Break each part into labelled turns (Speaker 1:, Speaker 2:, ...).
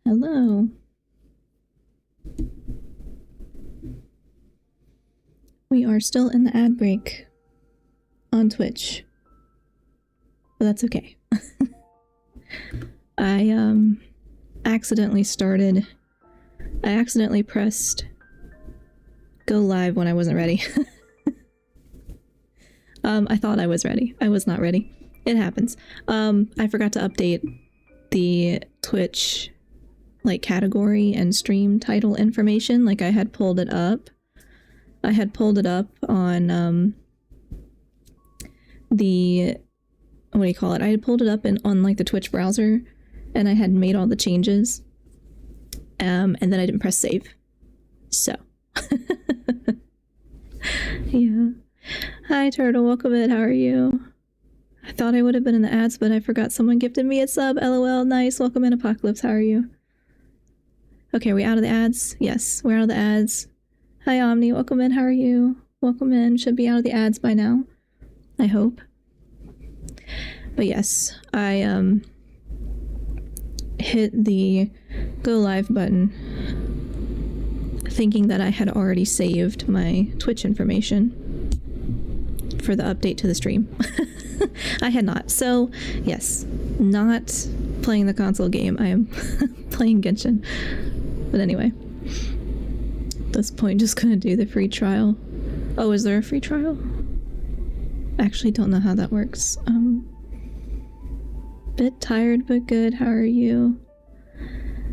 Speaker 1: Hello. We are still in the ad break on Twitch, but that's okay. I accidentally pressed go live when I wasn't ready. I thought I was ready. I was not ready. It happens. I forgot to update the Twitch category and stream title information. Like I had pulled it up. I had pulled it up on the what do you call it? I had pulled it up on the Twitch browser, and I had made all the changes. And then I didn't press save. So yeah. Hi Turtle, welcome in. How are you? I thought I would have been in the ads, but I forgot someone gifted me a sub. LOL, nice. Welcome in, Apocalypse. How are you? Okay, are we out of the ads? Yes, we're out of the ads. Hi Omni, welcome in. How are you? Welcome in. Should be out of the ads by now, I hope. But yes, I hit the go live button thinking that I had already saved my Twitch information for the update to the stream. I had not. So yes, not playing the console game. I am playing Genshin. But anyway, at this point, just gonna do the free trial. Oh, is there a free trial? I actually don't know how that works. Bit tired, but good. How are you?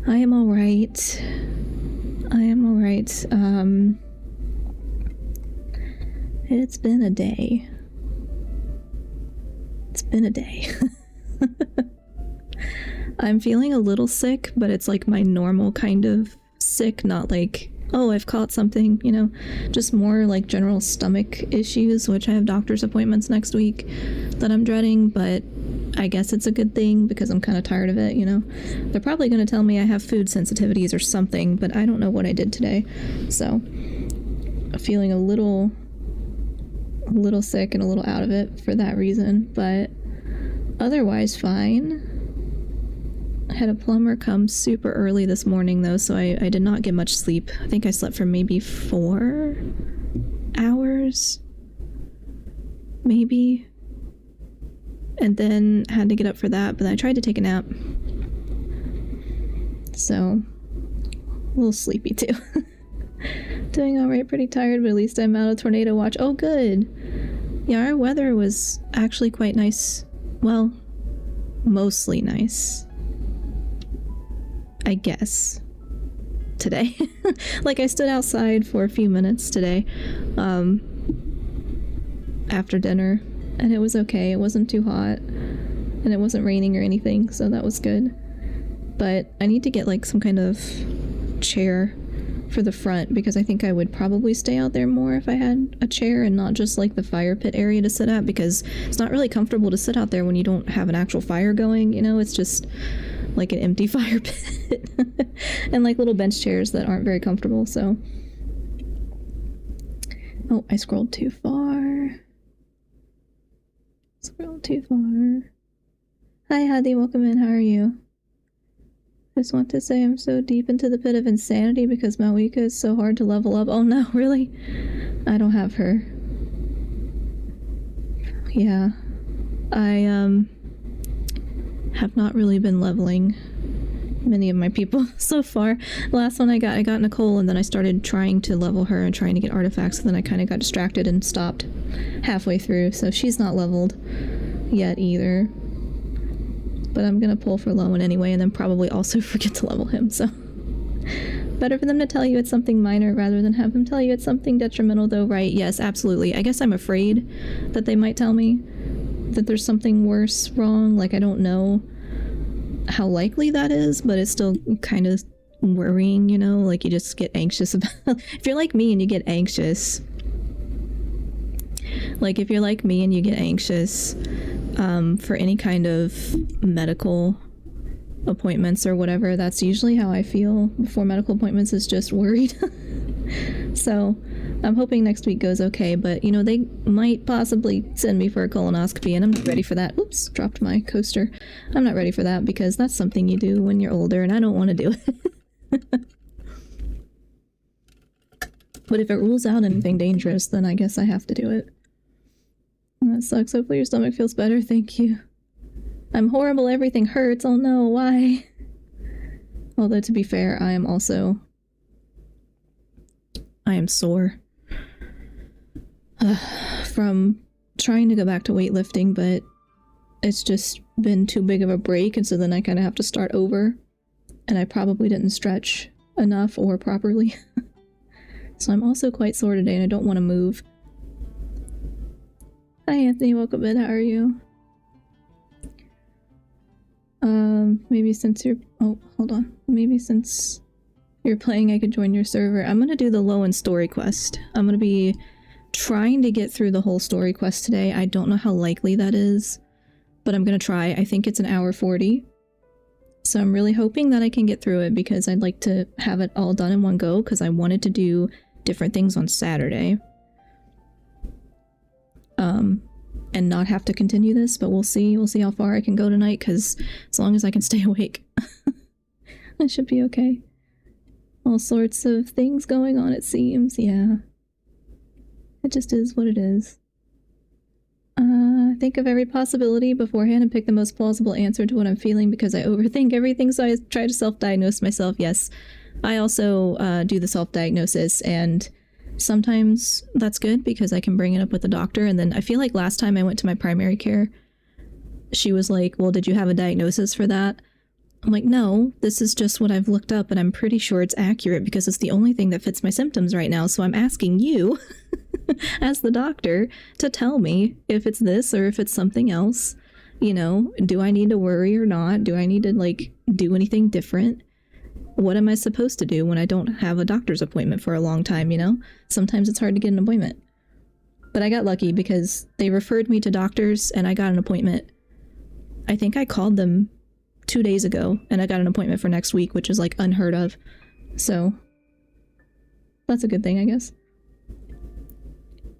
Speaker 1: I am all right. I am all right. It's been a day. It's been a day. I'm feeling a little sick, but it's like my normal kind of sick, not like, oh, I've caught something, you know, just more like general stomach issues, which I have doctor's appointments next week that I'm dreading, but I guess it's a good thing because I'm kind of tired of it, you know. They're probably going to tell me I have food sensitivities or something, but I don't know what I did today. So I'm feeling a little sick and a little out of it for that reason, but otherwise fine. I had a plumber come super early this morning though, so I did not get much sleep. I think I slept for maybe 4 hours, maybe, and then had to get up for that, but I tried to take a nap, so a little sleepy too. Doing alright, pretty tired, but at least I'm out of tornado watch. Oh good. Yeah, our weather was actually quite nice. Well, mostly nice, I guess, today. Like I stood outside for a few minutes today after dinner, and it was okay. It wasn't too hot and it wasn't raining or anything, so that was good. But I need to get like some kind of chair for the front because I think I would probably stay out there more if I had a chair and not just like the fire pit area to sit at, because it's not really comfortable to sit out there when you don't have an actual fire going, you know. It's just like an empty fire pit and like little bench chairs that aren't very comfortable. So oh, I scrolled too far. Hi Hadi, welcome in. How are you? Just want to say I'm so deep into the pit of insanity because Malika is so hard to level up. Oh no, really? I don't have her. Yeah. I have not really been leveling many of my people so far. The last one I got Nicole, and then I started trying to level her and trying to get artifacts, and then I kind of got distracted and stopped halfway through, so she's not leveled yet either. But I'm gonna pull for Lohen anyway, and then probably also forget to level him, so. Better for them to tell you it's something minor rather than have them tell you it's something detrimental though, right? Yes, absolutely. I guess I'm afraid that they might tell me that there's something worse wrong. Like, I don't know how likely that is, but it's still kind of worrying, you know? Like, you just get anxious about... If you're like me and you get anxious... Like, if you're like me and you get anxious for any kind of medical appointments or whatever, that's usually how I feel before medical appointments, is just worried. So I'm hoping next week goes okay, but, you know, they might possibly send me for a colonoscopy, and I'm not ready for that. Oops, dropped my coaster. I'm not ready for that because that's something you do when you're older, and I don't want to do it. But if it rules out anything dangerous, then I guess I have to do it. That sucks. Hopefully your stomach feels better. Thank you. I'm horrible. Everything hurts. Oh no, why? Although, to be fair, I am sore. From trying to go back to weightlifting, but it's just been too big of a break, and so then I kind of have to start over. And I probably didn't stretch enough or properly. So I'm also quite sore today, and I don't want to move. Hi Anthony, welcome in. How are you? Maybe since you're... Oh, hold on. Maybe since you're playing, I could join your server. I'm gonna do the Lohen story quest. I'm gonna be trying to get through the whole story quest today. I don't know how likely that is, but I'm gonna try. I think it's an hour 40. So I'm really hoping that I can get through it because I'd like to have it all done in one go because I wanted to do different things on Saturday. And not have to continue this, but we'll see. We'll see how far I can go tonight because as long as I can stay awake, I should be okay. All sorts of things going on, it seems. Yeah. It just is what it is. Think of every possibility beforehand and pick the most plausible answer to what I'm feeling because I overthink everything, so I try to self-diagnose myself. Yes, I also do the self-diagnosis, and sometimes that's good because I can bring it up with the doctor, and then I feel like last time I went to my primary care, she was like, well, did you have a diagnosis for that? I'm like, no, this is just what I've looked up, and I'm pretty sure it's accurate because it's the only thing that fits my symptoms right now, so I'm asking you as the doctor to tell me if it's this or if it's something else. You know, do I need to worry or not? Do I need to, like, do anything different? What am I supposed to do when I don't have a doctor's appointment for a long time, you know? Sometimes it's hard to get an appointment. But I got lucky because they referred me to doctors and I got an appointment. I think I called them 2 days ago and I got an appointment for next week, which is, like, unheard of. So that's a good thing, I guess.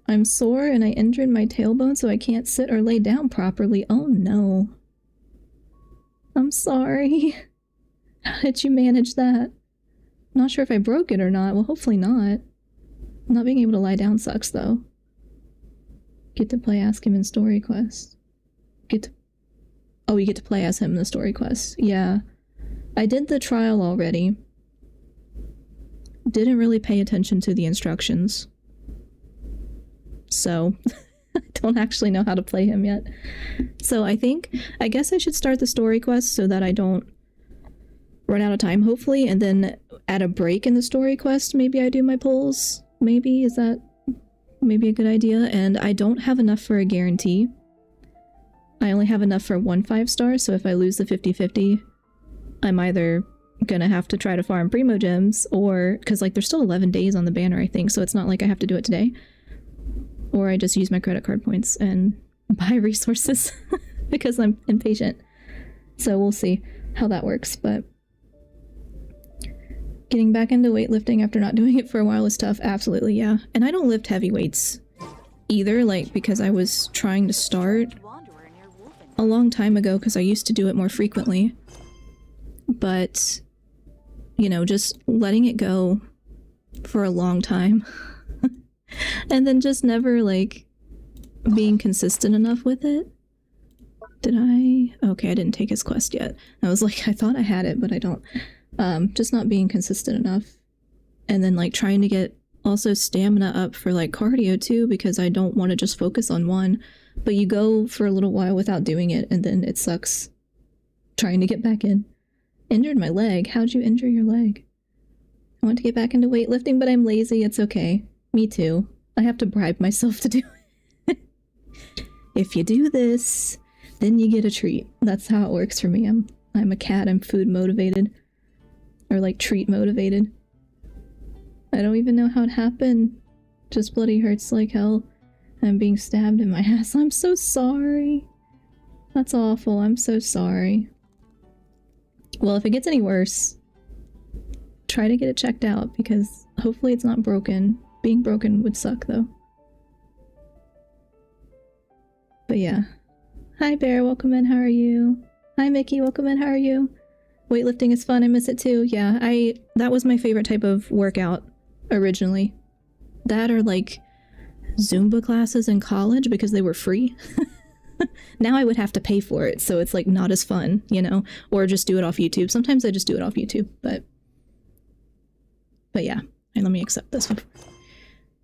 Speaker 1: I'm sore and I injured my tailbone so I can't sit or lay down properly. Oh no. I'm sorry. How did you manage that? Not sure if I broke it or not. Well, hopefully not. Not being able to lie down sucks, though. Get to play Ask Him in Story Quest. Oh, you get to play as him in the story quest. Yeah. I did the trial already. Didn't really pay attention to the instructions. So, I don't actually know how to play him yet. So I guess I should start the story quest so that I don't run out of time, hopefully, and then at a break in the story quest, maybe I do my polls. Maybe, is that maybe a good idea? And I don't have enough for a guarantee. I only have enough for 1 5-star, so if I lose the 50-50, I'm either gonna have to try to farm Primo Gems, or, because, like, there's still 11 days on the banner, I think, so it's not like I have to do it today. Or I just use my credit card points and buy resources, because I'm impatient. So we'll see how that works, but getting back into weightlifting after not doing it for a while is tough. Absolutely, yeah. And I don't lift heavy weights either, like, because I was trying to start a long time ago because I used to do it more frequently. But, you know, just letting it go for a long time. And then just never, like, being consistent enough with it. Did I? Okay, I didn't take his quest yet. I was like, I thought I had it, but I don't. Just not being consistent enough. And then, like, trying to get also stamina up for, like, cardio too, because I don't want to just focus on one. But you go for a little while without doing it, and then it sucks trying to get back in. Injured my leg. How'd you injure your leg? I want to get back into weightlifting, but I'm lazy. It's okay. Me too. I have to bribe myself to do it. If you do this, then you get a treat. That's how it works for me. I'm a cat. I'm food motivated. Or, like, treat motivated. I don't even know how it happened. Just bloody hurts like hell. I'm being stabbed in my ass. I'm so sorry. That's awful. I'm so sorry. Well, if it gets any worse, try to get it checked out, because hopefully it's not broken. Being broken would suck, though. But yeah. Hi, Bear. Welcome in. How are you? Hi, Mickey. Welcome in. How are you? Weightlifting is fun. I miss it, too. Yeah, that was my favorite type of workout originally. That or, like, Zumba classes in college because they were free. Now I would have to pay for it, so it's, like, not as fun, you know? Or just do it off YouTube. Sometimes I just do it off YouTube, but yeah. And let me accept this one.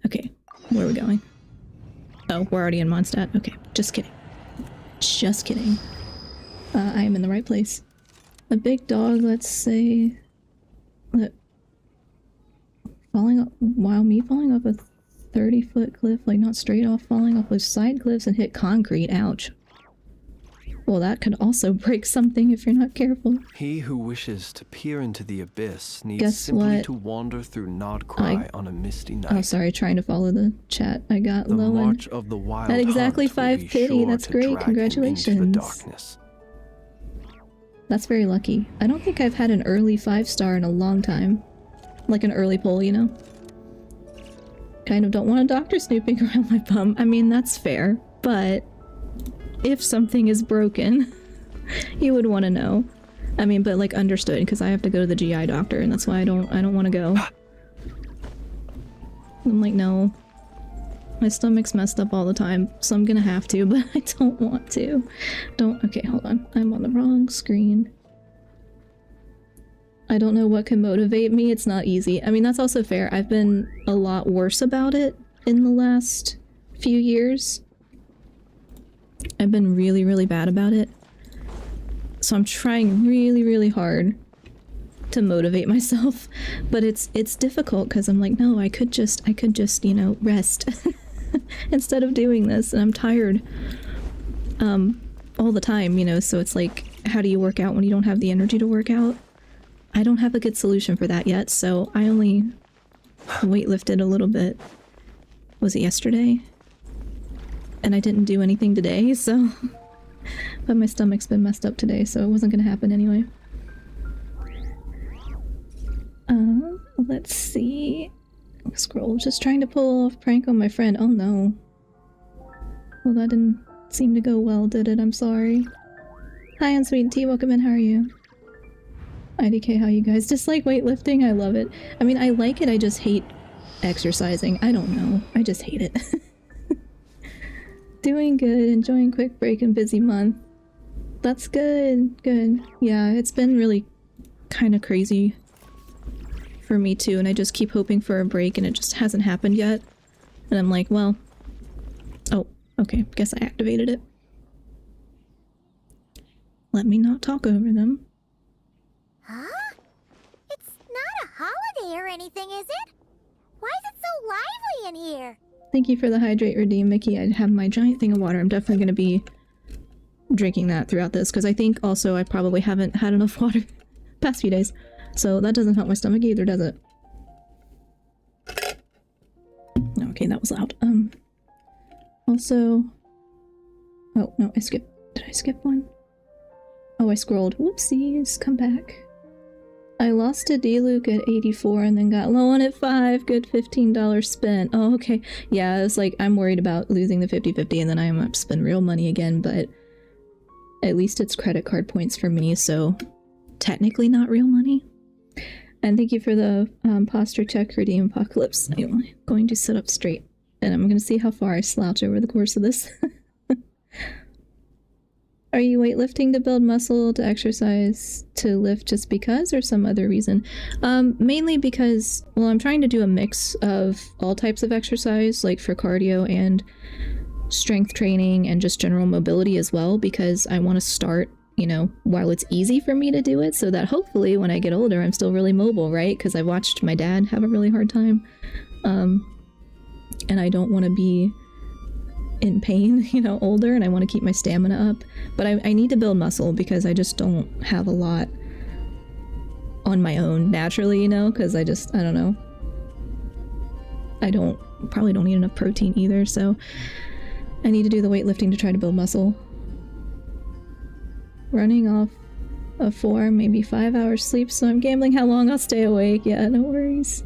Speaker 1: Okay, where are we going? Oh, we're already in Mondstadt. Okay, just kidding. Just kidding. I am in the right place. A big dog, let's say... falling off... Wow, me falling off a 30-foot cliff, like not straight off, falling off those side cliffs and hit concrete. Ouch. Well, that could also break something if you're not careful.
Speaker 2: He who wishes to peer into the abyss needs simply to wander through Nodcry on a misty night.
Speaker 1: Oh, sorry, trying to follow the chat. I got
Speaker 2: the
Speaker 1: Lohen.
Speaker 2: March of the Wild
Speaker 1: at exactly
Speaker 2: Hunt
Speaker 1: 5 pity. That's great. Congratulations.
Speaker 2: the darkness.
Speaker 1: That's very lucky. I don't think I've had an early 5-star in a long time. Like an early poll, you know? Kind of don't want a doctor snooping around my bum. I mean, that's fair, but if something is broken, you would want to know. I mean, but like understood, because I have to go to the GI doctor, and that's why I don't want to go. I'm like, no. My stomach's messed up all the time, so I'm gonna have to, but I don't want to. Okay, hold on. I'm on the wrong screen. I don't know what can motivate me. It's not easy. I mean, that's also fair. I've been a lot worse about it in the last few years. I've been really, really bad about it. So I'm trying really, really hard to motivate myself. But it's difficult because I'm like, no, I could just, you know, rest instead of doing this. And I'm tired all the time, you know, so it's like, how do you work out when you don't have the energy to work out? I don't have a good solution for that yet, so I only weightlifted a little bit. Was it yesterday? And I didn't do anything today, so... But my stomach's been messed up today, so it wasn't gonna happen anyway. Let's see... Scroll, just trying to pull off prank on my friend. Oh no. Well, that didn't seem to go well, did it? I'm sorry. Hi, Unsweet Tea, welcome in, how are you? IDK, how you guys dislike weightlifting? I love it. I mean, I like it, I just hate exercising. I don't know. I just hate it. Doing good, enjoying quick break and busy month. That's good, good. Yeah, it's been really kind of crazy for me too, and I just keep hoping for a break and it just hasn't happened yet. And I'm like, well... Oh, okay, guess I activated it. Let me not talk over them.
Speaker 3: Huh? It's not a holiday or anything, is it? Why is it so lively in here?
Speaker 1: Thank you for the hydrate redeem, Mickey. I have my giant thing of water. I'm definitely going to be drinking that throughout this, because I think also I probably haven't had enough water past few days. So that doesn't help my stomach either, does it? Okay, that was loud. Also... Oh, no, I skipped. Did I skip one? Oh, I scrolled. Whoopsies. Come back. I lost to D-Luke at 84 and then got Lohen at 5. Good $15 spent. Oh, okay. Yeah, it's like I'm worried about losing the 50-50 and then I am up to spend real money again, but at least it's credit card points for me, so technically not real money. And thank you for the posture check redeem, Apocalypse. I'm going to sit up straight and I'm going to see how far I slouch over the course of this. Are you weightlifting to build muscle, to exercise, to lift just because, or some other reason? Mainly because, well, I'm trying to do a mix of all types of exercise, like for cardio and strength training and just general mobility as well, because I want to start, you know, while it's easy for me to do it, so that hopefully when I get older, I'm still really mobile, right? Because I've watched my dad have a really hard time. And I don't want to be in pain, you know, older, and I want to keep my stamina up. But I need to build muscle because I just don't have a lot on my own naturally, you know, because I don't know. Probably don't eat enough protein either, so I need to do the weightlifting to try to build muscle. Running off of 4, maybe 5 hours sleep, so I'm gambling how long I'll stay awake. Yeah, no worries.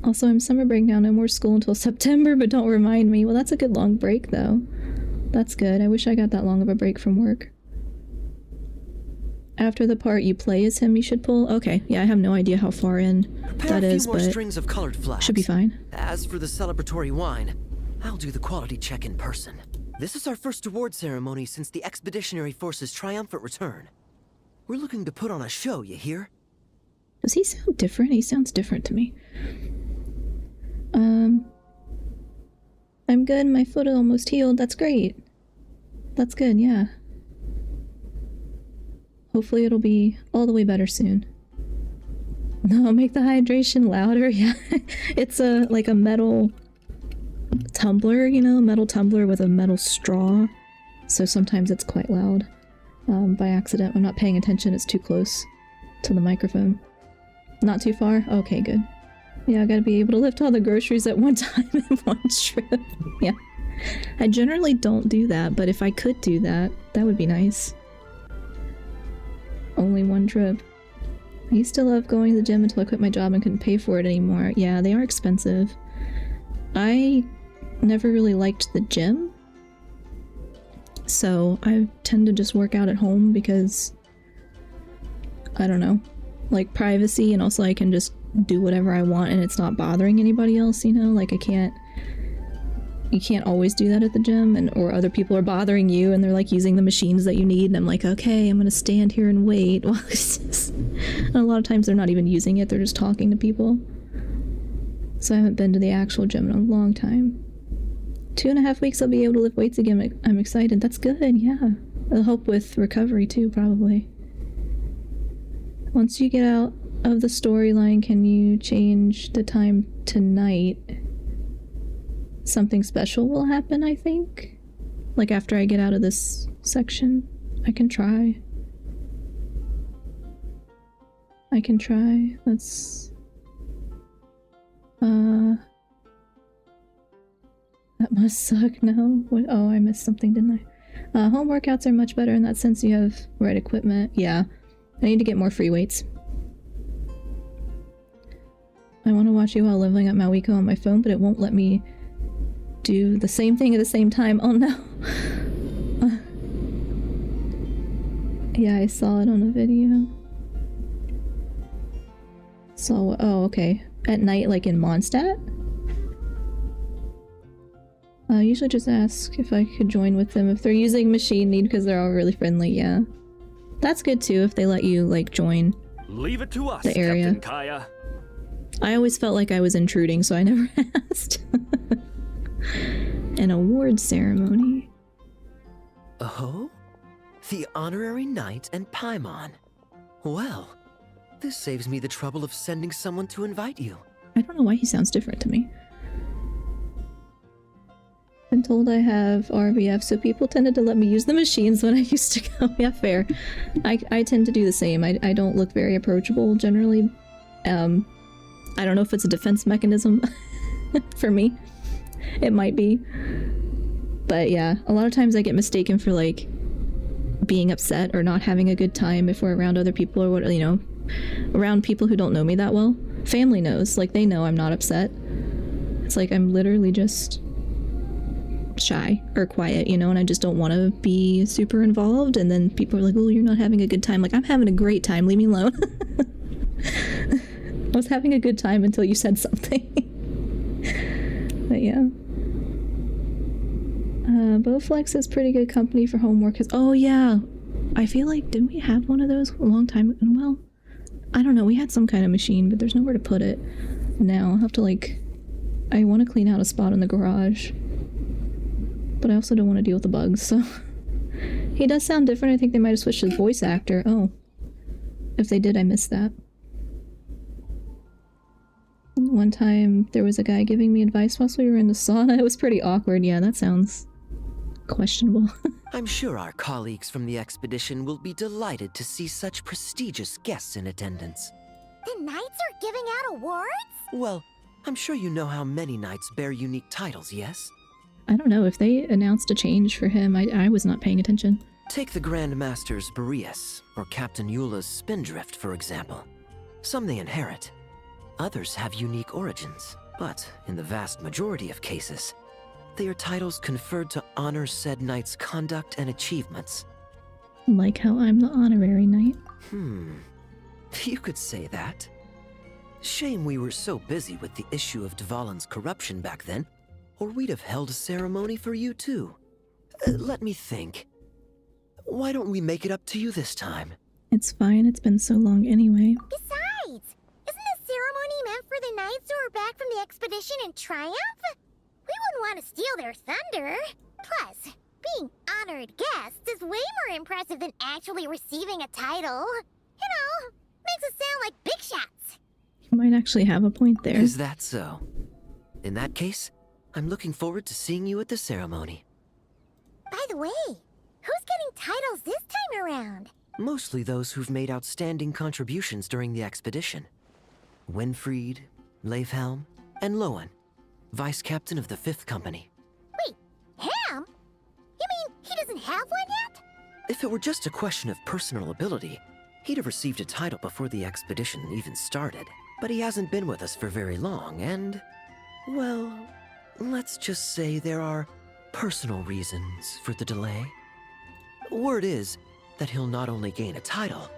Speaker 1: Also, I'm summer break now. No more school until September, but don't remind me. Well, that's a good long break, though. That's good. I wish I got that long of a break from work. After the part you play as him, you should pull. Okay, yeah, I have no idea how far in that is, but
Speaker 4: strings of colored flags.
Speaker 1: Should be fine.
Speaker 4: As for the celebratory wine, I'll do the quality check in person. This is our first award ceremony since the Expeditionary Force's triumphant return. We're looking to put on a show, you hear?
Speaker 1: Does he sound different? He sounds different to me. I'm good. My foot is almost healed. That's great. That's good, yeah. Hopefully it'll be all the way better soon. No, make the hydration louder. Yeah, it's like a metal tumbler, you know, metal tumbler with a metal straw. So sometimes it's quite loud. By accident, I'm not paying attention. It's too close to the microphone. Not too far? Okay, good. Yeah, I gotta be able to lift all the groceries at one time in one trip. Yeah. I generally don't do that, but if I could do that, that would be nice. Only one trip. I used to love going to the gym until I quit my job and couldn't pay for it anymore. Yeah, they are expensive. I never really liked the gym, so I tend to just work out at home because, I don't know, like privacy, and also I can just do whatever I want and it's not bothering anybody else, you know? Like you can't always do that at the gym, and or other people are bothering you and they're like using the machines that you need, and I'm like, okay, I'm gonna stand here and wait. Well, and a lot of times they're not even using it, they're just talking to people. So I haven't been to the actual gym in a long time. 2.5 weeks I'll be able to lift weights again. I'm excited. That's good, yeah. It'll help with recovery too, probably. Once you get out of the storyline, can you change the time to night? Something special will happen, I think. Like after I get out of this section, I can try. Let's... That must suck, no? What? Oh, I missed something, didn't I? Home workouts are much better in that sense. You have right equipment. Yeah. I need to get more free weights. I want to watch you while leveling up Mawiko on my phone, but it won't let me do the same thing at the same time. Oh no. Yeah, I saw it on a video. Oh, okay. At night, like in Mondstadt? I usually just ask if I could join with them if they're using machine need, because they're all really friendly, yeah. That's good too, if they let you, like, join
Speaker 5: Leave it to us,
Speaker 1: the area.
Speaker 5: Captain Kaya.
Speaker 1: I always felt like I was intruding, so I never asked. An award ceremony.
Speaker 4: Oh? The honorary knight and Paimon. Well, this saves me the trouble of sending someone to invite you.
Speaker 1: I don't know why he sounds different to me. Been told I have RVF, so people tended to let me use the machines when I used to go. Yeah, fair. I tend to do the same. I don't look very approachable generally. I don't know if it's a defense mechanism for me. It might be. But yeah, a lot of times I get mistaken for like being upset or not having a good time if we're around other people or what, you know, around people who don't know me that well. Family knows, like they know I'm not upset. It's like I'm literally just shy or quiet, you know, and I just don't want to be super involved, and then people are like, oh, you're not having a good time. Like, I'm having a great time, leave me alone. I was having a good time until you said something. But yeah. Bowflex is pretty good company for homework. Oh yeah, I feel like, didn't we have one of those a long time ago? Well, I don't know, we had some kind of machine, but there's nowhere to put it now. I'll have to like, I want to clean out a spot in the garage, but I also don't want to deal with the bugs, so. He does sound different. I think they might have switched his voice actor. Oh. If they did, I missed that. One time, there was a guy giving me advice whilst we were in the sauna. It was pretty awkward. Yeah, that sounds questionable.
Speaker 4: I'm sure our colleagues from the expedition will be delighted to see such prestigious guests in attendance.
Speaker 3: The knights are giving out awards?
Speaker 4: Well, I'm sure you know how many knights bear unique titles, yes?
Speaker 1: I don't know, if they announced a change for him, I was not paying attention.
Speaker 4: Take the Grand Master's Boreas, or Captain Eula's Spindrift, for example. Some they inherit. Others have unique origins, but in the vast majority of cases, they are titles conferred to honor said knight's conduct and achievements.
Speaker 1: Like how I'm the honorary knight.
Speaker 4: You could say that. Shame we were so busy with the issue of Dvalin's corruption back then, or we'd have held a ceremony for you too. Let me think. Why don't we make it up to you this time?
Speaker 1: It's fine, it's been so long anyway.
Speaker 3: Besides, isn't the ceremony meant for the knights who are back from the expedition in triumph? We wouldn't want to steal their thunder. Plus, being honored guests is way more impressive than actually receiving a title. You know, makes us sound like big shots.
Speaker 1: You might actually have a point there.
Speaker 4: Is that so? In that case, I'm looking forward to seeing you at the ceremony.
Speaker 3: By the way, who's getting titles this time around?
Speaker 4: Mostly those who've made outstanding contributions during the expedition. Winfried, Leifhelm, and Lohen, Vice Captain of the 5th Company.
Speaker 3: Wait, Ham? You mean he doesn't have one yet?
Speaker 4: If it were just a question of personal ability, he'd have received a title before the expedition even started. But he hasn't been with us for very long, and, well, let's just say there are personal reasons for the delay. Word is that he'll not only gain a title,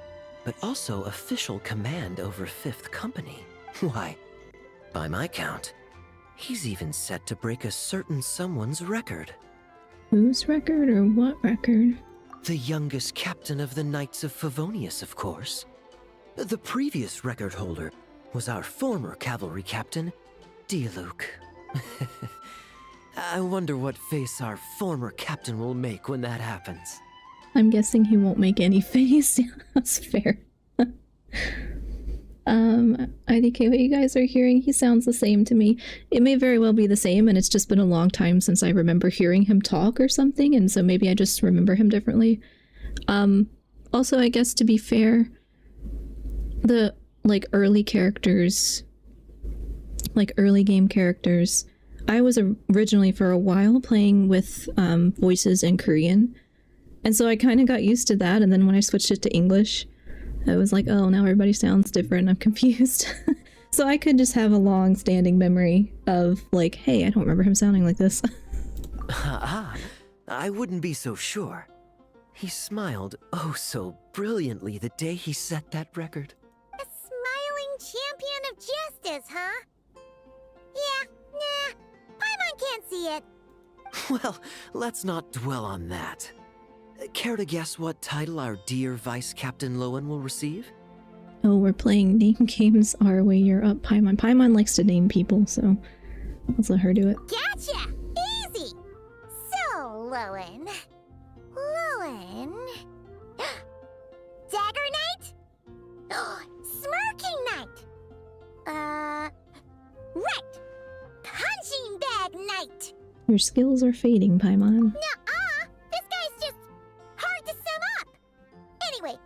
Speaker 4: but also official command over 5th Company. Why, by my count, he's even set to break a certain someone's record.
Speaker 1: Whose record or what record?
Speaker 4: The youngest captain of the Knights of Favonius, of course. The previous record holder was our former cavalry captain, Diluc. I wonder what face our former captain will make when that happens.
Speaker 1: I'm guessing he won't make any face. That's fair. IDK, what you guys are hearing, he sounds the same to me. It may very well be the same, and it's just been a long time since I remember hearing him talk or something, and so maybe I just remember him differently. Also, I guess to be fair, the, early characters, early game characters, I was originally for a while playing with voices in Korean, and so I kind of got used to that, and then when I switched it to English, I was like, oh, now everybody sounds different, I'm confused. So I could just have a long-standing memory of, hey, I don't remember him sounding like this.
Speaker 4: I wouldn't be so sure. He smiled oh so brilliantly the day he set that record.
Speaker 3: A smiling champion of justice, huh? Yeah, nah, Paimon can't see it.
Speaker 4: Well, let's not dwell on that. Care to guess what title our dear Vice Captain Lohen will receive?
Speaker 1: Oh, we're playing name games our way you're up, Paimon. Paimon likes to name people, so let's let her do it.
Speaker 3: Gotcha! Easy! So, Lohen... Dagger Knight? Smirking Knight! Right! Punching Bag Knight!
Speaker 1: Your skills are fading, Paimon.
Speaker 3: Nuh-uh! This guy's just hard to sum up! Anyway,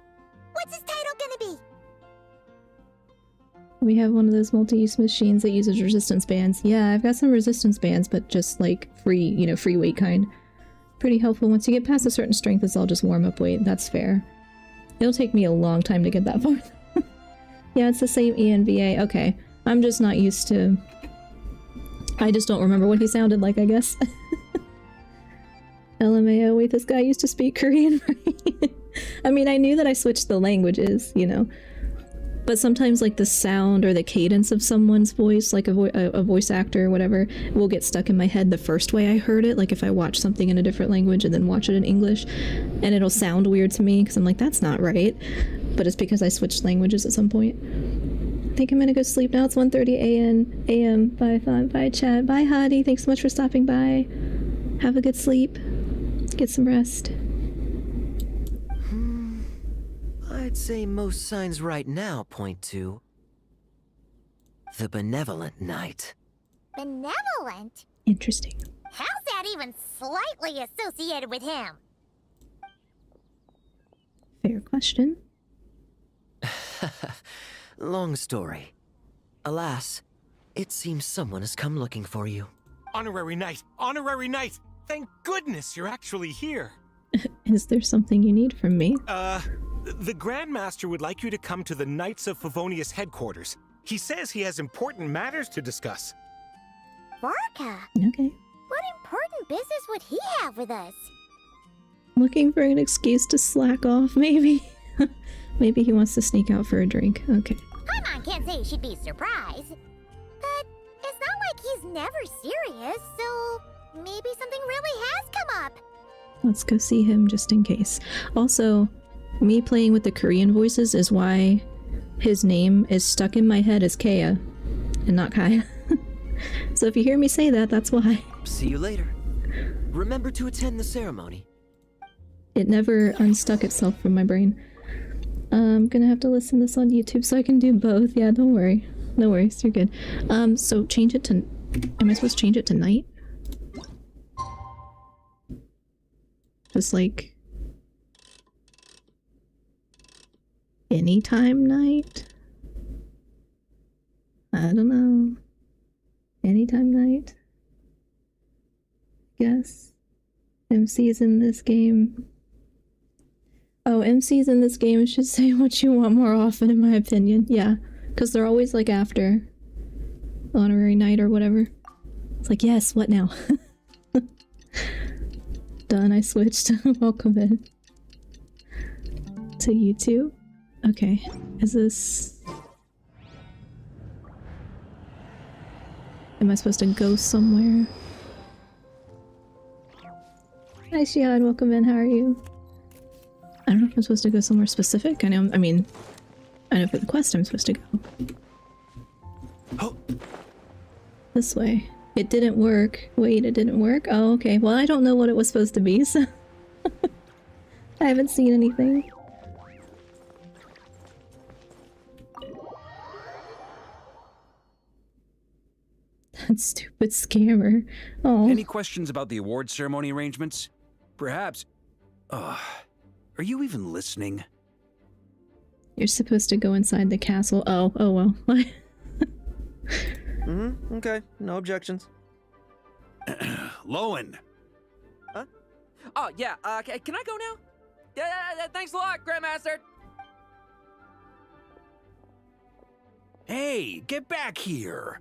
Speaker 3: what's his title gonna be?
Speaker 1: We have one of those multi-use machines that uses resistance bands. Yeah, I've got some resistance bands, but just free, free weight kind. Pretty helpful. Once you get past a certain strength, it's all just warm-up weight. That's fair. It'll take me a long time to get that far. Yeah, it's the same ENVA. Okay. I'm just not used to... I just don't remember what he sounded like, I guess. LMAO, wait, this guy used to speak Korean, right? I mean, I knew that I switched the languages, But sometimes, the sound or the cadence of someone's voice, a voice actor or whatever, will get stuck in my head the first way I heard it. If I watch something in a different language and then watch it in English, and it'll sound weird to me because I'm like, that's not right. But it's because I switched languages at some point. I think I'm gonna go sleep now. It's 1:30 a.m. Bye, Chad. Bye, Hadi. Thanks so much for stopping by. Have a good sleep. Get some rest.
Speaker 4: I'd say most signs right now point to the Benevolent Knight.
Speaker 3: Benevolent?
Speaker 1: Interesting.
Speaker 3: How's that even slightly associated with him?
Speaker 1: Fair question.
Speaker 4: Long story. Alas, it seems someone has come looking for you.
Speaker 5: Honorary Knight! Honorary Knight! Thank goodness you're actually here.
Speaker 1: Is there something you need from me?
Speaker 5: The Grandmaster would like you to come to the Knights of Favonius headquarters. He says he has important matters to discuss.
Speaker 3: Varka?
Speaker 1: Okay.
Speaker 3: What important business would he have with us?
Speaker 1: Looking for an excuse to slack off, maybe? Maybe he wants to sneak out for a drink. Okay.
Speaker 3: Paimon can't say she'd be surprised. But it's not like he's never serious, so maybe something really has come up.
Speaker 1: Let's go see him just in case. Also, me playing with the Korean voices is why his name is stuck in my head as Kea and not Kaya. So if you hear me say that, that's why.
Speaker 4: See you later. Remember to attend the ceremony.
Speaker 1: It never unstuck itself from my brain. I'm gonna have to listen to this on YouTube so I can do both. Yeah, don't worry. No worries, you're good. So change it to... Am I supposed to change it to night? Just like... anytime night? I don't know. Anytime night? Guess. MCs in this game... Oh, MCs in this game should say what you want more often, in my opinion. Yeah, because they're always like after honorary night or whatever. It's like, yes, what now? Done, I switched. Welcome in. To YouTube. Okay, is this... Am I supposed to go somewhere? Hi, Shion, welcome in, how are you? I don't know if I'm supposed to go somewhere specific. I know for the quest I'm supposed to go.
Speaker 5: Oh.
Speaker 1: This way. It didn't work. Wait, it didn't work? Oh, okay. Well, I don't know what it was supposed to be, so... I haven't seen anything. That stupid scammer. Oh.
Speaker 6: Any questions about the award ceremony arrangements? Perhaps... Are you even listening?
Speaker 1: You're supposed to go inside the castle. Oh well.
Speaker 4: Okay, no objections.
Speaker 6: Lohen!
Speaker 7: Huh? Oh, yeah, can I go now? Yeah, thanks a lot, Grandmaster!
Speaker 6: Hey, get back here!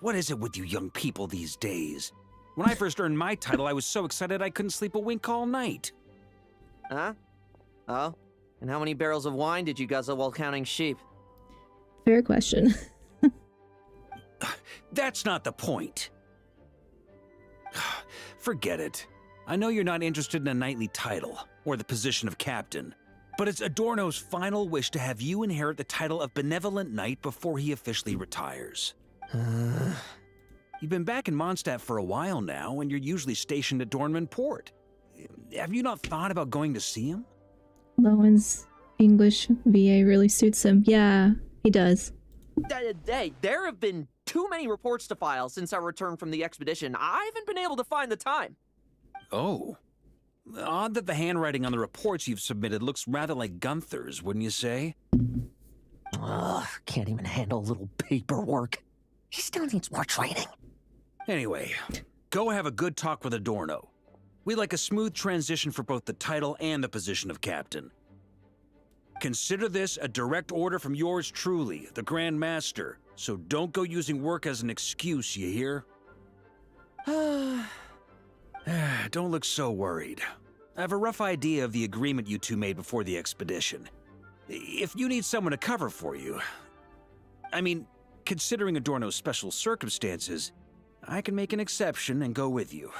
Speaker 6: What is it with you young people these days? When I first earned my title, I was so excited I couldn't sleep a wink all night.
Speaker 7: Huh? Oh? And how many barrels of wine did you guzzle while counting sheep?
Speaker 1: Fair question.
Speaker 6: That's not the point. Forget it. I know you're not interested in a knightly title, or the position of captain, but it's Adorno's final wish to have you inherit the title of Benevolent Knight before he officially retires. You've been back in Mondstadt for a while now, and you're usually stationed at Dornman Port. Have you not thought about going to see him?
Speaker 1: Lowen's English VA really suits him. Yeah, he does.
Speaker 7: There have been too many reports to file since our return from the expedition. I haven't been able to find the time.
Speaker 6: Oh. Odd that the handwriting on the reports you've submitted looks rather like Gunther's, wouldn't you say?
Speaker 7: Ugh, can't even handle a little paperwork. He still needs more training.
Speaker 6: Anyway, go have a good talk with Adorno. We'd like a smooth transition for both the title and the position of captain. Consider this a direct order from yours truly, the Grand Master, so don't go using work as an excuse, you hear? Don't look so worried. I have a rough idea of the agreement you two made before the expedition. If you need someone to cover for you... I mean, considering Adorno's special circumstances, I can make an exception and go with you.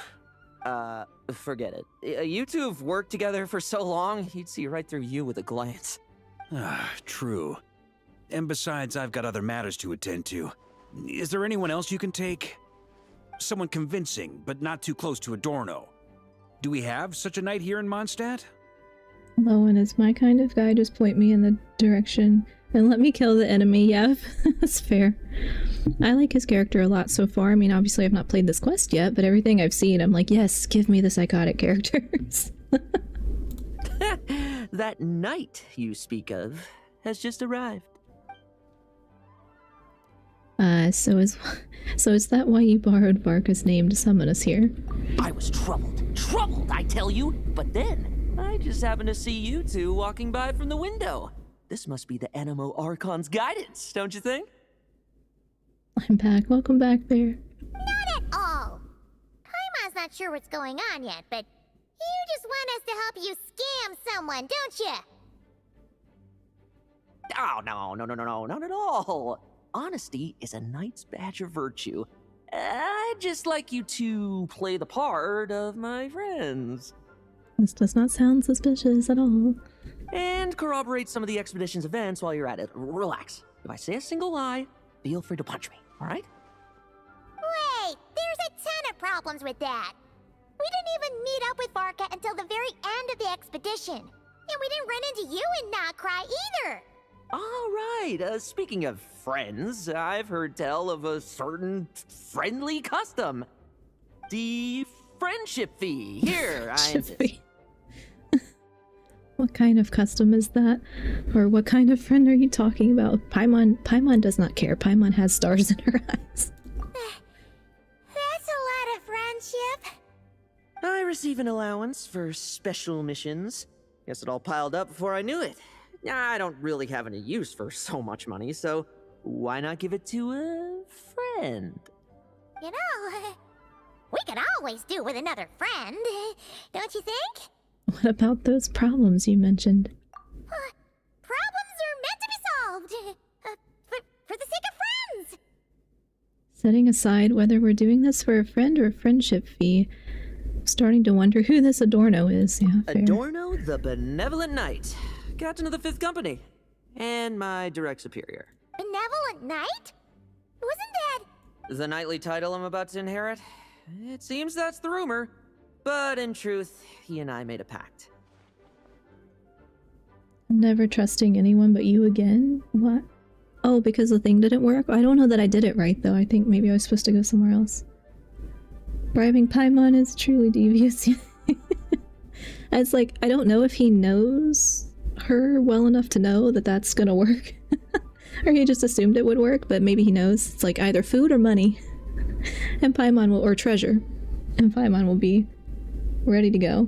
Speaker 7: Forget it. You two have worked together for so long, he'd see right through you with a glance.
Speaker 6: True. And besides, I've got other matters to attend to. Is there anyone else you can take? Someone convincing, but not too close to Adorno. Do we have such a knight here in Mondstadt?
Speaker 1: Lowen is my kind of guy. Just point me in the direction and let me kill the enemy. Yeah, that's fair. I like his character a lot so far. I mean, obviously I've not played this quest yet, but everything I've seen, I'm like, yes, give me the psychotic characters.
Speaker 7: That knight you speak of has just arrived.
Speaker 1: So is that why you borrowed Varka's name to summon us here?
Speaker 7: I was troubled, I tell you. But then, I just happened to see you two walking by from the window. This must be the Animo Archon's guidance, don't you think?
Speaker 1: I'm back. Welcome back, Bear.
Speaker 3: Not at all. Paimon's not sure what's going on yet, but you just want us to help you scam someone, don't you?
Speaker 7: Oh, no, not at all. Honesty is a knight's badge of virtue. I'd just like you to play the part of my friends.
Speaker 1: This does not sound suspicious at all.
Speaker 7: And corroborate some of the expedition's events while you're at it. Relax. If I say a single lie, feel free to punch me, alright?
Speaker 3: Wait, there's a ton of problems with that. We didn't even meet up with Varka until the very end of the expedition. And we didn't run into you in Nocry either.
Speaker 7: Alright, speaking of friends, I've heard tell of a certain friendly custom. The friendship fee. Here,
Speaker 1: What kind of custom is that? Or what kind of friend are you talking about? Paimon does not care. Paimon has stars in her eyes.
Speaker 3: That's a lot of friendship.
Speaker 7: I receive an allowance for special missions. Guess it all piled up before I knew it. I don't really have any use for so much money, so why not give it to a friend?
Speaker 3: You know, we could always do with another friend, don't you think?
Speaker 1: What about those problems you mentioned?
Speaker 3: Problems are meant to be solved. For the sake of friends.
Speaker 1: Setting aside whether we're doing this for a friend or a friendship fee, I'm starting to wonder who this Adorno is. Yeah, fair.
Speaker 7: Adorno, the benevolent knight. Captain of the 5th Company. And my direct superior.
Speaker 3: Benevolent Knight? Wasn't that...
Speaker 7: The knightly title I'm about to inherit? It seems that's the rumor. But in truth, he and I made a pact.
Speaker 1: Never trusting anyone but you again? What? Oh, because the thing didn't work? I don't know that I did it right, though. I think maybe I was supposed to go somewhere else. Bribing Paimon is truly devious. It's like, I don't know if he knows her well enough to know that that's gonna work. Or he just assumed it would work, but maybe he knows. It's like either food or money. And Paimon will, or treasure. And Paimon will be ready to go.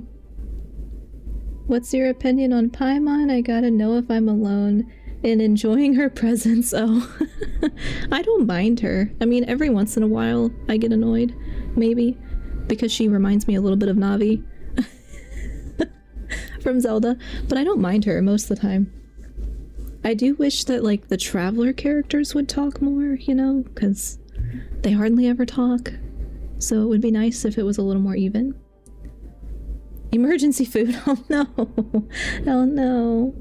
Speaker 1: What's your opinion on Paimon? I gotta know if I'm alone in enjoying her presence. Oh, I don't mind her. I mean, every once in a while I get annoyed, maybe, because she reminds me a little bit of Navi from Zelda, but I don't mind her most of the time. I do wish that, like, the Traveler characters would talk more, you know, because they hardly ever talk. So it would be nice if it was a little more even. Emergency food. Oh no. Oh no.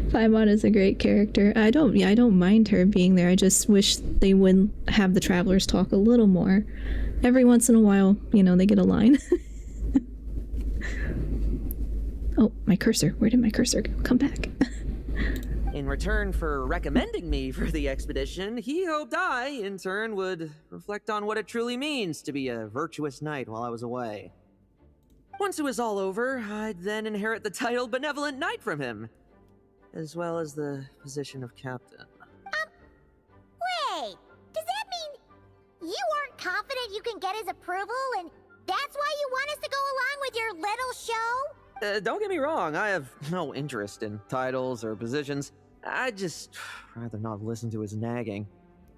Speaker 1: Paimon is a great character. I don't mind her being there. I just wish they would have the Travelers talk a little more. Every once in a while, you know, they get a line. Oh, my cursor. Where did my cursor go? Come back.
Speaker 7: In return for recommending me for the expedition, he hoped I, in turn, would reflect on what it truly means to be a virtuous knight while I was away. Once it was all over, I'd then inherit the title Benevolent Knight from him, as well as the position of captain.
Speaker 3: Wait, does that mean you aren't confident you can get his approval, and that's why you want us to go along with your little show?
Speaker 7: Don't get me wrong, I have no interest in titles or positions. I'd just rather not listen to his nagging.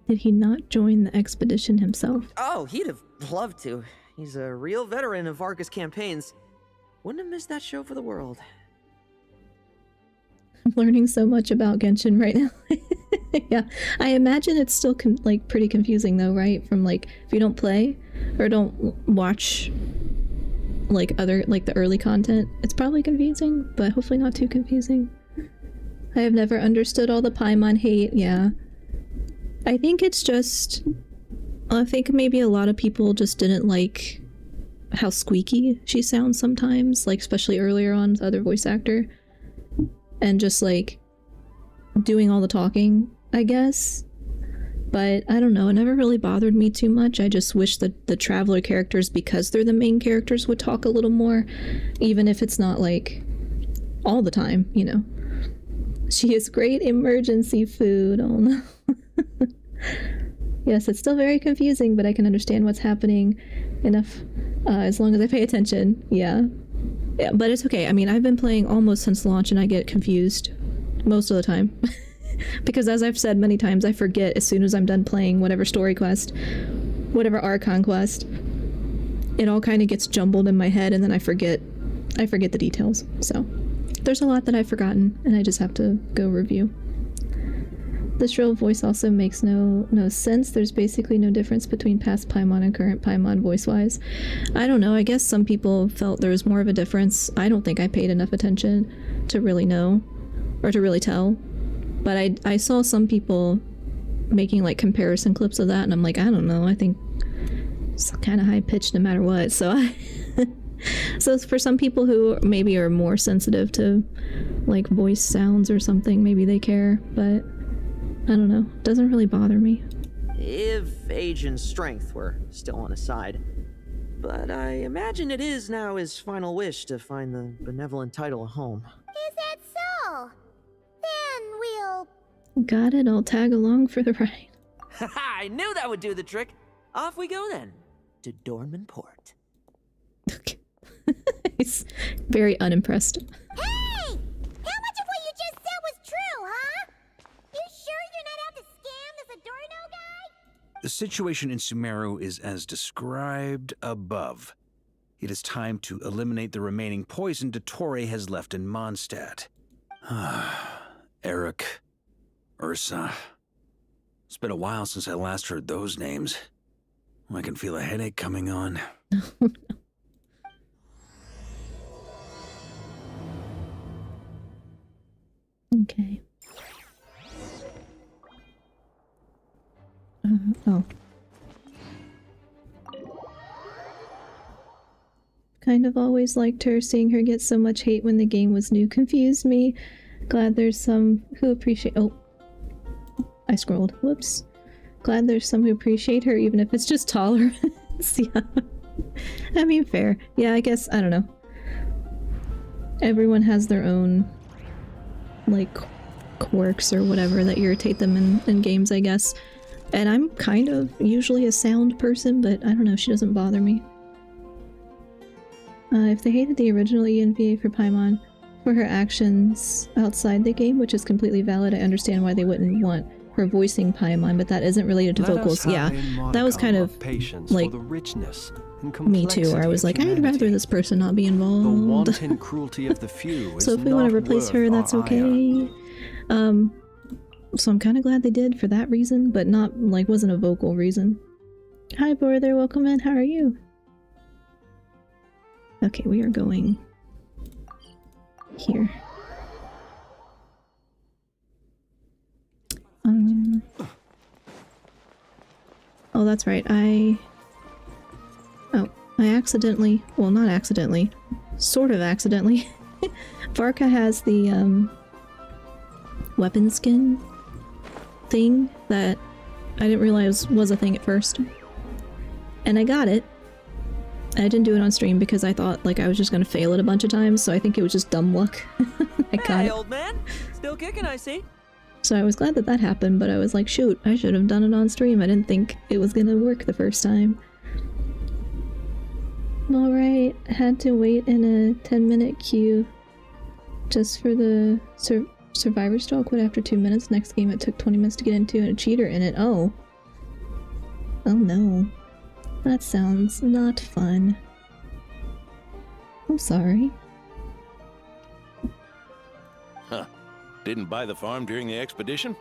Speaker 1: Did he not join the expedition himself?
Speaker 7: Oh, he'd have loved to. He's a real veteran of Varka's campaigns. Wouldn't have missed that show for the world.
Speaker 1: I'm learning so much about Genshin right now. Yeah, I imagine it's still like pretty confusing though, right? From like, if you don't play or don't watch like the early content, it's probably confusing, but hopefully not too confusing. I have never understood all the Paimon hate. Yeah, I think it's just, I think maybe a lot of people just didn't like how squeaky she sounds sometimes, like especially earlier on, the other voice actor, and just like doing all the talking, I guess. But I don't know, it never really bothered me too much. I just wish that the Traveler characters, because they're the main characters, would talk a little more, even if it's not like all the time, you know. She is great emergency food. Oh no. Yes, it's still very confusing, but I can understand what's happening enough as long as I pay attention. Yeah, but it's okay. I mean, I've been playing almost since launch and I get confused most of the time. Because as I've said many times, I forget as soon as I'm done playing whatever story quest, whatever Archon quest. It all kind of gets jumbled in my head, and then I forget the details. So there's a lot that I've forgotten, and I just have to go review. The shrill voice also makes no sense. There's basically no difference between past Paimon and current Paimon voice-wise. I don't know. I guess some people felt there was more of a difference. I don't think I paid enough attention to really know, or to really tell. But I saw some people making like comparison clips of that, and I'm like, I don't know. I think it's kind of high-pitched no matter what. So so for some people who maybe are more sensitive to like voice sounds or something, maybe they care, but I don't know. It doesn't really bother me.
Speaker 7: If age and strength were still on his side. But I imagine it is now his final wish to find the benevolent title a home.
Speaker 3: Is that so? Then we'll...
Speaker 1: Got it. I'll tag along for the ride.
Speaker 7: I knew that would do the trick. Off we go then, to Dorman Port.
Speaker 1: He's very unimpressed.
Speaker 3: Hey! How much of what you just said was true, huh? You sure you're not out to scam this Adorno guy?
Speaker 6: The situation in Sumeru is as described above. It is time to eliminate the remaining poison Dottore has left in Mondstadt. Eric, Ursa. It's been a while since I last heard those names. I can feel a headache coming on.
Speaker 1: Okay. Oh. Kind of always liked her. Seeing her get so much hate when the game was new confused me. Glad there's some who appreciate— oh. I scrolled. Whoops. Glad there's some who appreciate her, even if it's just tolerance. Yeah. I mean, fair. Yeah, I guess, I don't know. Everyone has their own, like, quirks or whatever that irritate them in games, I guess. And I'm kind of usually a sound person, but I don't know, she doesn't bother me. If they hated the original ENVA for Paimon for her actions outside the game, which is completely valid, I understand why they wouldn't want her voicing Paimon, but that isn't related to vocals. Yeah, that was kind of like
Speaker 2: the richness and
Speaker 1: me too, where I was like, I'd rather this person not be involved.
Speaker 2: The wanton cruelty of the few is
Speaker 1: so if we want to
Speaker 2: not
Speaker 1: replace her,
Speaker 2: worth
Speaker 1: that's
Speaker 2: our
Speaker 1: okay.
Speaker 2: ire.
Speaker 1: So I'm kind of glad they did for that reason, but not like wasn't a vocal reason. Hi, brother, welcome in. How are you? Okay, we are going here. Oh, that's right. I accidentally, well, not accidentally, sort of accidentally. Varka has the weapon skin thing that I didn't realize was a thing at first. And I got it. I didn't do it on stream because I thought like I was just gonna fail it a bunch of times, so I think it was just dumb luck. I got it.
Speaker 7: Old man. Still kicking, I see.
Speaker 1: So I was glad that that happened, but I was like, shoot, I should have done it on stream. I didn't think it was gonna work the first time. Alright, had to wait in a 10-minute queue just for the Survivor's Dog quit after 2 minutes. Next game it took 20 minutes to get into and a cheater in it. Oh. Oh no. That sounds not fun. I'm sorry.
Speaker 8: Huh. Didn't buy the farm during the expedition?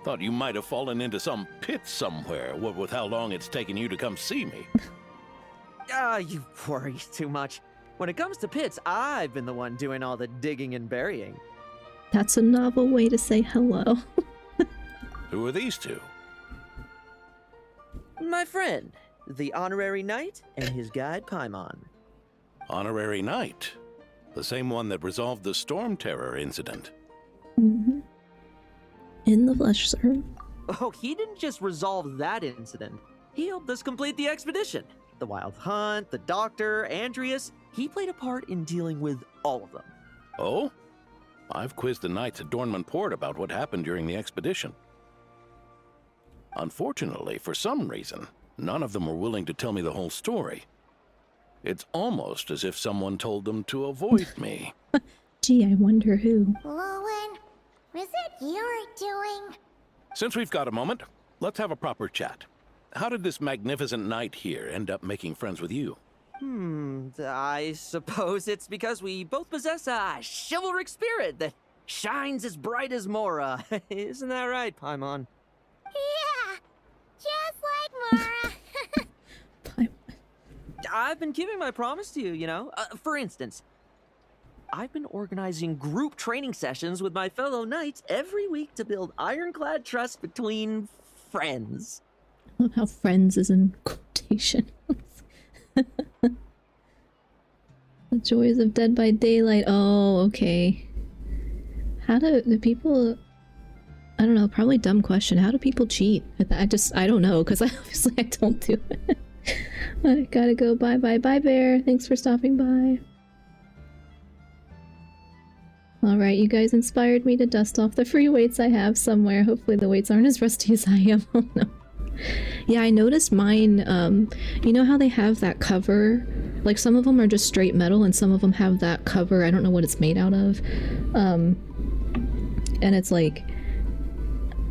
Speaker 8: Thought you might have fallen into some pit somewhere, what with how long it's taken you to come see me.
Speaker 7: You worry too much. When it comes to pits, I've been the one doing all the digging and burying.
Speaker 1: That's a novel way to say hello.
Speaker 8: Who are these two?
Speaker 7: My friend, the honorary knight, and his guide Paimon.
Speaker 8: Honorary Knight. The same one that resolved the Storm Terror incident.
Speaker 1: Mm-hmm. In the flesh, sir.
Speaker 7: Oh, he didn't just resolve that incident. He helped us complete the expedition. The Wild Hunt, the Doctor, Andreas. He played a part in dealing with all of them.
Speaker 8: Oh? I've quizzed the knights at Dorman Port about what happened during the expedition. Unfortunately, for some reason, none of them were willing to tell me the whole story. It's almost as if someone told them to avoid me.
Speaker 1: Gee, I wonder who.
Speaker 3: Lohen, is it you're doing?
Speaker 8: Since we've got a moment, let's have a proper chat. How did this magnificent knight here end up making friends with you?
Speaker 7: I suppose it's because we both possess a chivalric spirit that shines as bright as Mora. Isn't that right, Paimon?
Speaker 3: Yeah, just like Mora.
Speaker 7: I've been keeping my promise to you, you know? For instance, I've been organizing group training sessions with my fellow knights every week to build ironclad trust between friends.
Speaker 1: I love how friends is in quotation. The joys of Dead by Daylight. Oh, okay. How do people... I don't know, probably dumb question. How do people cheat? I don't know, because obviously I don't do it. I gotta go. Bye bye. Bye, Bear. Thanks for stopping by. Alright, you guys inspired me to dust off the free weights I have somewhere. Hopefully the weights aren't as rusty as I am. Oh no. Yeah, I noticed mine, you know how they have that cover? Like, some of them are just straight metal, and some of them have that cover. I don't know what it's made out of. And it's like...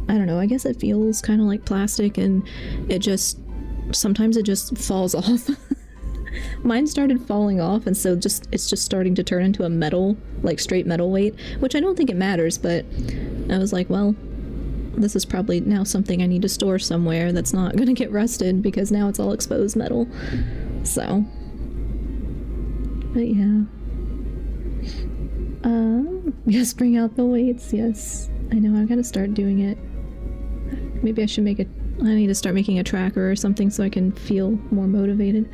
Speaker 1: I don't know, I guess it feels kind of like plastic, and it just... sometimes it just falls off. Mine started falling off, and so it's just starting to turn into a metal, like straight metal weight, which I don't think it matters, but I was like, well, this is probably now something I need to store somewhere that's not gonna get rusted, because now it's all exposed metal. So... but yeah. Yes, bring out the weights, yes. I know, I've gotta start doing it. Maybe I should make it... I need to start making a tracker or something so I can feel more motivated.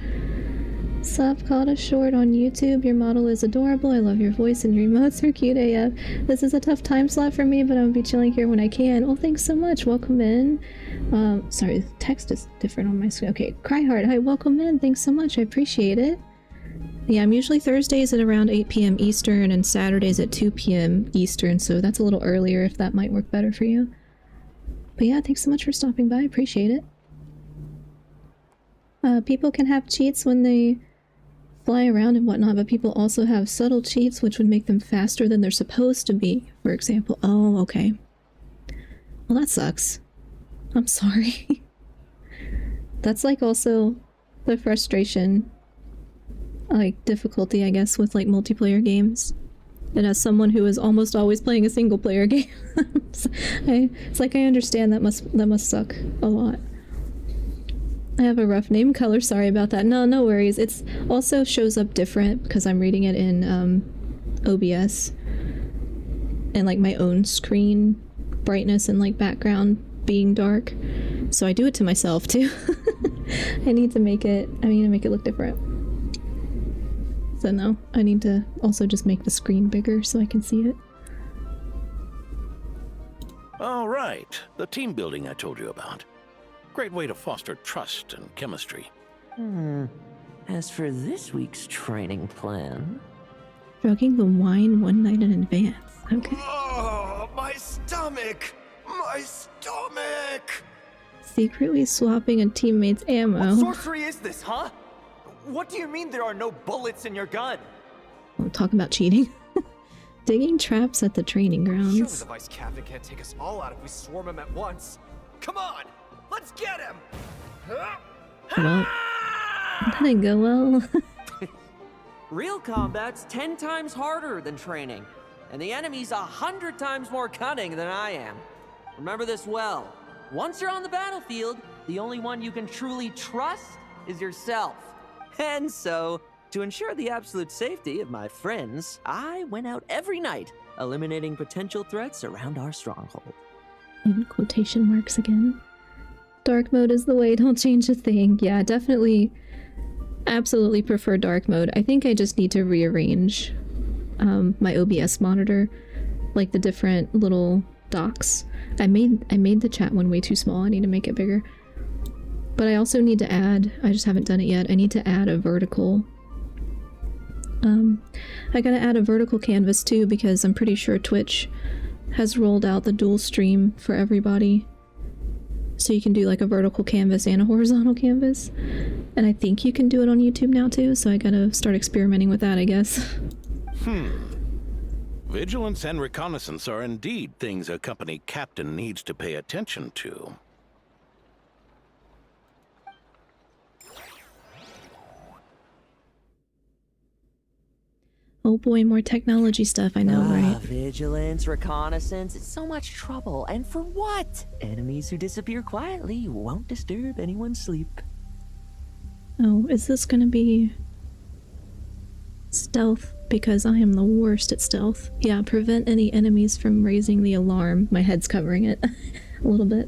Speaker 1: Sup, caught a short on YouTube. Your model is adorable. I love your voice and your emotes are cute AF. This is a tough time slot for me, but I'll be chilling here when I can. Oh, thanks so much. Welcome in. Sorry, the text is different on my screen. Okay, Cryhard, hi, welcome in. Thanks so much. I appreciate it. Yeah, I'm usually Thursdays at around 8 p.m. Eastern and Saturdays at 2 p.m. Eastern, so that's a little earlier if that might work better for you. But yeah, thanks so much for stopping by. I appreciate it. People can have cheats when they fly around and whatnot, but people also have subtle cheats which would make them faster than they're supposed to be, for example. Oh, okay. Well, that sucks. I'm sorry. That's like also the frustration, like difficulty, I guess, with like multiplayer games. And as someone who is almost always playing a single player game, it's like I understand that must suck a lot. I have a rough name color, sorry about that. No worries. It's also shows up different because I'm reading it in OBS. And like my own screen brightness and like background being dark. So I do it to myself too. I need to make it look different. So no, I need to also just make the screen bigger so I can see it.
Speaker 8: All right, the team building I told you about. Great way to foster trust and chemistry.
Speaker 7: As for this week's training plan...
Speaker 1: Drugging the wine one night in advance. Okay.
Speaker 5: Oh, my stomach! My stomach!
Speaker 1: Secretly swapping a teammate's ammo.
Speaker 9: What sorcery is this, huh? What do you mean there are no bullets in your gun?
Speaker 1: I'm talking about cheating. Digging traps at the training grounds.
Speaker 9: Surely the vice captain can't take us all out if we swarm him at once. Come on! Let's get him!
Speaker 1: Well, that didn't go well.
Speaker 7: Real combat's 10 times harder than training, and the enemy's 100 times more cunning than I am. Remember this well. Once you're on the battlefield, the only one you can truly trust is yourself. And so, to ensure the absolute safety of my friends, I went out every night, eliminating potential threats around our stronghold.
Speaker 1: In quotation marks again. Dark mode is the way, don't change a thing. Yeah, definitely, absolutely prefer dark mode. I think I just need to rearrange my OBS monitor, like the different little docks. I made the chat one way too small. I need to make it bigger. But I also need to add, I just haven't done it yet, I need to add a vertical. I gotta add a vertical canvas too because I'm pretty sure Twitch has rolled out the dual stream for everybody. So you can do like a vertical canvas and a horizontal canvas. And I think you can do it on YouTube now too, so I gotta start experimenting with that, I guess.
Speaker 8: Vigilance and reconnaissance are indeed things a company captain needs to pay attention to.
Speaker 1: Oh boy, more technology stuff, I know, right?
Speaker 7: Vigilance, reconnaissance, it's so much trouble. And for what? Enemies who disappear quietly won't disturb anyone's sleep.
Speaker 1: Oh, is this gonna be stealth? Because I am the worst at stealth. Yeah, prevent any enemies from raising the alarm. My head's covering it a little bit.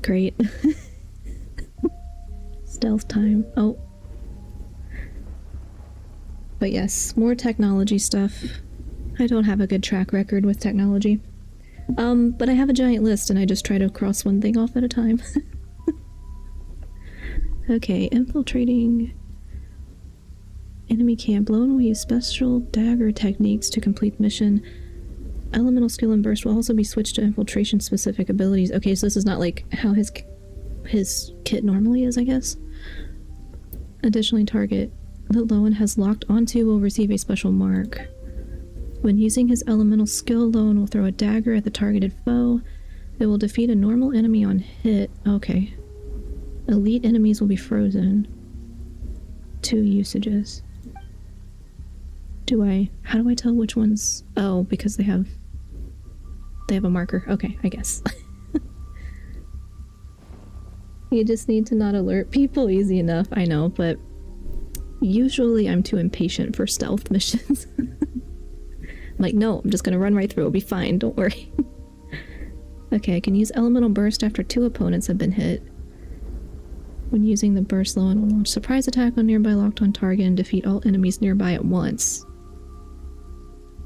Speaker 1: Great. Stealth time. Oh. But yes, more technology stuff. I don't have a good track record with technology. But I have a giant list and I just try to cross one thing off at a time. Okay, infiltrating enemy camp. Lowen will use special dagger techniques to complete mission. Elemental skill and burst will also be switched to infiltration specific abilities. Okay, so this is not like how his kit normally is, I guess. Additionally, target that Lowen has locked onto will receive a special mark. When using his elemental skill, Lowen will throw a dagger at the targeted foe. It will defeat a normal enemy on hit. Okay. Elite enemies will be frozen. 2 usages. How do I tell which ones? Oh, because they have a marker. Okay, I guess. You just need to not alert people easy enough. I know, but usually I'm too impatient for stealth missions. I'm like, no, I'm just gonna run right through. It'll be fine, don't worry. Okay, I can use elemental burst after 2 opponents have been hit. When using the burst, Lowen will launch surprise attack on nearby locked on target and defeat all enemies nearby at once.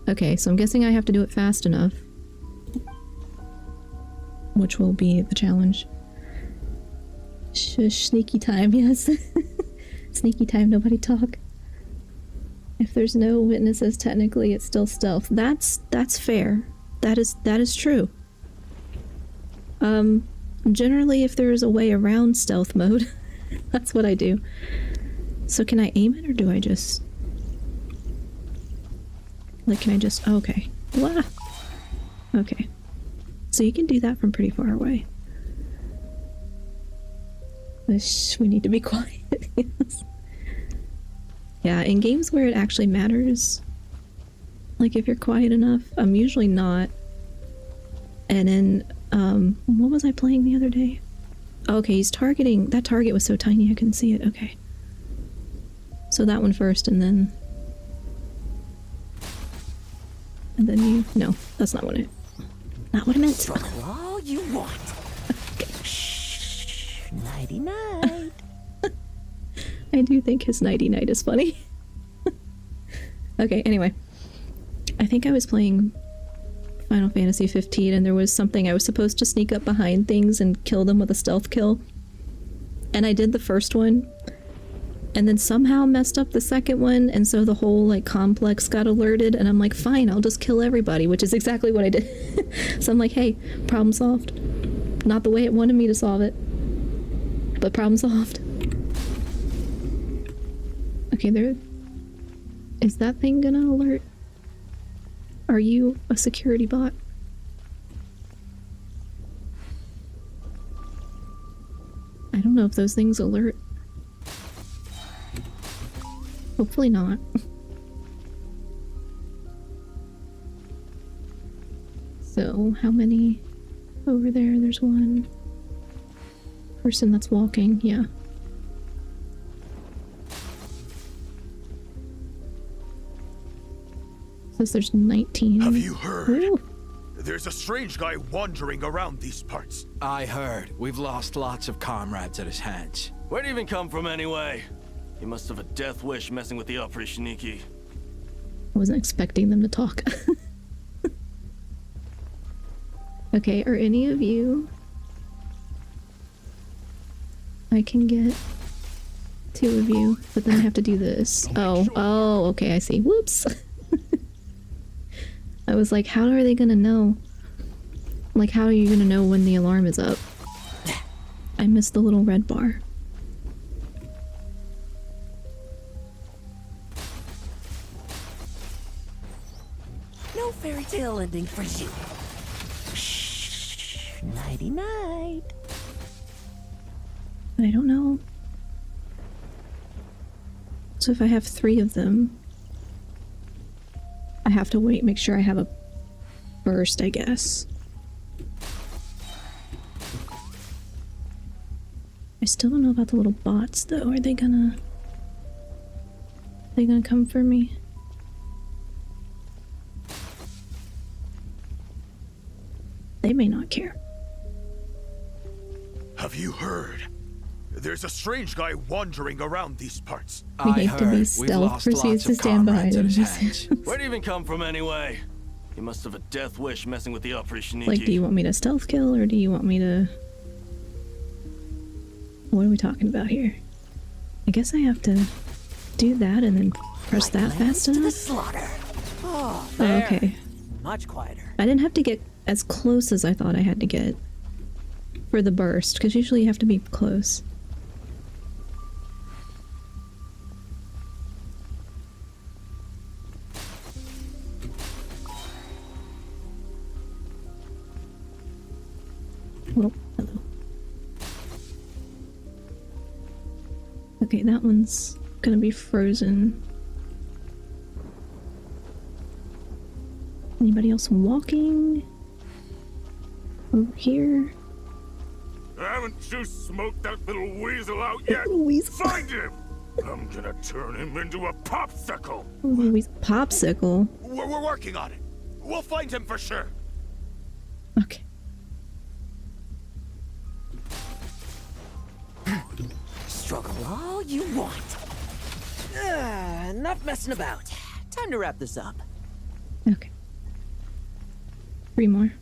Speaker 1: Okay, so I'm guessing I have to do it fast enough. Which will be the challenge. Shush, sneaky time, yes. Sneaky time, nobody talk. If there's no witnesses, technically it's still stealth. That's fair. That is true. Generally, if there's a way around stealth mode, that's what I do. So can I aim it, or do I just... Like, can I just... Oh, okay. Wow. Okay. So you can do that from pretty far away. We need to be quiet. Yes. Yeah, in games where it actually matters, like if you're quiet enough, I'm usually not. And in, what was I playing the other day? Oh, okay, he's targeting, that target was so tiny I couldn't see it, okay. So that one first, and then you, no, that's not what I meant.
Speaker 7: All you want. Shh, nighty night.
Speaker 1: I do think his nighty night is funny. Okay, anyway. I think I was playing Final Fantasy 15 and there was something I was supposed to sneak up behind things and kill them with a stealth kill. And I did the first one. And then somehow messed up the second one, and so the whole, like, complex got alerted, and I'm like, fine, I'll just kill everybody, which is exactly what I did. So I'm like, hey, problem solved. Not the way it wanted me to solve it, but problem solved. Okay, there... Is that thing gonna alert? Are you a security bot? I don't know if those things alert. Hopefully not. So, how many over there? There's one person that's walking, yeah. Says there's 19.
Speaker 10: Have you heard?
Speaker 1: Ooh.
Speaker 10: There's a strange guy wandering around these parts.
Speaker 2: I heard. We've lost lots of comrades at his hands. Where'd he even come from anyway? He must have a death wish messing with the Oprichniki.
Speaker 1: I wasn't expecting them to talk. Okay, are any of you... I can get 2 of you, but then I have to do this. Oh, okay, I see. Whoops! I was like, how are they gonna know? Like, how are you gonna know when the alarm is up? I missed the little red bar.
Speaker 7: fairy tale ending for you. Shh. Nighty night.
Speaker 1: I don't know. So if I have 3 of them, I have to wait, make sure I have a burst, I guess. I still don't know about the little bots though. Are they gonna come for me? They may not care.
Speaker 10: Have you heard? There's a strange guy wandering around these parts.
Speaker 1: I hate to be stealth, proceeds to stand behind him.
Speaker 2: Where'd he even come from anyway? He must have a death wish messing with the up pretty sneaky.
Speaker 1: Like, do you want me to stealth kill or do you want me to... What are we talking about here? I guess I have to do that and then press that fast enough?
Speaker 7: The slaughter. Oh,
Speaker 1: okay.
Speaker 7: Much quieter.
Speaker 1: I didn't have to get as close as I thought I had to get for the burst, because usually you have to be close. Oh, hello. Okay, that one's gonna be frozen. Anybody else walking? Over here?
Speaker 10: Haven't you smoked that little weasel out yet?
Speaker 1: Weasel.
Speaker 10: Find him! I'm gonna turn him into a popsicle!
Speaker 1: Popsicle?
Speaker 10: We're working on it. We'll find him for sure.
Speaker 1: Okay.
Speaker 7: Struggle all you want. Enough messing about. Time to wrap this up.
Speaker 1: Okay. 3 more.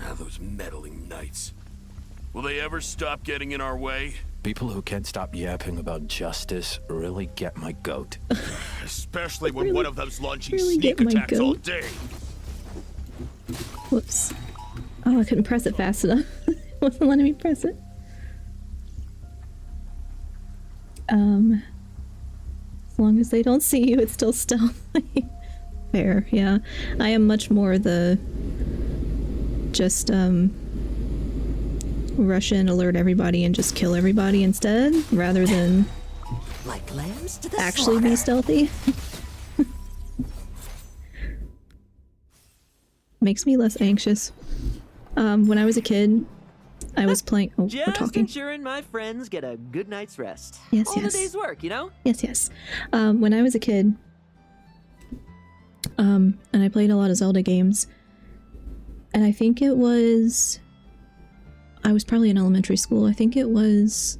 Speaker 10: Ah, those meddling knights. Will they ever stop getting in our way?
Speaker 2: People who can't stop yapping about justice really get my goat.
Speaker 10: Especially when
Speaker 1: Really-
Speaker 10: one of them's launching
Speaker 1: really
Speaker 10: sneak
Speaker 1: get my
Speaker 10: attacks all
Speaker 1: goat.
Speaker 10: day.
Speaker 1: Whoops. Oh, I couldn't press it fast enough. It wasn't letting me press it. As long as they don't see you, it's still stealthy. Fair, yeah. I am much more the just rush in, alert everybody, and just kill everybody instead, rather than
Speaker 7: Like lambs to the
Speaker 1: actually
Speaker 7: slaughter.
Speaker 1: be stealthy. Makes me less anxious. When I was a kid, I was playing. Oh, we're
Speaker 7: Just
Speaker 1: talking.
Speaker 7: ensuring my friends get a good night's rest.
Speaker 1: Yes,
Speaker 7: All
Speaker 1: yes.
Speaker 7: the day's work, you know?
Speaker 1: Yes, yes. When I was a kid, and I played a lot of Zelda games, and I think it was... I was probably in elementary school. I think it was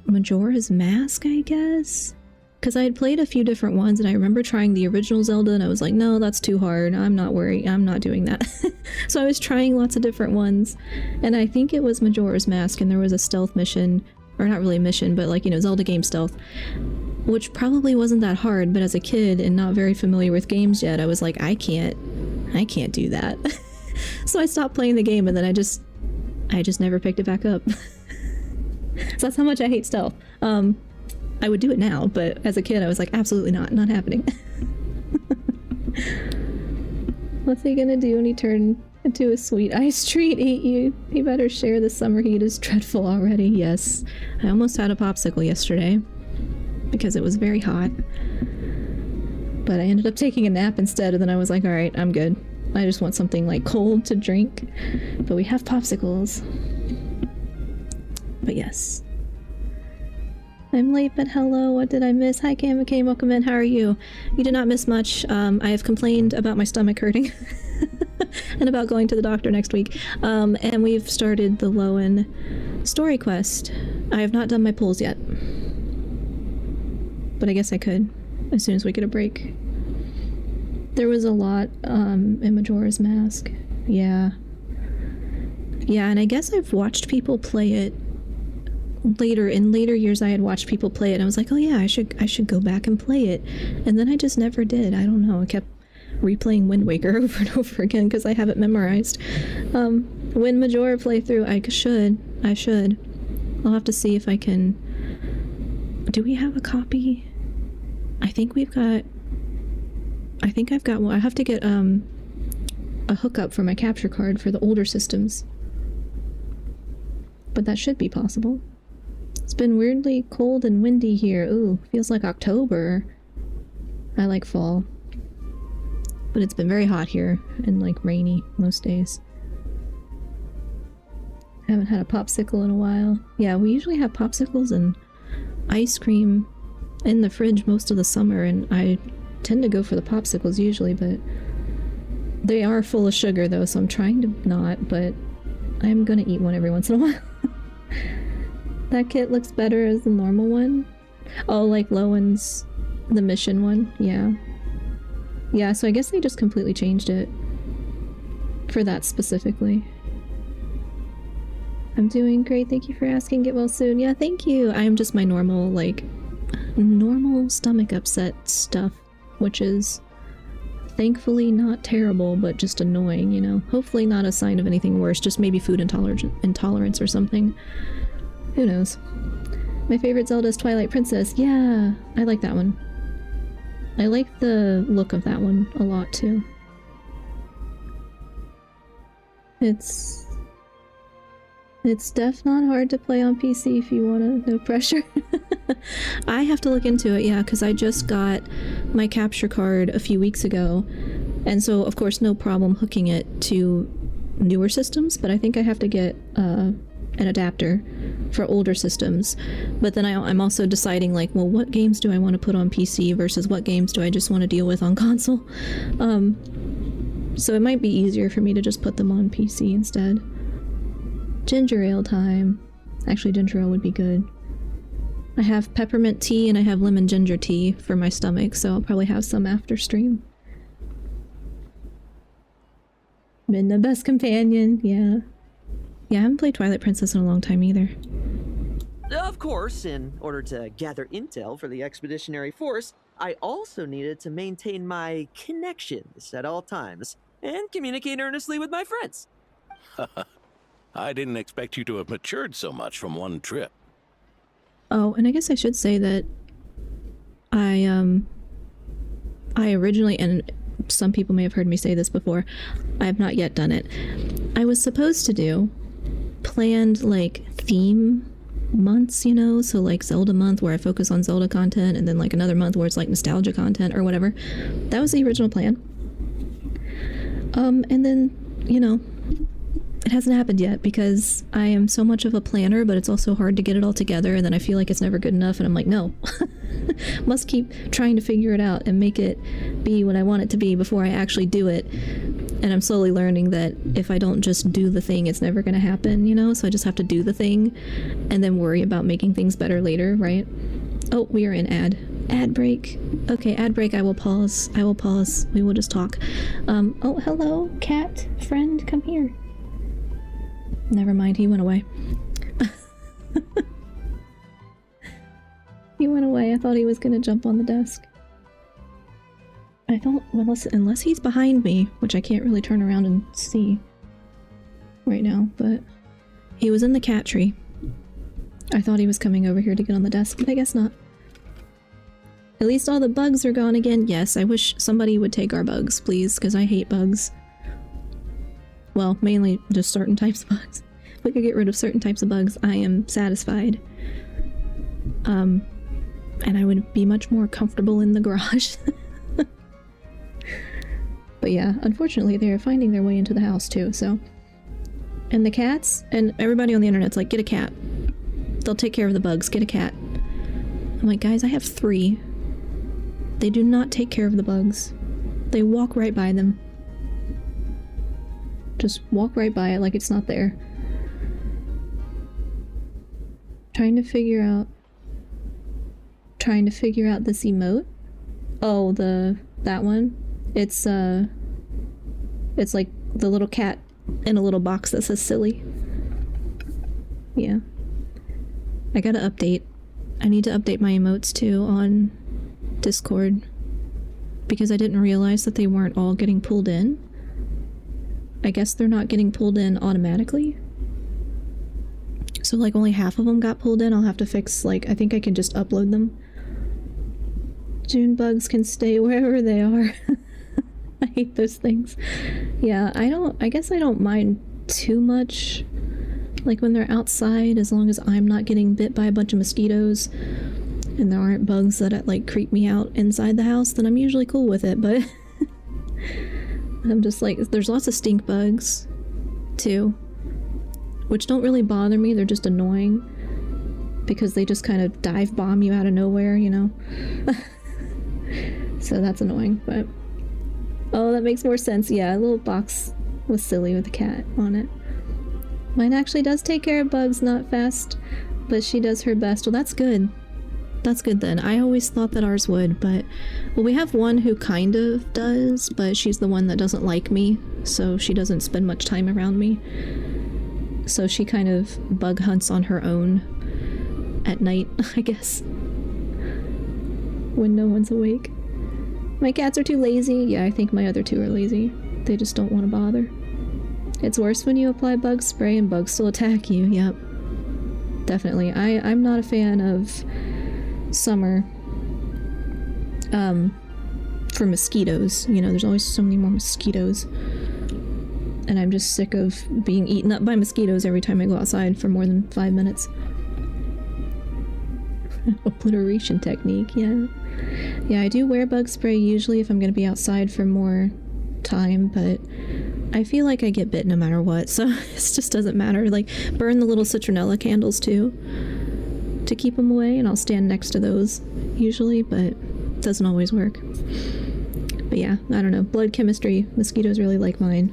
Speaker 1: Majora's Mask, I guess? Because I had played a few different ones, and I remember trying the original Zelda, and I was like, no, that's too hard. I'm not doing that. So I was trying lots of different ones, and I think it was Majora's Mask, and there was a stealth mission, or not really a mission, but like, you know, Zelda game stealth, which probably wasn't that hard, but as a kid and not very familiar with games yet, I was like, I can't do that. So I stopped playing the game, and then I just never picked it back up. So that's how much I hate stealth. I would do it now, but as a kid I was like, absolutely not happening. What's he gonna do when he turned into a sweet ice treat? Eat you. He better share, the summer heat is dreadful already. Yes. I almost had a popsicle yesterday because it was very hot. But I ended up taking a nap instead, and then I was like, alright, I'm good. I just want something like cold to drink. But we have popsicles. But yes. I'm late, but hello, what did I miss? Hi Cam McCain, welcome in, how are you? You did not miss much. I have complained about my stomach hurting and about going to the doctor next week. And we've started the Lohen story quest. I have not done my pulls yet. But I guess I could, as soon as we get a break. There was a lot in Majora's Mask. Yeah. Yeah, and I guess I've watched people play it in later years. I had watched people play it and I was like, oh yeah, I should go back and play it, and then I just never did. I don't know, I kept replaying Wind Waker over and over again because I have it memorized. When Majora playthrough, I should. I'll have to see if I can... Do we have a copy? I think we've got... I think I've got one. I have to get a hookup for my capture card for the older systems. But that should be possible. It's been weirdly cold and windy here. Ooh, feels like October. I like fall. But it's been very hot here and like rainy most days. I haven't had a popsicle in a while. Yeah, we usually have popsicles and ice cream in the fridge most of the summer, and I tend to go for the popsicles usually, but they are full of sugar though, so I'm trying to not, but I'm gonna eat one every once in a while. That kit looks better as the normal one. Oh, like Lowen's, the mission one? Yeah. Yeah, so I guess they just completely changed it for that specifically. I'm doing great, thank you for asking. Get well soon. Yeah, thank you. I am just my normal, like, normal stomach upset stuff, which is thankfully not terrible, but just annoying, you know? Hopefully not a sign of anything worse, just maybe food intolerance or something. Who knows? My favorite Zelda is Twilight Princess. Yeah, I like that one. I like the look of that one a lot, too. It's def not hard to play on PC if you wanna, no pressure. I have to look into it, yeah, because I just got my capture card a few weeks ago, and so of course no problem hooking it to newer systems, but I think I have to get an adapter for older systems. But then I'm also deciding, like, well, what games do I want to put on PC versus what games do I just want to deal with on console? So it might be easier for me to just put them on PC instead. Ginger ale time. Actually, ginger ale would be good. I have peppermint tea and I have lemon ginger tea for my stomach, so I'll probably have some after stream. Been the best companion, yeah. Yeah, I haven't played Twilight Princess in a long time either.
Speaker 7: Of course, in order to gather intel for the Expeditionary Force, I also needed to maintain my connections at all times and communicate earnestly with my friends.
Speaker 8: I didn't expect you to have matured so much from one trip.
Speaker 1: Oh, and I guess I should say that I originally, and some people may have heard me say this before, I have not yet done it. I was supposed to do planned, like, theme months, you know, so like Zelda month where I focus on Zelda content, and then like another month where it's like nostalgia content or whatever. That was the original plan. And then, you know, it hasn't happened yet because I am so much of a planner, but it's also hard to get it all together, and then I feel like it's never good enough, and I'm like, no. Must keep trying to figure it out and make it be what I want it to be before I actually do it. And I'm slowly learning that if I don't just do the thing, it's never going to happen, you know? So I just have to do the thing and then worry about making things better later, right? Oh, we are in ad. Ad break. Okay, ad break, I will pause. I will pause. We will just talk. Oh, hello, cat friend, come here. Never mind, he went away. He went away. I thought he was gonna jump on the desk. I don't, unless he's behind me, which I can't really turn around and see right now, but he was in the cat tree. I thought he was coming over here to get on the desk, but I guess not. At least all the bugs are gone again. Yes, I wish somebody would take our bugs, please, because I hate bugs. Well, mainly just certain types of bugs. If we could get rid of certain types of bugs, I am satisfied. And I would be much more comfortable in the garage. But yeah, unfortunately they're finding their way into the house too, so. And the cats, and everybody on the internet's like, get a cat. They'll take care of the bugs, get a cat. I'm like, guys, I have 3. They do not take care of the bugs. They walk right by them. Just walk right by it like it's not there. Trying to figure out this emote. Oh, that one. It's like the little cat in a little box that says silly. Yeah. I gotta update. I need to update my emotes too on Discord because I didn't realize that they weren't all getting pulled in. I guess they're not getting pulled in automatically. So like only half of them got pulled in. I'll have to fix, like, I think I can just upload them. June bugs can stay wherever they are. I hate those things. Yeah, I guess I don't mind too much, like when they're outside, as long as I'm not getting bit by a bunch of mosquitoes and there aren't bugs that like creep me out inside the house, then I'm usually cool with it, but I'm just like, there's lots of stink bugs too, which don't really bother me, they're just annoying because they just kind of dive bomb you out of nowhere, you know? So that's annoying, but oh, that makes more sense. Yeah, a little box was silly with a cat on it. Mine actually does take care of bugs, not fast, but she does her best. Well, that's good. That's good then. I always thought that ours would, but... Well, we have one who kind of does, but she's the one that doesn't like me, so she doesn't spend much time around me. So she kind of bug hunts on her own at night, I guess. When no one's awake. My cats are too lazy. Yeah, I think my other two are lazy. They just don't want to bother. It's worse when you apply bug spray and bugs still attack you. Yep. Definitely. I'm not a fan of summer for mosquitoes. You know, there's always so many more mosquitoes. And I'm just sick of being eaten up by mosquitoes every time I go outside for more than 5 minutes. Obliteration technique, yeah. Yeah, I do wear bug spray usually if I'm going to be outside for more time, but I feel like I get bit no matter what, so it just doesn't matter. Like, burn the little citronella candles too to keep them away, and I'll stand next to those usually, but it doesn't always work. But yeah, I don't know. Blood chemistry. Mosquitoes really like mine.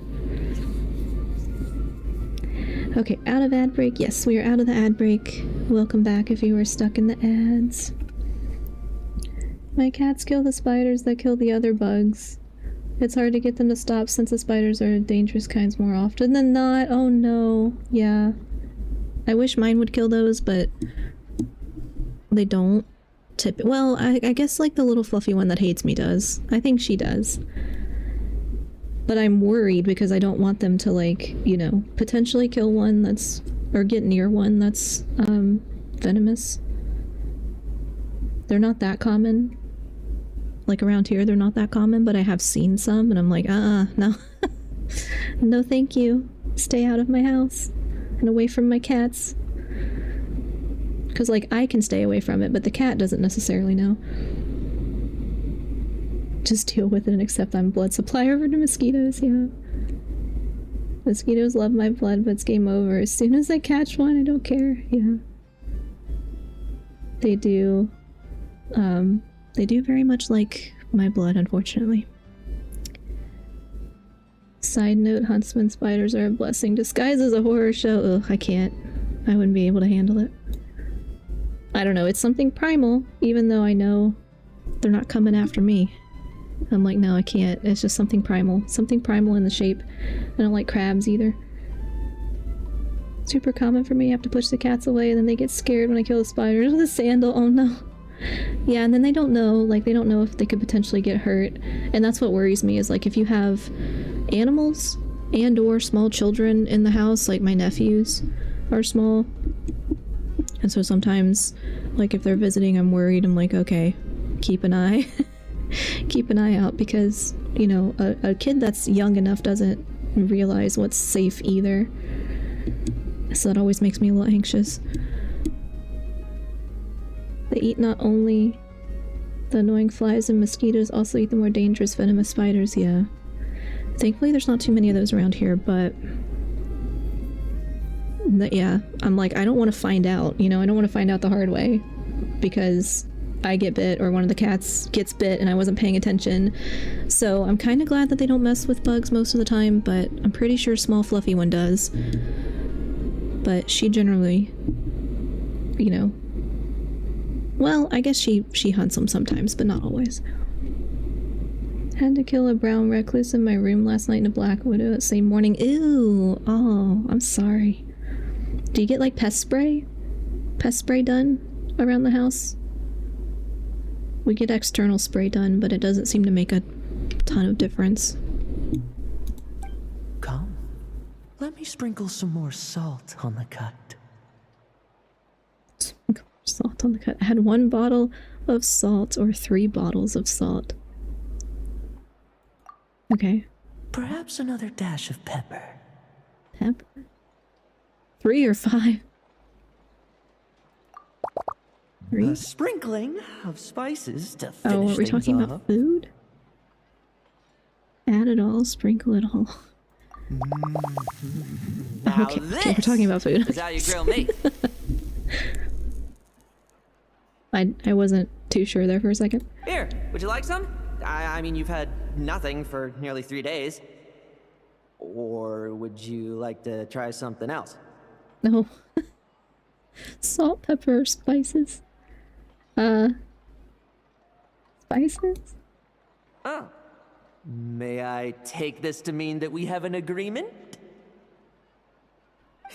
Speaker 1: Okay, out of ad break. Yes, we are out of the ad break. Welcome back if you were stuck in the ads. My cats kill the spiders that kill the other bugs. It's hard to get them to stop since the spiders are dangerous kinds more often than not. Oh no. Yeah. I wish mine would kill those, but they don't. Well, I guess like the little fluffy one that hates me does. I think she does. But I'm worried because I don't want them to, like, you know, potentially kill one that's, or get near one that's venomous. They're not that common. Like around here, they're not that common, but I have seen some and I'm like, no. No thank you. Stay out of my house and away from my cats. Because, like, I can stay away from it, but the cat doesn't necessarily know. Just deal with it and accept I'm blood supply over to mosquitoes, yeah. Mosquitoes love my blood, but it's game over. As soon as I catch one, I don't care, yeah. They do very much like my blood, unfortunately. Side note, huntsman spiders are a blessing disguised as a horror show. Ugh, I can't. I wouldn't be able to handle it. I don't know, it's something primal, even though I know they're not coming after me. I'm like, no, I can't. It's just something primal. Something primal in the shape. I don't like crabs either. Super common for me. I have to push the cats away and then they get scared when I kill the spiders with a sandal. Oh no. Yeah, and then they don't know. Like, they don't know if they could potentially get hurt. And that's what worries me, is like if you have animals and or small children in the house, like my nephews are small. And so sometimes, like if they're visiting, I'm worried. I'm like, okay, keep an eye. Keep an eye out, because, you know, a kid that's young enough doesn't realize what's safe either. So that always makes me a little anxious. They eat not only the annoying flies and mosquitoes, also eat the more dangerous venomous spiders, yeah. Thankfully there's not too many of those around here, but yeah, I'm like, I don't want to find out, you know, I don't want to find out the hard way, because I get bit or one of the cats gets bit and I wasn't paying attention. So I'm kind of glad that they don't mess with bugs most of the time, but I'm pretty sure small fluffy one does. But she generally, you know, well, I guess she hunts them sometimes, but not always. Had to kill a brown recluse in my room last night and a black widow that same morning. Ew! Oh, I'm sorry. Do you get like pest spray? Pest spray done around the house? We get external spray done, but it doesn't seem to make a ton of difference.
Speaker 4: Come, let me sprinkle some more salt on the cut.
Speaker 1: Salt on the cut. Add 1 bottle of salt or 3 bottles of salt. Okay.
Speaker 4: Perhaps another dash of pepper.
Speaker 1: Pepper. 3 or 5? 3?
Speaker 4: A sprinkling of spices to finish
Speaker 1: Oh, are we
Speaker 4: things
Speaker 1: talking
Speaker 4: off.
Speaker 1: about food? Add it all, sprinkle it all.
Speaker 7: Now
Speaker 1: Okay,
Speaker 7: this
Speaker 1: we're talking about food.
Speaker 7: is how you grill meat.
Speaker 1: I wasn't too sure there for a second.
Speaker 7: Here, would you like some? I mean, you've had nothing for nearly 3 days. Or would you like to try something else?
Speaker 1: No. Salt, pepper, spices. Spices?
Speaker 7: Oh. May I take this to mean that we have an agreement?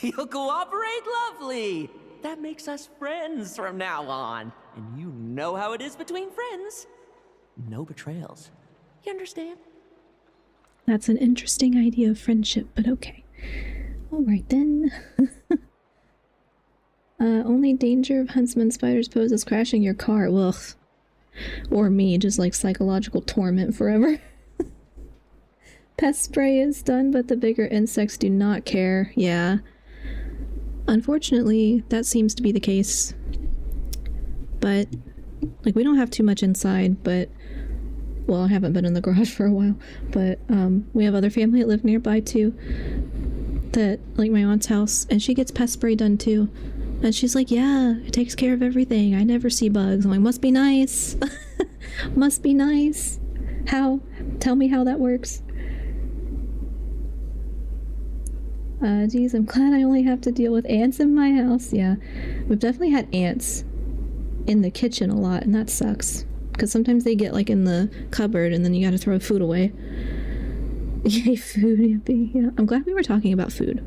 Speaker 7: You'll cooperate? Lovely! That makes us friends from now on. And you know how it is between friends. No betrayals. You understand?
Speaker 1: That's an interesting idea of friendship, but okay. Alright then. Only danger of huntsman spiders pose is crashing your car. Well, or me, just like psychological torment forever. Pest spray is done, but the bigger insects do not care. Yeah. Unfortunately, that seems to be the case. But, like, we don't have too much inside, but... Well, I haven't been in the garage for a while, but we have other family that live nearby too. That, like my aunt's house, and she gets pest spray done too. And she's like, yeah, it takes care of everything. I never see bugs. I'm like, must be nice. Must be nice. How? Tell me how that works. Geez, I'm glad I only have to deal with ants in my house. Yeah, we've definitely had ants in the kitchen a lot, and that sucks. Because sometimes they get, like, in the cupboard, and then you gotta throw food away. Yay, food, yippee. Yeah, I'm glad we were talking about food.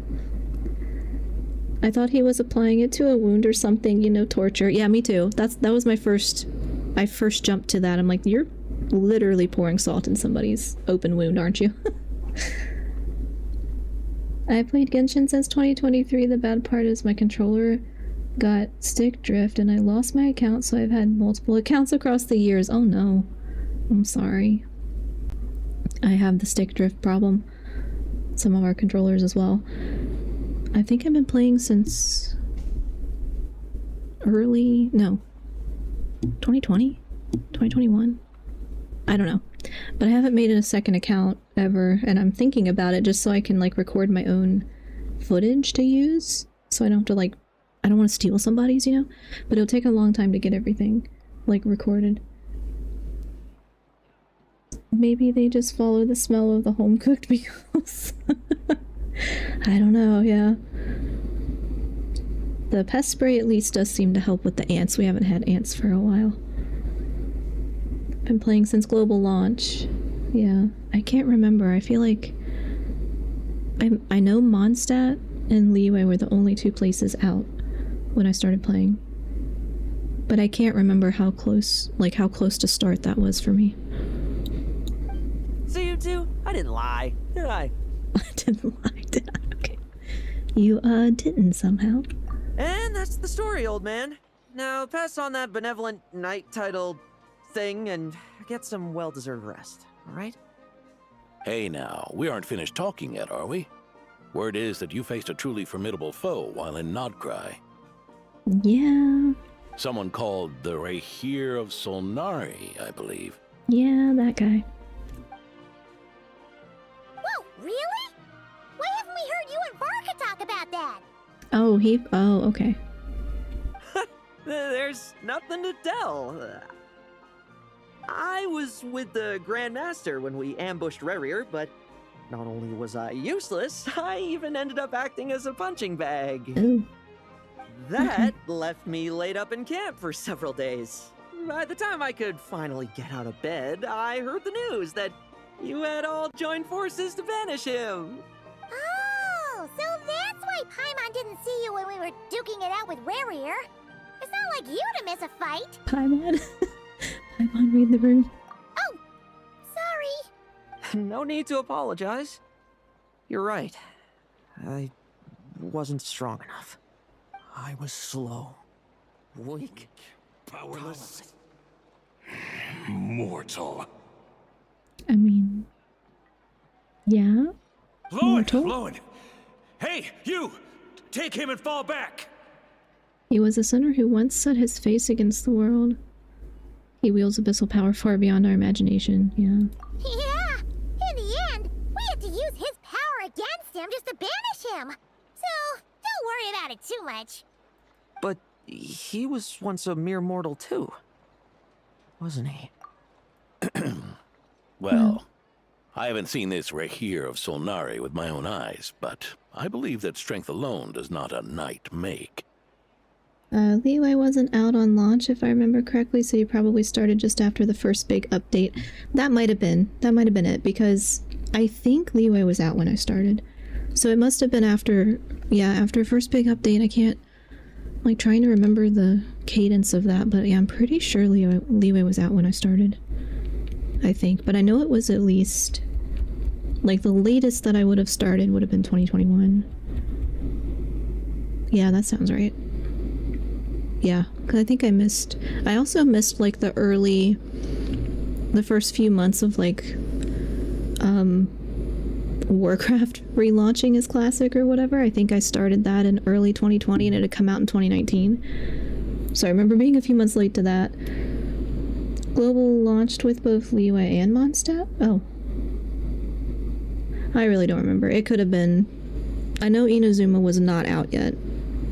Speaker 1: I thought he was applying it to a wound or something, you know, torture. Yeah, me too. That was my first... I first jumped to that. I'm like, you're literally pouring salt in somebody's open wound, aren't you? I played Genshin since 2023. The bad part is my controller got stick drift and I lost my account, so I've had multiple accounts across the years. Oh no. I'm sorry. I have the stick drift problem. Some of our controllers as well. I think I've been playing since early... No. 2020? 2021? I don't know. But I haven't made a second account ever, and I'm thinking about it just so I can, like, record my own footage to use. So I don't have to, like... I don't want to steal somebody's, you know? But it'll take a long time to get everything, like, recorded. Maybe they just follow the smell of the home-cooked meals. I don't know, yeah. The pest spray at least does seem to help with the ants. We haven't had ants for a while. Been playing since global launch. Yeah, I can't remember. I feel like... I know Mondstadt and Liyue were the only 2 places out when I started playing. But I can't remember how close to start that was for me.
Speaker 7: So you two? I didn't lie, did I?
Speaker 1: I didn't lie, did I? Okay. You, didn't somehow.
Speaker 7: And that's the story, old man. Now pass on that benevolent night title thing and get some well-deserved rest, alright?
Speaker 8: Hey now, we aren't finished talking yet, are we? Word is that you faced a truly formidable foe while in Nodcry.
Speaker 1: Yeah.
Speaker 8: Someone called the Rahir of Solnari, I believe.
Speaker 1: Yeah, that guy.
Speaker 3: Whoa, really? Why haven't we heard you and Varka talk about that?
Speaker 1: Oh, okay.
Speaker 7: There's nothing to tell. I was with the Grand Master when we ambushed Rerir, but not only was I useless, I even ended up acting as a punching bag.
Speaker 1: Ooh.
Speaker 7: That left me laid up in camp for several days. By the time I could finally get out of bed, I heard the news that you had all joined forces to banish him.
Speaker 3: Oh, so that's why Paimon didn't see you when we were duking it out with Rerir. It's not like you to miss a fight.
Speaker 1: Paimon. Paimon, read the room.
Speaker 3: Oh, sorry.
Speaker 7: No need to apologize. You're right. I wasn't strong enough. I was slow. Weak.
Speaker 10: Powerless. Mortal.
Speaker 1: I mean, yeah.
Speaker 6: Lohen!
Speaker 1: Mortal?
Speaker 6: Lohen! Hey, you! Take him and fall back!
Speaker 1: He was a sinner who once set his face against the world. He wields abyssal power far beyond our imagination, yeah.
Speaker 3: Yeah! In the end, we had to use his power against him just to banish him. So, don't worry about it too much.
Speaker 7: But he was once a mere mortal too, wasn't he?
Speaker 8: Well, I haven't seen this Rahir of Solnari with my own eyes, but I believe that strength alone does not a knight make.
Speaker 1: Leeway wasn't out on launch, if I remember correctly, so you probably started just after the first big update. That might have been it, because I think Leeway was out when I started. So it must have been after, yeah, after first big update. I can't, like, trying to remember the cadence of that, but yeah, I'm pretty sure Leeway was out when I started. I think, but I know it was at least, like, the latest that I would have started would have been 2021. Yeah, that sounds right. Yeah, because I think I also missed, like, the first few months of, like, Warcraft relaunching as Classic or whatever. I think I started that in early 2020 and it had come out in 2019. So I remember being a few months late to that. Global launched with both Leeway and Mondstadt? Oh. I really don't remember. It could have been... I know Inazuma was not out yet,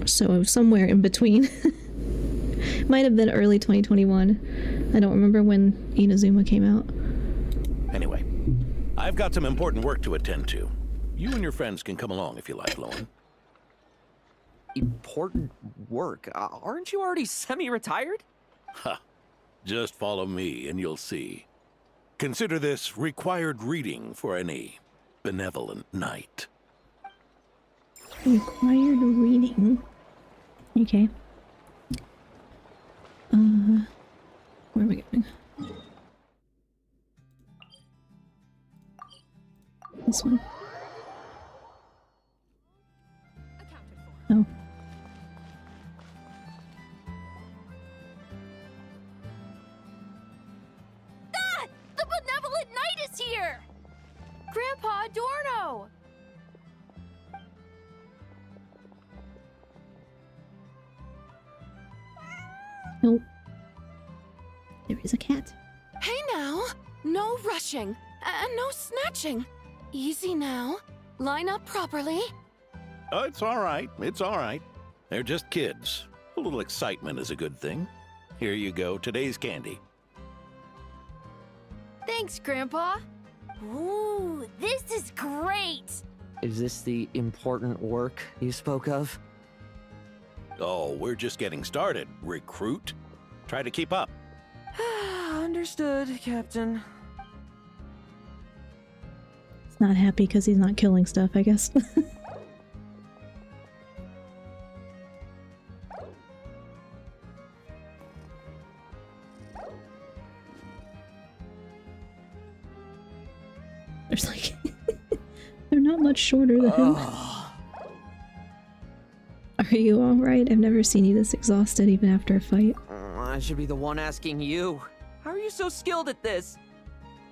Speaker 1: so it was somewhere in between. Might have been early 2021. I don't remember when Inazuma came out.
Speaker 8: Anyway, I've got some important work to attend to. You and your friends can come along if you like, Lohen.
Speaker 7: Important work? Aren't you already semi-retired?
Speaker 8: Ha! Just follow me and you'll see. Consider this required reading for any benevolent knight.
Speaker 1: Required reading. Okay. Where are we going? This one. Oh.
Speaker 11: Ah! The benevolent knight is here! Grandpa Adorno!
Speaker 1: Nope. There is a cat.
Speaker 11: Hey now! No rushing, and no snatching. Easy now. Line up properly.
Speaker 8: Oh, it's all right. It's all right. They're just kids. A little excitement is a good thing. Here you go, today's candy.
Speaker 11: Thanks, Grandpa. Ooh, this is great!
Speaker 7: Is this the important work you spoke of?
Speaker 8: Oh, we're just getting started, recruit. Try to keep up.
Speaker 7: Understood, Captain.
Speaker 1: He's not happy because he's not killing stuff, I guess. There's like... They're not much shorter than him. Are you alright? I've never seen you this exhausted even after a fight.
Speaker 7: I should be the one asking you. How are you so skilled at this?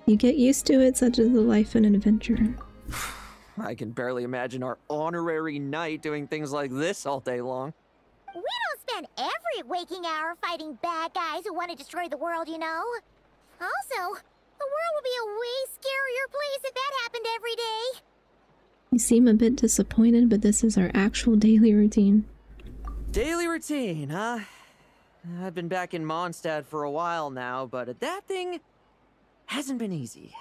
Speaker 1: You get used to it, such as the life in an adventure.
Speaker 7: I can barely imagine our honorary knight doing things like this all day long.
Speaker 3: We don't spend every waking hour fighting bad guys who want to destroy the world, you know. Also, the world would be a way scarier place if that happened every day.
Speaker 1: You seem a bit disappointed, but this is our actual daily routine.
Speaker 7: Daily routine, huh? I've been back in Mondstadt for a while now, but that thing hasn't been easy.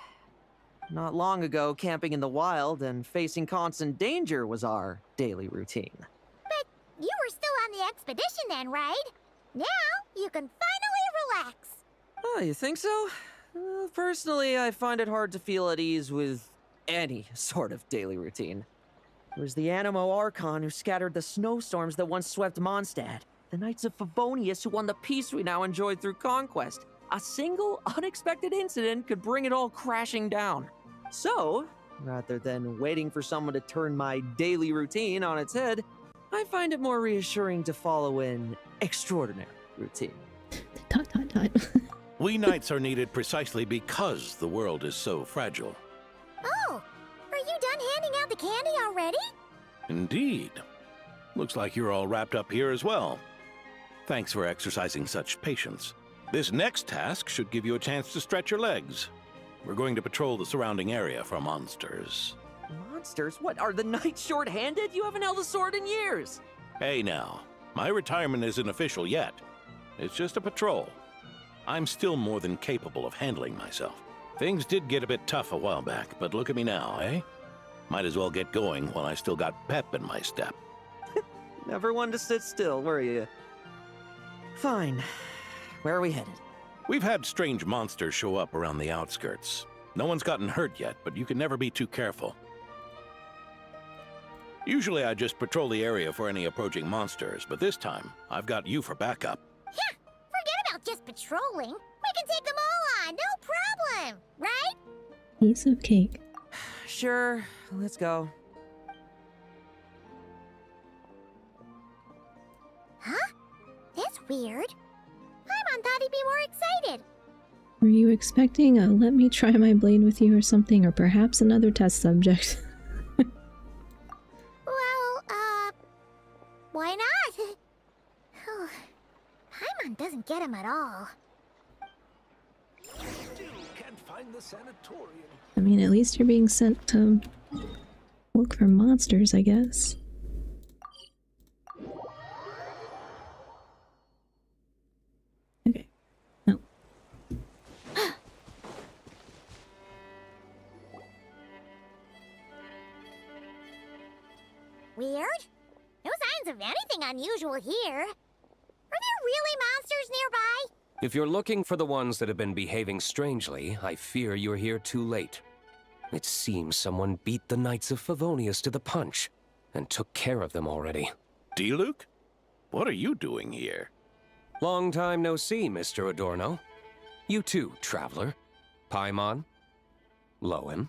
Speaker 7: Not long ago, camping in the wild and facing constant danger was our daily routine.
Speaker 3: But you were still on the expedition then, right? Now you can finally relax.
Speaker 7: Oh, you think so? Personally, I find it hard to feel at ease with any sort of daily routine. It was the Animo Archon who scattered the snowstorms that once swept Mondstadt. The Knights of Favonius who won the peace we now enjoy through conquest. A single unexpected incident could bring it all crashing down. So, rather than waiting for someone to turn my daily routine on its head, I find it more reassuring to follow in extraordinary routine.
Speaker 1: Dot, dot, dot.
Speaker 8: We knights are needed precisely because the world is so fragile.
Speaker 3: Oh, are you done handing out the candy already?
Speaker 8: Indeed. Looks like you're all wrapped up here as well. Thanks for exercising such patience. This next task should give you a chance to stretch your legs. We're going to patrol the surrounding area for monsters.
Speaker 7: Monsters? What, are the knights short-handed? You haven't held a sword in years.
Speaker 8: Hey now, my retirement isn't official yet. It's just a patrol. I'm still more than capable of handling myself. Things did get a bit tough a while back, but look at me now, eh? Might as well get going while I still got pep in my step.
Speaker 7: Never one to sit still, were you? Fine. Where are we headed?
Speaker 8: We've had strange monsters show up around the outskirts. No one's gotten hurt yet, but you can never be too careful. Usually I just patrol the area for any approaching monsters, but this time, I've got you for backup.
Speaker 3: Yeah, forget about just patrolling. We can take them all on, no problem, right?
Speaker 1: Piece of cake.
Speaker 7: Sure, let's go.
Speaker 3: Huh? That's weird. Paimon thought he'd be more excited.
Speaker 1: Were you expecting a let me try my blade with you or something, or perhaps another test subject?
Speaker 3: Well, why not? Paimon doesn't get him at all.
Speaker 10: Still can't find the sanatorium.
Speaker 1: I mean, at least you're being sent to look for monsters, I guess. Okay. No.
Speaker 3: Weird? No signs of anything unusual here. Are there really monsters nearby?
Speaker 12: If you're looking for the ones that have been behaving strangely, I fear you're here too late. It seems someone beat the Knights of Favonius to the punch, and took care of them already.
Speaker 8: D-Luke? What are you doing here?
Speaker 12: Long time no see, Mr. Adorno. You too, traveler. Paimon? Lohen?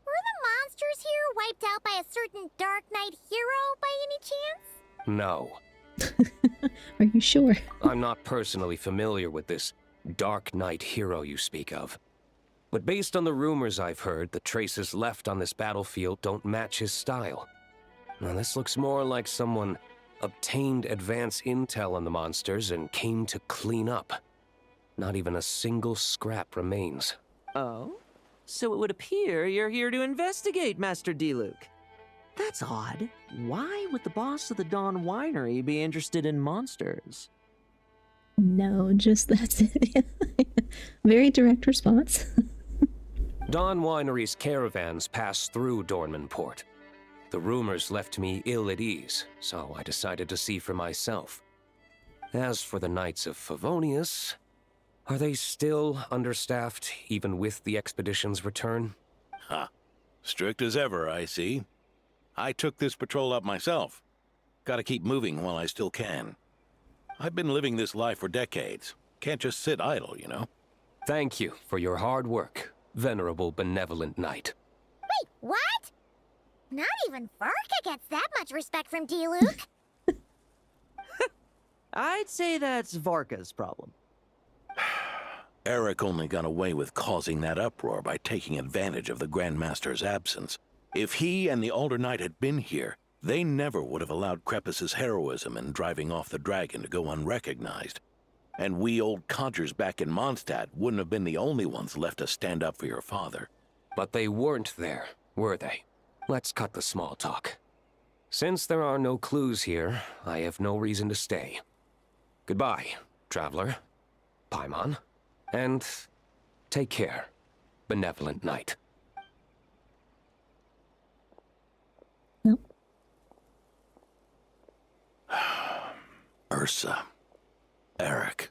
Speaker 3: Were the monsters here wiped out by a certain Dark Knight hero by any chance?
Speaker 12: No.
Speaker 1: Are you sure?
Speaker 12: I'm not personally familiar with this Dark Knight hero you speak of. But based on the rumors I've heard, the traces left on this battlefield don't match his style. Now this looks more like someone obtained advance intel on the monsters and came to clean up. Not even a single scrap remains.
Speaker 7: Oh? So it would appear you're here to investigate, Master D-Luke. That's odd. Why would the boss of the Dawn Winery be interested in monsters?
Speaker 1: No, just that's it. Very direct response.
Speaker 12: Dawn Winery's caravans pass through Dornman Port. The rumors left me ill at ease, so I decided to see for myself. As for the Knights of Favonius, are they still understaffed even with the expedition's return?
Speaker 8: Ha. Strict as ever, I see. I took this patrol up myself. Gotta keep moving while I still can. I've been living this life for decades. Can't just sit idle, you know?
Speaker 12: Thank you for your hard work, venerable benevolent knight.
Speaker 3: Wait, what? Not even Varka gets that much respect from D-Luke.
Speaker 7: I'd say that's Varka's problem.
Speaker 8: Eric only got away with causing that uproar by taking advantage of the Grandmaster's absence. If he and the Alder Knight had been here, they never would have allowed Krepus's heroism in driving off the dragon to go unrecognized. And we old codgers back in Mondstadt wouldn't have been the only ones left to stand up for your father.
Speaker 12: But they weren't there, were they? Let's cut the small talk. Since there are no clues here, I have no reason to stay. Goodbye, traveler, Paimon, and take care, benevolent knight.
Speaker 1: Nope.
Speaker 8: Ursa. Eric.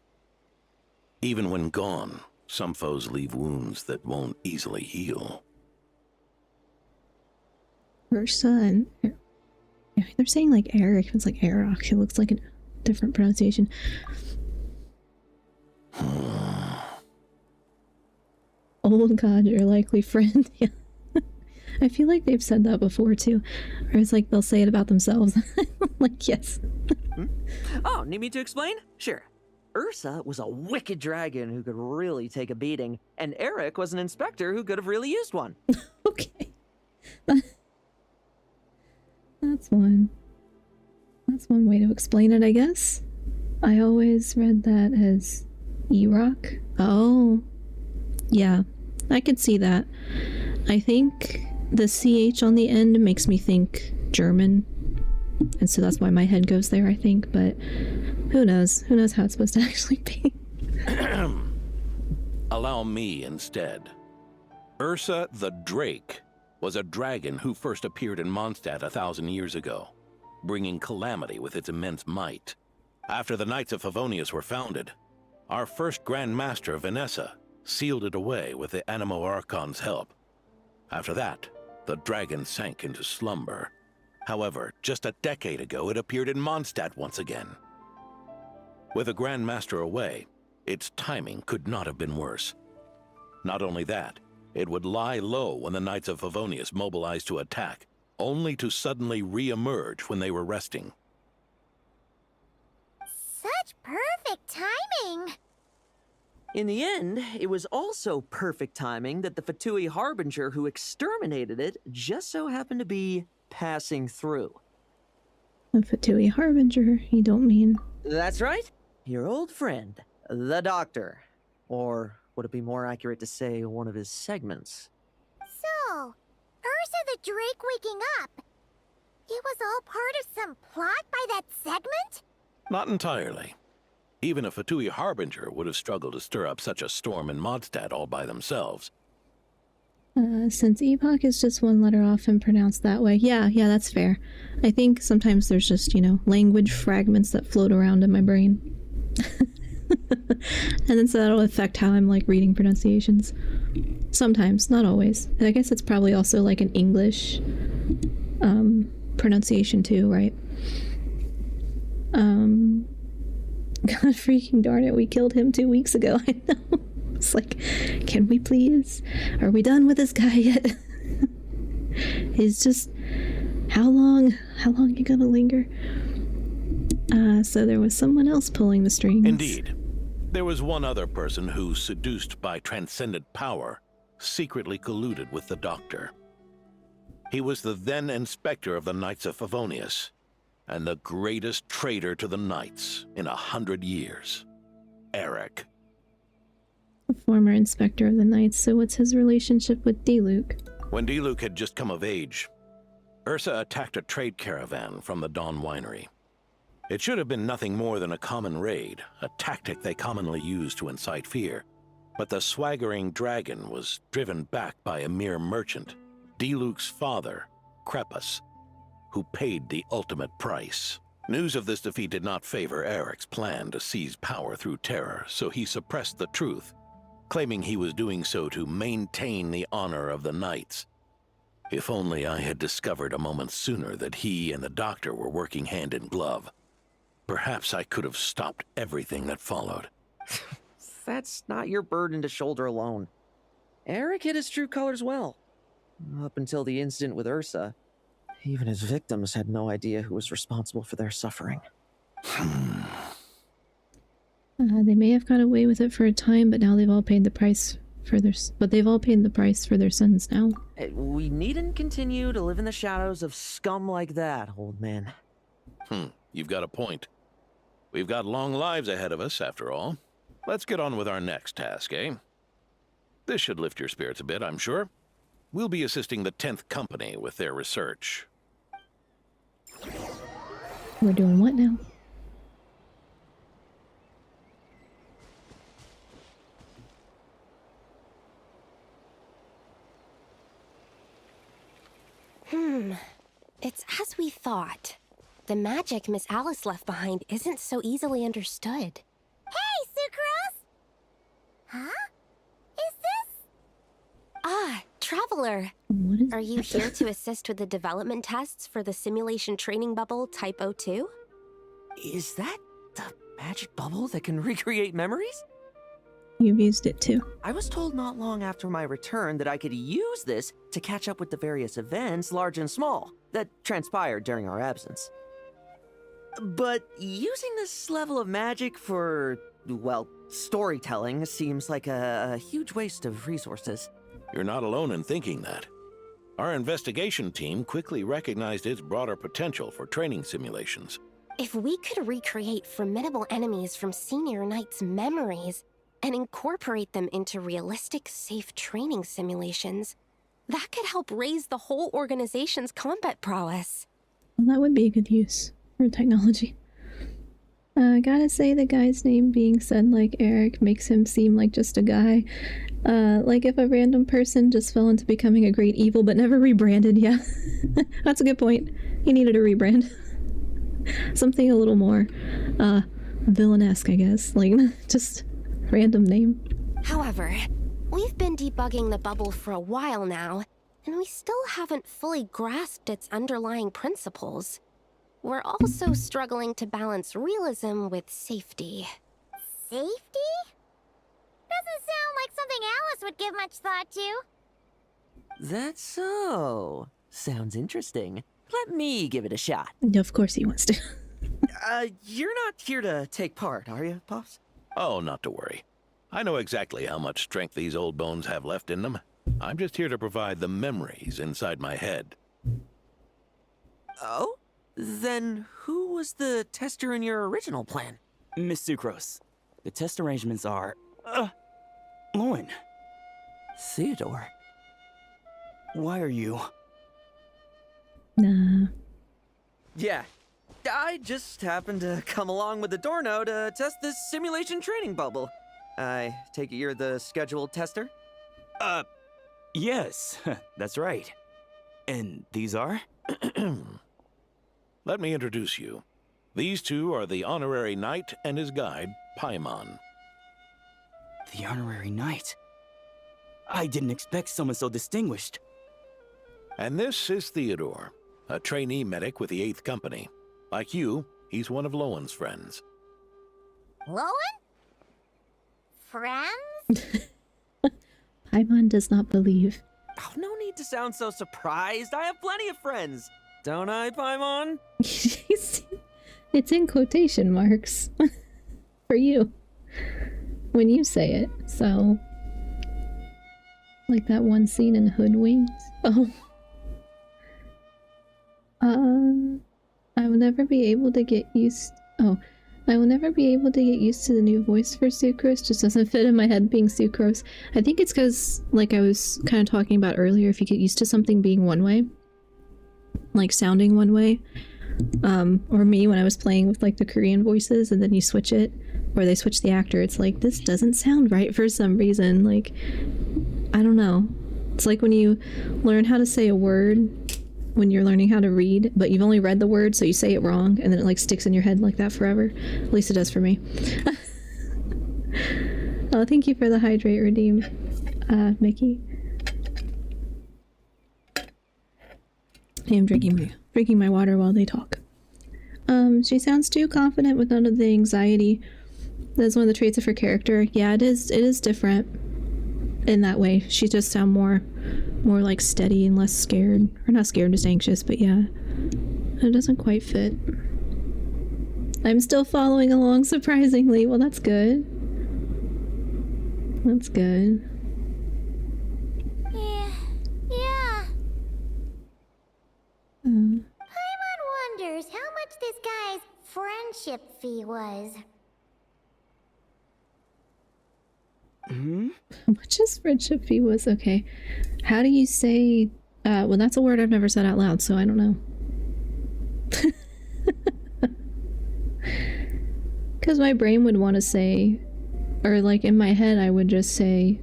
Speaker 8: Even when gone, some foes leave wounds that won't easily heal.
Speaker 1: Ursa and... Yeah, they're saying like Eric. It's like Erok. It looks like a different pronunciation. Old god, your likely friend. Yeah. I feel like they've said that before too. Or it's like they'll say it about themselves. Like, yes.
Speaker 7: Oh, need me to explain? Sure. Ursa was a wicked dragon who could really take a beating, and Eric was an inspector who could have really used one.
Speaker 1: Okay. That's one. That's one way to explain it, I guess. I always read that as E-Rock. Oh. Yeah, I could see that. I think the CH on the end makes me think German. And so that's why my head goes there, I think. But who knows? Who knows how it's supposed to actually be?
Speaker 8: Allow me instead. Ursa the Drake was a dragon who first appeared in Mondstadt 1,000 years ago, bringing calamity with its immense might. After the Knights of Favonius were founded, our first Grand Master, Vanessa, sealed it away with the Animo Archon's help. After that, the dragon sank into slumber. However, just a decade ago, it appeared in Mondstadt once again. With the Grand Master away, its timing could not have been worse. Not only that, it would lie low when the Knights of Favonius mobilized to attack, only to suddenly re-emerge when they were resting.
Speaker 3: Such perfect timing!
Speaker 7: In the end, it was also perfect timing that the Fatui Harbinger who exterminated it just so happened to be passing through.
Speaker 1: A Fatui Harbinger, you don't mean?
Speaker 7: That's right. Your old friend, the Doctor. Or would it be more accurate to say one of his segments?
Speaker 3: So, Ursa the Drake waking up. It was all part of some plot by that segment?
Speaker 8: Not entirely. Even a Fatui Harbinger would have struggled to stir up such a storm in Mondstadt all by themselves.
Speaker 1: Since epoch is just one letter off and pronounced that way. Yeah, that's fair. I think sometimes there's just, language fragments that float around in my brain. And then so that'll affect how I'm reading pronunciations. Sometimes, not always. I guess it's probably also like an English pronunciation too, right? God freaking darn it, we killed him 2 weeks ago. I know. It's like, can we please? Are we done with this guy yet? He's just, how long you gonna linger? So there was someone else pulling the strings.
Speaker 8: Indeed. There was one other person who, seduced by transcendent power, secretly colluded with the Doctor. He was the then Inspector of the Knights of Favonius, and the greatest traitor to the Knights in 100 years. Eric.
Speaker 1: A former Inspector of the Knights, so what's his relationship with D-Luke?
Speaker 8: When D-Luke had just come of age, Ursa attacked a trade caravan from the Dawn Winery. It should have been nothing more than a common raid, a tactic they commonly use to incite fear. But the swaggering dragon was driven back by a mere merchant, D-Luke's father, Crepus, who paid the ultimate price. News of this defeat did not favor Eric's plan to seize power through terror, so he suppressed the truth, claiming he was doing so to maintain the honor of the Knights. If only I had discovered a moment sooner that he and the Doctor were working hand in glove. Perhaps I could have stopped everything that followed.
Speaker 7: That's not your burden to shoulder alone. Eric hid his true colors well. Up until the incident with Ursa, even his victims had no idea who was responsible for their suffering.
Speaker 1: They may have got away with it for a time, but now they've all paid the price for their... But they've all paid the price for their sins now.
Speaker 7: We needn't continue to live in the shadows of scum like that, old man.
Speaker 8: You've got a point. We've got long lives ahead of us, after all. Let's get on with our next task, eh? This should lift your spirits a bit, I'm sure. We'll be assisting the 10th Company with their research.
Speaker 1: We're doing what now?
Speaker 13: It's as we thought. The magic Miss Alice left behind isn't so easily understood.
Speaker 3: Hey, Sucrose! Huh? Is this?
Speaker 13: Ah, Traveler.
Speaker 1: What is
Speaker 13: Are you here to assist with the development tests for the simulation training bubble Type 02?
Speaker 7: Is that the magic bubble that can recreate memories?
Speaker 1: you've used it too.
Speaker 7: I was told not long after my return that I could use this to catch up with the various events, large and small, that transpired during our absence. But using this level of magic for, well, storytelling seems like a huge waste of resources.
Speaker 8: You're not alone in thinking that. Our investigation team quickly recognized its broader potential for training simulations.
Speaker 13: If we could recreate formidable enemies from Senior Knight's memories and incorporate them into realistic, safe training simulations, that could help raise the whole organization's combat prowess.
Speaker 1: Well, that would be a good use for technology. I gotta say, the guy's name being said like Eric makes him seem like just a guy. Like if a random person just fell into becoming a great evil but never rebranded, yeah. That's a good point. He needed a rebrand. Something a little more, villainesque, I guess. Like, just random name.
Speaker 13: However, we've been debugging the bubble for a while now, and we still haven't fully grasped its underlying principles. We're also struggling to balance realism with safety.
Speaker 3: Safety? Doesn't sound like something Alice would give much thought to.
Speaker 7: That's so. Sounds interesting. Let me give it a shot.
Speaker 1: Of course he wants to.
Speaker 7: You're not here to take part, are you, Pops?
Speaker 8: Oh, not to worry. I know exactly how much strength these old bones have left in them. I'm just here to provide the memories inside my head.
Speaker 7: Oh? Then who was the tester in your original plan?
Speaker 14: Miss Sucrose. The test arrangements are... Lohen.
Speaker 7: Theodore.
Speaker 14: Why are you...
Speaker 1: Nah.
Speaker 7: Yeah. I just happened to come along with the Dorno to test this simulation training bubble. I take it you're the scheduled tester?
Speaker 14: Yes, that's right. And these are?
Speaker 8: Let me introduce you. These two are the honorary knight and his guide, Paimon.
Speaker 14: The honorary knight? I didn't expect someone so distinguished.
Speaker 8: And this is Theodore, a trainee medic with the 8th Company. Like you, he's one of Lowen's friends.
Speaker 3: Lohen? Friends?
Speaker 1: Paimon does not believe.
Speaker 7: Oh, no need to sound so surprised. I have plenty of friends. Don't I, Paimon?
Speaker 1: It's in quotation marks. For you. When you say it, so... Like that one scene in Hoodwings. Oh. I will never be able to get used... Oh. I will never be able to get used to the new voice for Sucrose. Just doesn't fit in my head being Sucrose. I think it's because, like I was kind of talking about earlier, if you get used to something being one way, like sounding one way, or me when I was playing with like the Korean voices and then you switch it, or they switch the actor, it's like, this doesn't sound right for some reason. Like, I don't know. It's like when you learn how to say a word when you're learning how to read, but you've only read the word, so you say it wrong, and then it like sticks in your head like that forever. At least it does for me. Oh, thank you for the hydrate redeem, Mickey. I am drinking my water while they talk. She sounds too confident with none of the anxiety. That's one of the traits of her character. Yeah, it is different in that way. She just sounds more like steady and less scared. Or not scared, just anxious, but yeah. It doesn't quite fit. I'm still following along, surprisingly. Well, that's good. That's good.
Speaker 3: Yeah. Paimon wonders how much this guy's friendship fee was.
Speaker 1: How much his friendship fee was? Okay. How do you say... well, that's a word I've never said out loud, so I don't know. Because my brain would want to say... Or, like, in my head, I would just say...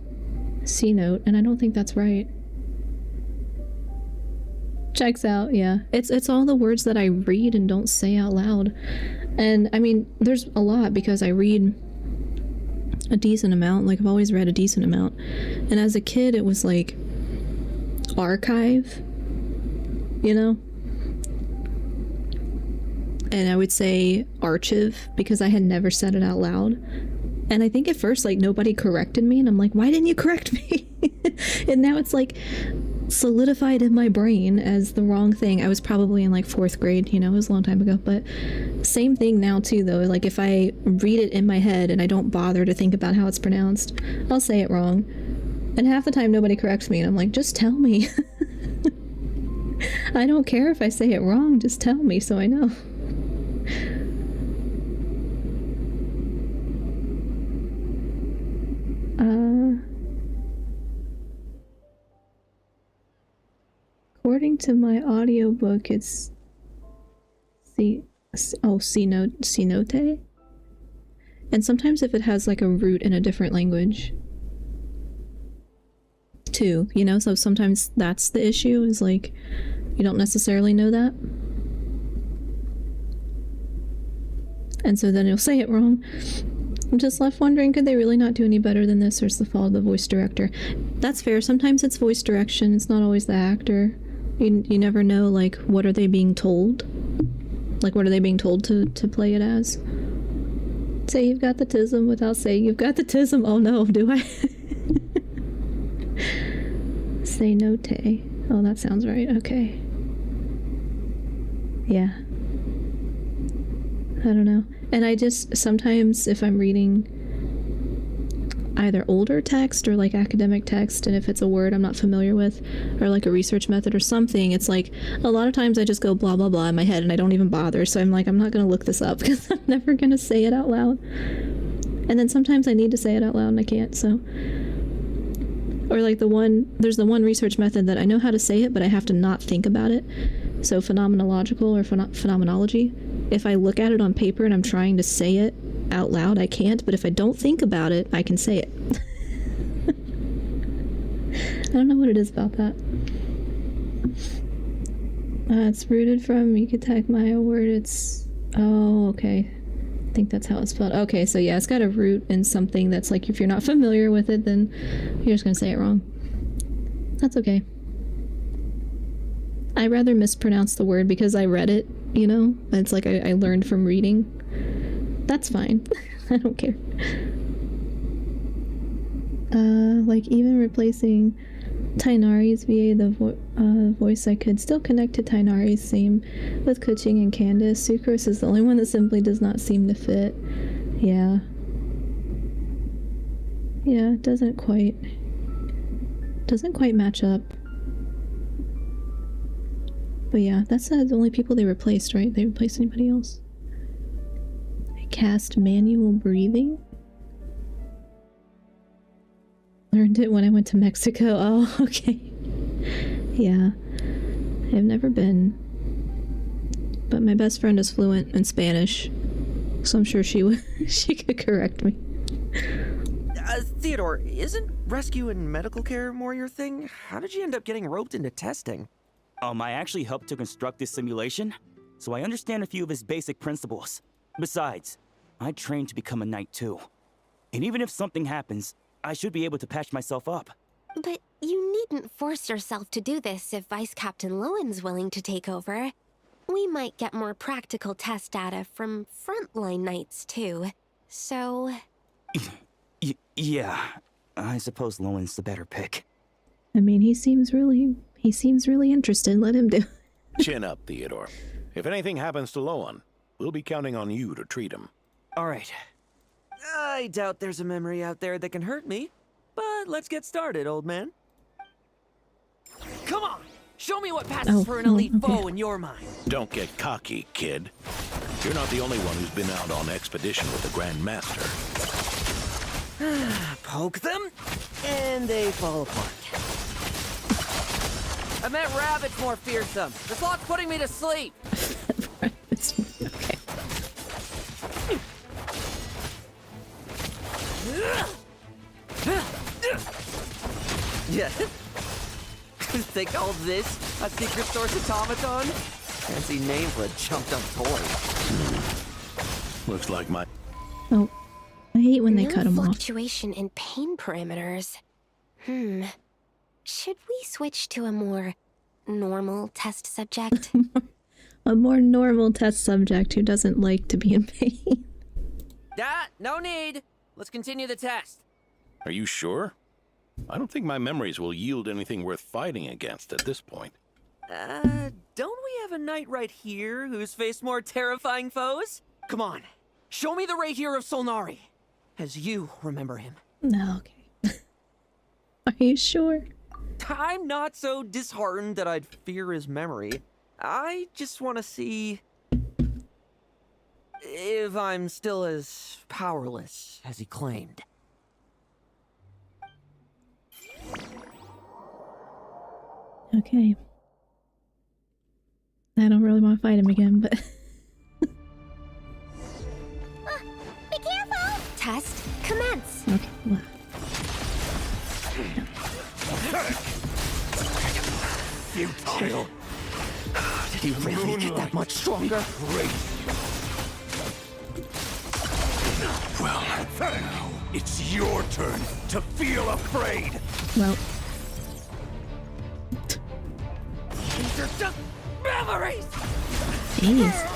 Speaker 1: C-note, and I don't think that's right. Checks out, yeah. It's all the words that I read and don't say out loud. And, I mean, there's a lot, because I read... a decent amount. Like, I've always read a decent amount. And as a kid, it was like archive, you know? And I would say archive because I had never said it out loud. And I think at first, like, nobody corrected me, and I'm like, why didn't you correct me? And now it's like solidified in my brain as the wrong thing. I was probably in like 4th grade, you know, it was a long time ago, but same thing now too, though. Like, if I read it in my head and I don't bother to think about how it's pronounced, I'll say it wrong. And half the time nobody corrects me, and I'm like, just tell me. I don't care if I say it wrong, just tell me so I know. According to my audiobook, it's cenote. And sometimes if it has like a root in a different language too, you know, so sometimes that's the issue, is like you don't necessarily know that. And so then you'll say it wrong. I'm just left wondering, could they really not do any better than this, or is the fault of the voice director? That's fair. Sometimes it's voice direction. It's not always the actor. You never know, like, what are they being told? Like, what are they being told to play it as? Say you've got the tism without saying you've got the tism. Oh no, do I? Say no te. Oh, that sounds right. Okay. Yeah. I don't know. And I just, sometimes if I'm reading either older text or like academic text, and if it's a word I'm not familiar with, or like a research method or something, it's like a lot of times I just go blah blah blah in my head and I don't even bother. So I'm like, I'm not gonna look this up because I'm never gonna say it out loud. And then sometimes I need to say it out loud and I can't, so. Or like there's the one research method that I know how to say it, but I have to not think about it. So phenomenological or phenomenology. If I look at it on paper and I'm trying to say it out loud, I can't, but if I don't think about it, I can say it. I don't know what it is about that. It's rooted from Yucatec Maya word. It's... Oh, okay. I think that's how it's spelled. Okay, so yeah, it's got a root in something that's like, if you're not familiar with it, then you're just gonna say it wrong. That's okay. I'd rather mispronounce the word because I read it, you know? It's like I learned from reading. That's fine. I don't care. Like even replacing Tainari's via the voice, I could still connect to Tainari's, same with Kuching and Candace. Sucrose is the only one that simply does not seem to fit. Yeah. Yeah, it doesn't quite match up. But yeah, that's the only people they replaced, right? They replaced anybody else? I cast manual breathing. Learned it when I went to Mexico. Oh, okay. Yeah. I've never been. But my best friend is fluent in Spanish. So I'm sure she could correct me.
Speaker 7: Theodore, isn't rescue and medical care more your thing? How did you end up getting roped into testing?
Speaker 14: I actually helped to construct this simulation, so I understand a few of its basic principles. Besides, I trained to become a knight too. And even if something happens, I should be able to patch myself up.
Speaker 13: But you needn't force yourself to do this if Vice Captain Lohen's willing to take over. We might get more practical test data from frontline knights too, so...
Speaker 14: Yeah, I suppose Lohen's the better pick.
Speaker 1: I mean, he seems really interested. Let him do it.
Speaker 8: Chin up, Theodore. If anything happens to Lohen, we'll be counting on you to treat him.
Speaker 7: All right. I doubt there's a memory out there that can hurt me, but let's get started, old man.
Speaker 9: Come on! Show me what passes for an elite foe in your mind.
Speaker 8: Don't get cocky, kid. You're not the only one who's been out on expedition with the Grand Master.
Speaker 7: Poke them, and they fall apart.
Speaker 9: I meant rabbits more fearsome. This lot's putting me to sleep.
Speaker 1: Okay.
Speaker 7: Yeah. They call this a secret source automaton? Fancy name for a chumped up toy.
Speaker 8: Looks like my...
Speaker 1: Oh, I hate when they cut them off.
Speaker 13: Fluctuation in pain parameters. Should we switch to a more normal test subject?
Speaker 1: A more normal test subject who doesn't like to be in pain.
Speaker 9: No need.
Speaker 7: let's continue the test.
Speaker 8: Are you sure? I don't think my memories will yield anything worth fighting against at this point.
Speaker 7: Don't we have a knight right here who's faced more terrifying foes? Come on, show me the Rahier of Solnari, as you remember him.
Speaker 1: No, okay. Are you sure?
Speaker 7: I'm not so disheartened that I'd fear his memory. I just want to see if I'm still as powerless as he claimed.
Speaker 1: Okay. I don't really want to fight him again, but...
Speaker 3: Be careful!
Speaker 13: Test commence.
Speaker 1: Okay, well.
Speaker 10: Futile.
Speaker 7: Did he really get that much stronger?
Speaker 10: Well, now it's your turn to feel afraid.
Speaker 1: Well.
Speaker 7: These are just memories!
Speaker 1: Jeez.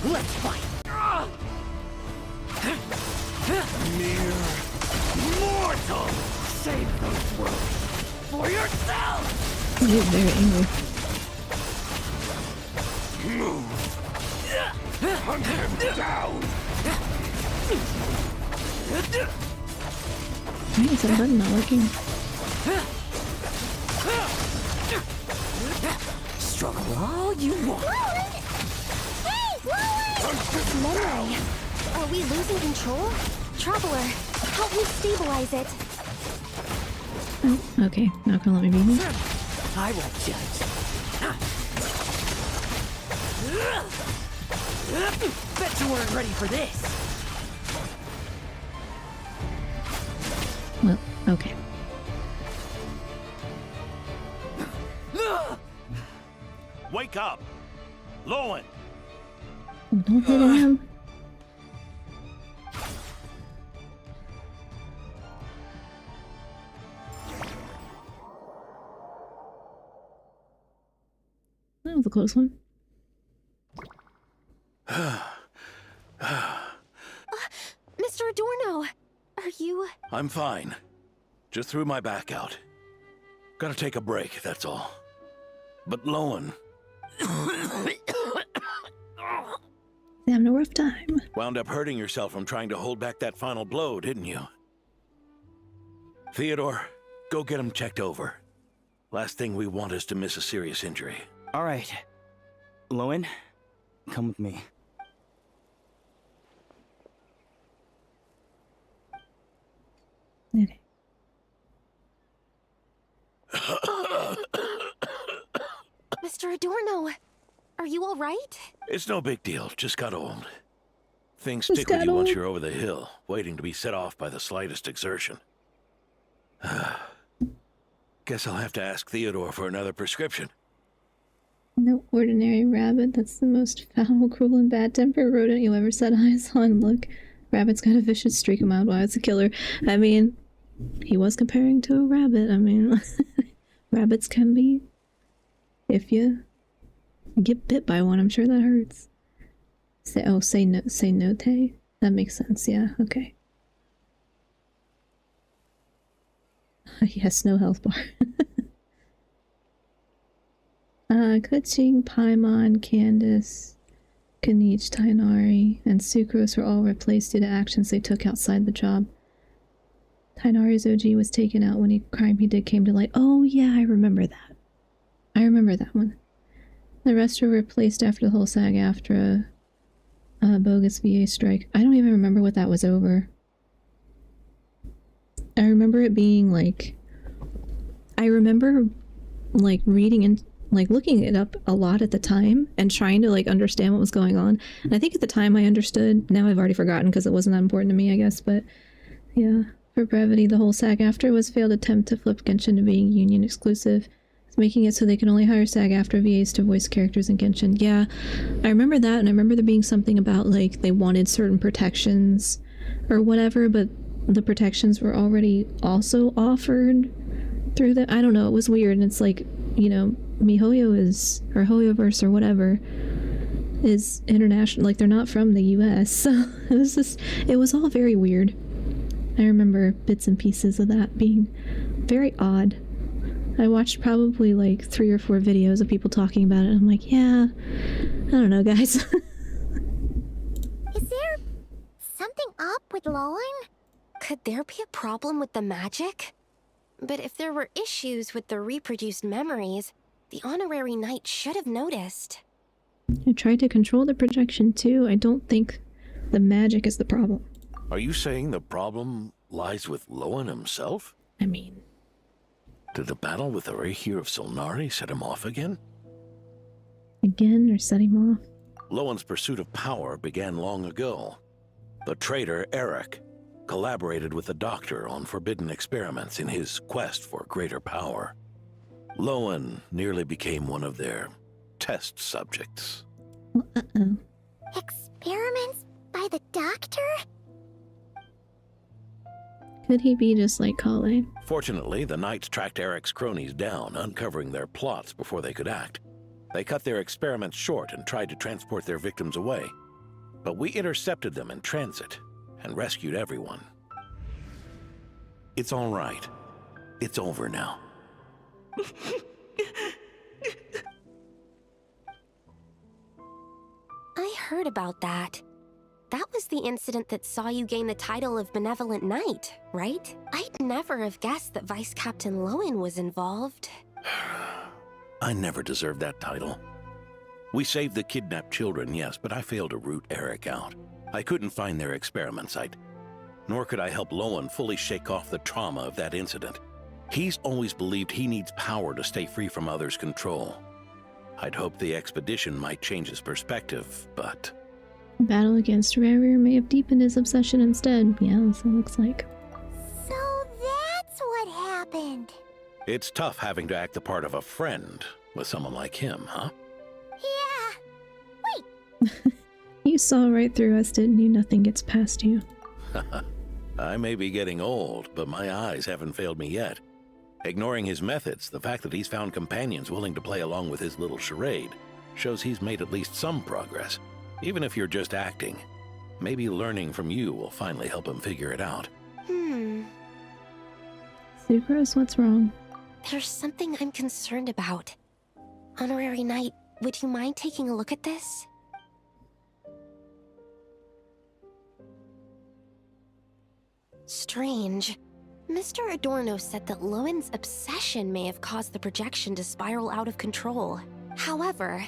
Speaker 7: Let's fight!
Speaker 10: Mere mortal!
Speaker 7: Save those words for yourself!
Speaker 1: He's very angry.
Speaker 10: Move! Hunt him down!
Speaker 1: Why is that button not working?
Speaker 7: Struggle all you want.
Speaker 3: Hey, Lohen!
Speaker 13: Memory. Are we losing control? Traveler, help me stabilize it.
Speaker 1: Oh, okay. Not gonna let me be here.
Speaker 7: I will judge. Bet you weren't ready for this.
Speaker 1: Well, okay.
Speaker 8: Wake up! Lohen!
Speaker 1: Don't hit him. That was a close one.
Speaker 13: Mr. Adorno, are you...
Speaker 8: I'm fine. Just threw my back out. Gotta take a break, that's all. But Lohen...
Speaker 1: Having a rough time.
Speaker 8: Wound up hurting yourself from trying to hold back that final blow, didn't you? Theodore, go get him checked over. Last thing we want is to miss a serious injury.
Speaker 14: All right. Lohen, come with me.
Speaker 1: Okay.
Speaker 13: Mr. Adorno, are you all right?
Speaker 8: It's no big deal, just got old. Things
Speaker 1: Just
Speaker 8: stick with
Speaker 1: got
Speaker 8: you once
Speaker 1: old.
Speaker 8: you're over the hill, waiting to be set off by the slightest exertion. Guess I'll have to ask Theodore for another prescription.
Speaker 1: No ordinary rabbit. That's the most foul, cruel, and bad-tempered rodent you ever set eyes on. Look, rabbit's got a vicious streak him out. Why, it's a killer. I mean, he was comparing to a rabbit. I mean, rabbits can be... If you get bit by one, I'm sure that hurts. Say no, Tay. That makes sense. Yeah. Okay. Yes, no health bar. Kuching, Paimon, Candace, Kanich, Tainari, and Sucrose were all replaced due to actions they took outside the job. Tainari's OG was taken out when a crime he did came to light. Oh yeah, I remember that. I remember that one. The rest were replaced after the whole SAG-AFTRA bogus VA strike. I don't even remember what that was over. I remember it being like... I remember like reading and like looking it up a lot at the time and trying to like understand what was going on. And I think at the time I understood. Now I've already forgotten because it wasn't that important to me, I guess. But yeah, for brevity, the whole SAG-AFTRA was a failed attempt to flip Genshin to being union exclusive, making it so they can only hire SAG-AFTRA VAs to voice characters in Genshin. Yeah, I remember that, and I remember there being something about like they wanted certain protections or whatever, but the protections were already also offered through the, I don't know, it was weird. And it's like, you know, MiHoYo is, or Hoyoverse or whatever, is international, like they're not from the US. So it was just, it was all very weird. I remember bits and pieces of that being very odd. I watched probably like 3 or 4 videos of people talking about it. And I'm like, yeah, I don't know, guys.
Speaker 3: Is there something up with Lohen?
Speaker 13: Could there be a problem with the magic? But if there were issues with the reproduced memories, the honorary knight should have noticed.
Speaker 1: I tried to control the projection too. I don't think the magic is the problem.
Speaker 8: Are you saying the problem lies with Lohen himself?
Speaker 1: I mean...
Speaker 8: Did the battle with the Reihir of Solnari set him off again?
Speaker 1: Again, or set him off?
Speaker 8: Lohen's pursuit of power began long ago. The traitor, Eric, collaborated with the Doctor on forbidden experiments in his quest for greater power. Lohen nearly became one of their test subjects.
Speaker 1: Well, uh-oh.
Speaker 3: Experiments by the Doctor?
Speaker 1: Could he be just like Kale?
Speaker 8: Fortunately, the Knights tracked Eric's cronies down, uncovering their plots before they could act. They cut their experiments short and tried to transport their victims away. But we intercepted them in transit and rescued everyone. It's all right. It's over now.
Speaker 13: I heard about that. That was the incident that saw you gain the title of Benevolent Knight, right? I'd never have guessed that Vice Captain Lohen was involved.
Speaker 8: I never deserved that title. We saved the kidnapped children, yes, but I failed to root Eric out. I couldn't find their experiment site, nor could I help Lohen fully shake off the trauma of that incident. He's always believed he needs power to stay free from others' control. I'd hoped the expedition might change his perspective, but...
Speaker 1: Battle against Reihir may have deepened his obsession instead. Yeah, that's what it looks like.
Speaker 3: So that's what happened.
Speaker 8: It's tough having to act the part of a friend with someone like him, huh?
Speaker 3: Yeah. Wait.
Speaker 1: You saw right through us, didn't you? Nothing gets past you.
Speaker 8: I may be getting old, but my eyes haven't failed me yet. Ignoring his methods, the fact that he's found companions willing to play along with his little charade shows he's made at least some progress. Even if you're just acting, maybe learning from you will finally help him figure it out.
Speaker 1: Sucrose, what's wrong?
Speaker 13: There's something I'm concerned about. Honorary Knight, would you mind taking a look at this? Strange. Mr. Adorno said that Lohen's obsession may have caused the projection to spiral out of control. However,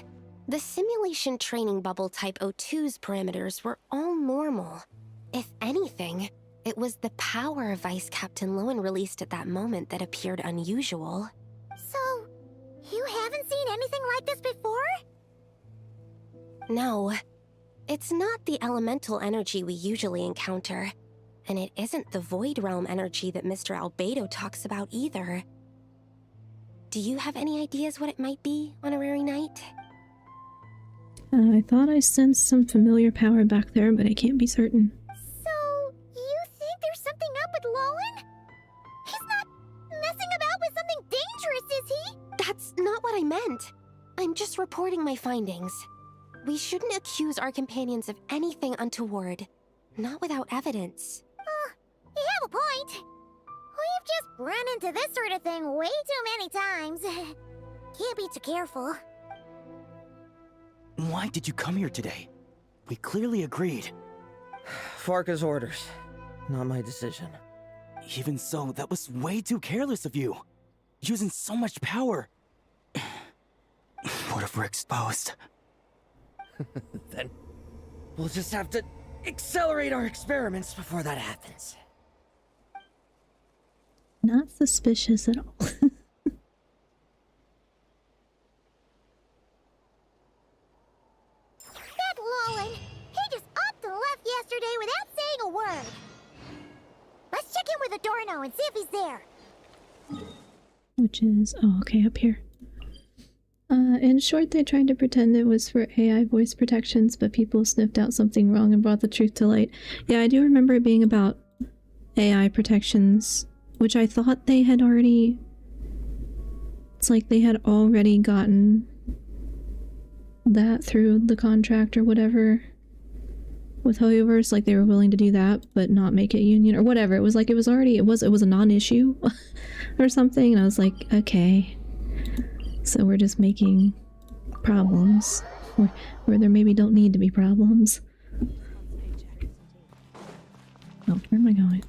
Speaker 13: the simulation training bubble type O2's parameters were all normal. If anything, it was the power Vice Captain Lohen released at that moment that appeared unusual.
Speaker 3: So, you haven't seen anything like this before?
Speaker 13: No. It's not the elemental energy we usually encounter. And it isn't the Void Realm energy that Mr. Albedo talks about either. Do you have any ideas what it might be, Honorary Knight?
Speaker 1: I thought I sensed some familiar power back there, but I can't be certain.
Speaker 3: So, you think there's something up with Lohen? He's not messing about with something dangerous, is he?
Speaker 13: That's not what I meant. I'm just reporting my findings. We shouldn't accuse our companions of anything untoward. Not without evidence.
Speaker 3: You have a point. We've just run into this sort of thing way too many times. Can't be too careful.
Speaker 14: Why did you come here today? We clearly agreed.
Speaker 7: Farka's orders. Not my decision.
Speaker 14: Even so, that was way too careless of you. Using so much power. What if we're exposed?
Speaker 7: Then we'll just have to accelerate our experiments before that happens.
Speaker 1: Not suspicious at all.
Speaker 3: That Lohen, he just upped and left yesterday without saying a word. Let's check in with Adorno and see if he's there.
Speaker 1: Which is, oh, okay, up here. In short, they tried to pretend it was for AI voice protections, but people sniffed out something wrong and brought the truth to light. Yeah, I do remember it being about AI protections, which I thought they had already... It's like they had already gotten that through the contract or whatever with Hoyoverse, like they were willing to do that but not make it union or whatever. It was like it was a non-issue or something, and I was like, okay, so we're just making problems where there maybe don't need to be problems. Oh, where am I going?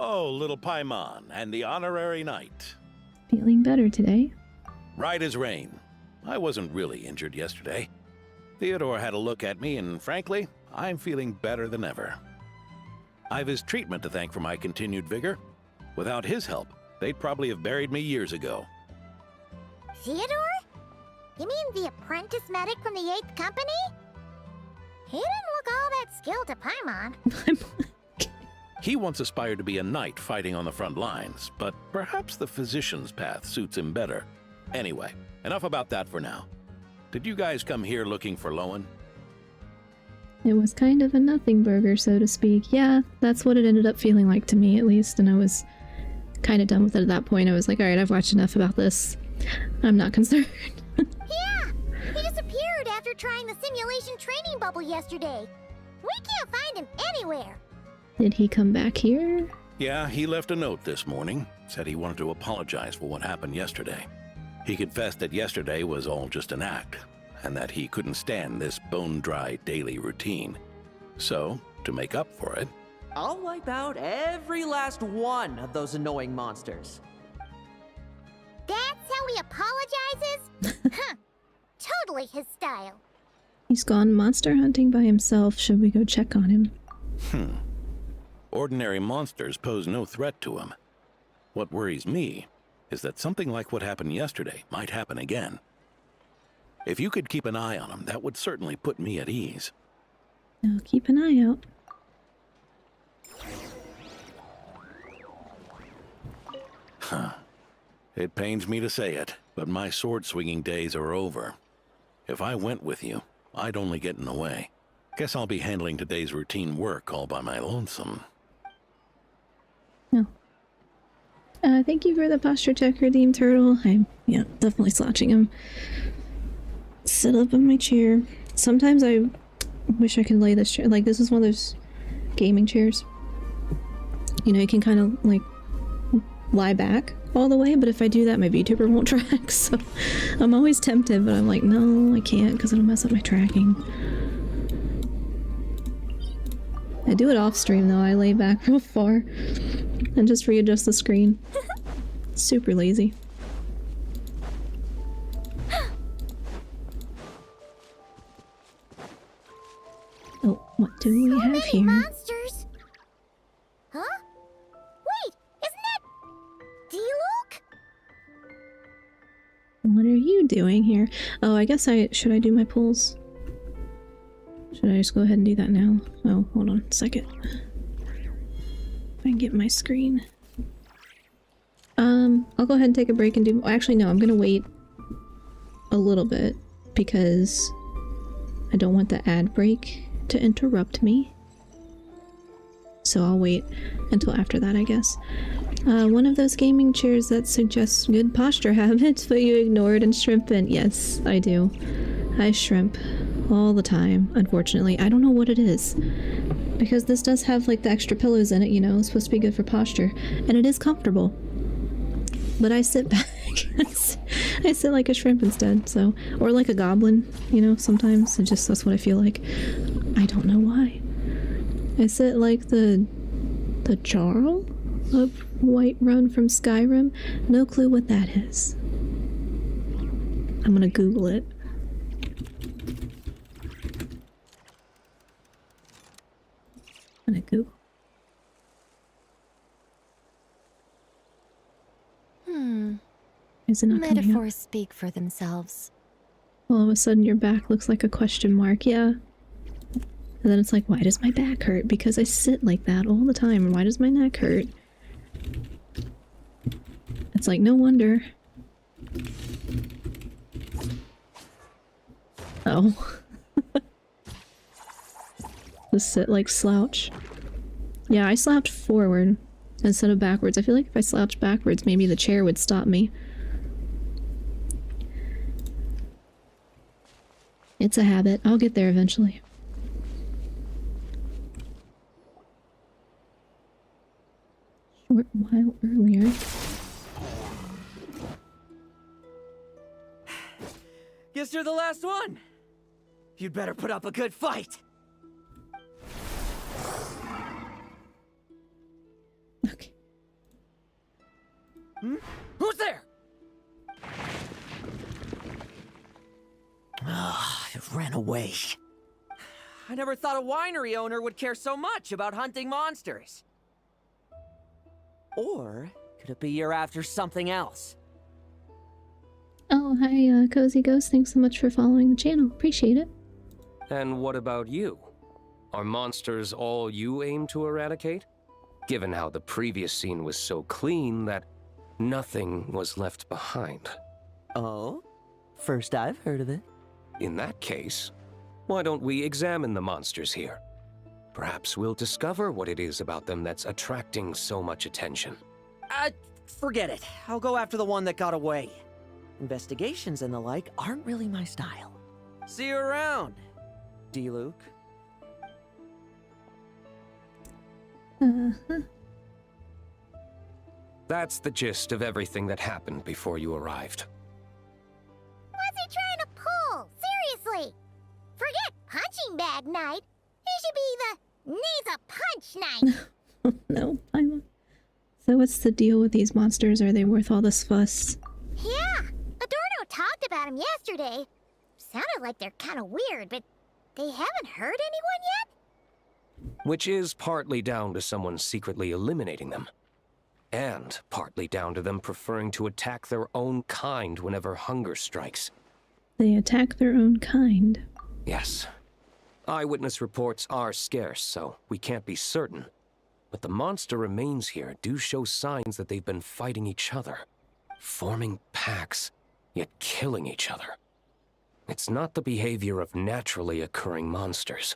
Speaker 8: Oh, little Paimon, and the honorary knight.
Speaker 1: Feeling better today?
Speaker 8: Right as rain. I wasn't really injured yesterday. Theodore had a look at me, and frankly, I'm feeling better than ever. I've his treatment to thank for my continued vigor. Without his help, they'd probably have buried me years ago.
Speaker 3: Theodore? You mean the apprentice medic from the 8th Company? He didn't look all that skilled to Paimon.
Speaker 8: He once aspired to be a knight fighting on the front lines, but perhaps the physician's path suits him better. Anyway, enough about that for now. Did you guys come here looking for Lohen?
Speaker 1: It was kind of a nothing burger, so to speak. Yeah, that's what it ended up feeling like to me, at least, and I was kind of done with it at that point. I was like, alright, I've watched enough about this. I'm not concerned.
Speaker 3: Yeah! He disappeared after trying the simulation training bubble yesterday. We can't find him anywhere.
Speaker 1: Did he come back here?
Speaker 8: Yeah, he left a note this morning. Said he wanted to apologize for what happened yesterday. He confessed that yesterday was all just an act, and that he couldn't stand this bone-dry daily routine. So, to make up for it...
Speaker 7: I'll wipe out every last one of those annoying monsters.
Speaker 3: That's how he apologizes? Huh. Totally his style.
Speaker 1: He's gone monster hunting by himself. Should we go check on him?
Speaker 8: Ordinary monsters pose no threat to him. What worries me is that something like what happened yesterday might happen again. If you could keep an eye on him, that would certainly put me at ease.
Speaker 1: I'll keep an eye out.
Speaker 8: Huh. It pains me to say it, but my sword-swinging days are over. If I went with you, I'd only get in the way. Guess I'll be handling today's routine work all by my lonesome.
Speaker 1: No. Thank you for the posture check, Redeemed Turtle. I'm, yeah, definitely slouching him. Sit up in my chair. Sometimes I wish I could lay this chair. Like, this is one of those gaming chairs. You know, you can kind of, like, lie back all the way, but if I do that, my VTuber won't track, so I'm always tempted, but I'm like, no, I can't, because it'll mess up my tracking. I do it off stream, though. I lay back real far and just readjust the screen. Super lazy. Oh, what do we have here?
Speaker 3: Monsters! Huh? Wait, isn't that D-Luke?
Speaker 1: What are you doing here? Oh, I guess should I do my pulls? Should I just go ahead and do that now? Oh, hold on a second. If I can get my screen. I'll go ahead and take a break and do... Actually, no, I'm gonna wait a little bit because I don't want the ad break to interrupt me. So I'll wait until after that, I guess. One of those gaming chairs that suggests good posture habits, but you ignored and shrimp in. Yes, I do. I shrimp all the time, unfortunately. I don't know what it is. Because this does have, like, the extra pillows in it, you know? It's supposed to be good for posture. And it is comfortable. But I sit back. I sit like a shrimp instead, so... Or like a goblin, you know, sometimes. It just, that's what I feel like. I don't know why. I sit like the Jarl of Whiterun from Skyrim. No clue what that is. I'm gonna Google it. I'm gonna Google. Is it not coming up?
Speaker 13: Metaphors speak for themselves.
Speaker 1: All of a sudden your back looks like a question mark. Yeah. And then it's like, why does my back hurt? Because I sit like that all the time. And why does my neck hurt? It's like, no wonder. Oh. Just sit like slouch. Yeah, I slouched forward instead of backwards. I feel like if I slouched backwards, maybe the chair would stop me. It's a habit. I'll get there eventually. Short while earlier.
Speaker 7: Guess you're the last one. You'd better put up a good fight.
Speaker 1: Okay.
Speaker 7: Who's there? Ah, it ran away. I never thought a winery owner would care so much about hunting monsters. Or could it be you're after something else?
Speaker 1: Oh, hi, Cozy Ghost. Thanks so much for following the channel. Appreciate it.
Speaker 12: And what about you? Are monsters all you aim to eradicate? Given how the previous scene was so clean that nothing was left behind.
Speaker 7: Oh? First I've heard of it.
Speaker 12: In that case, why don't we examine the monsters here? Perhaps we'll discover what it is about them that's attracting so much attention.
Speaker 7: Forget it. I'll go after the one that got away. Investigations and the like aren't really my style. See you around, D-Luke.
Speaker 12: That's the gist of everything that happened before you arrived.
Speaker 3: What's he trying to pull? Seriously! Forget punching bag night. It should be the needs a punch night.
Speaker 1: No, I'm... So what's the deal with these monsters? Are they worth all this fuss?
Speaker 3: Yeah, Adorno talked about them yesterday. Sounded like they're kind of weird, but they haven't hurt anyone yet?
Speaker 12: Which is partly down to someone secretly eliminating them. And partly down to them preferring to attack their own kind whenever hunger strikes.
Speaker 1: They attack their own kind.
Speaker 12: Yes. Eyewitness reports are scarce, so we can't be certain. But the monster remains here do show signs that they've been fighting each other. Forming packs, yet killing each other. It's not the behavior of naturally occurring monsters.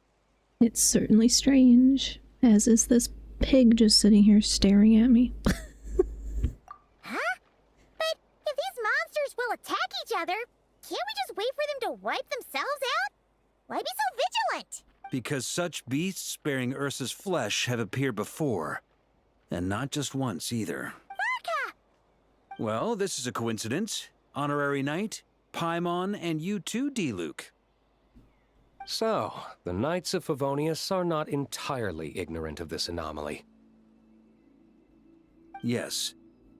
Speaker 1: It's certainly strange, as is this pig just sitting here staring at me.
Speaker 3: Huh? But if these monsters will attack each other, can't we just wait for them to wipe themselves out? Why be so vigilant?
Speaker 6: Because such beasts bearing Ursa's flesh have appeared before. And not just once either.
Speaker 3: Varka!
Speaker 6: Well, this is a coincidence. Honorary Knight, Paimon, and you too, D-Luke.
Speaker 12: So, the Knights of Favonius are not entirely ignorant of this anomaly.
Speaker 6: Yes.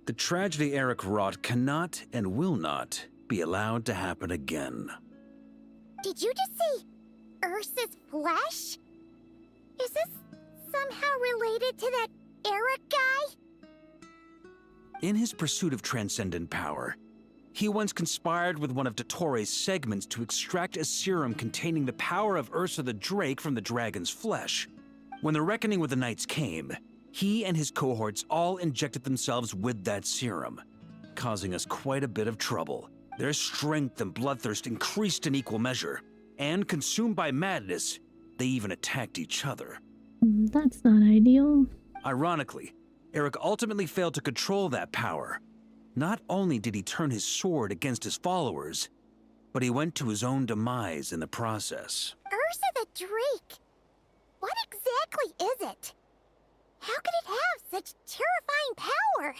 Speaker 6: The tragedy Eric wrought cannot and will not be allowed to happen again.
Speaker 3: Did you just say Ursa's flesh? Is this somehow related to that Eric guy?
Speaker 6: In his pursuit of transcendent power, he once conspired with one of Dottores' segments to extract a serum containing the power of Ursa the Drake from the dragon's flesh. When the reckoning with the Knights came, he and his cohorts all injected themselves with that serum, causing us quite a bit of trouble. Their strength and bloodthirst increased in equal measure, and consumed by madness, they even attacked each other.
Speaker 1: That's not ideal.
Speaker 6: Ironically, Eric ultimately failed to control that power. Not only did he turn his sword against his followers, but he went to his own demise in the process.
Speaker 3: Ursa the Drake? What exactly is it? How could it have such terrifying power?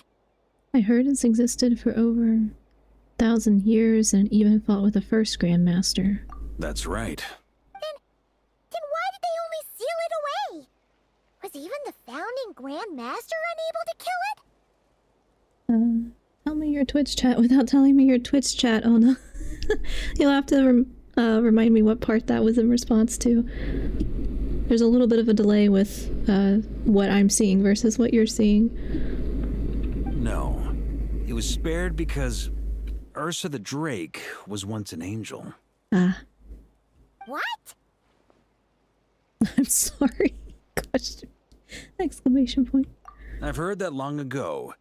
Speaker 1: I heard it's existed for over 1,000 years and even fought with the first Grandmaster.
Speaker 6: That's right.
Speaker 3: Then why did they only seal it away? Was even the founding Grandmaster unable to kill it?
Speaker 1: Tell me your Twitch chat without telling me your Twitch chat. Oh no. You'll have to remind me what part that was in response to. There's a little bit of a delay with what I'm seeing versus what you're seeing.
Speaker 6: No. It was spared because Ursa the Drake was once an angel.
Speaker 1: Ah.
Speaker 3: What?
Speaker 1: I'm sorry. Question. Exclamation point.
Speaker 6: I've heard that long ago,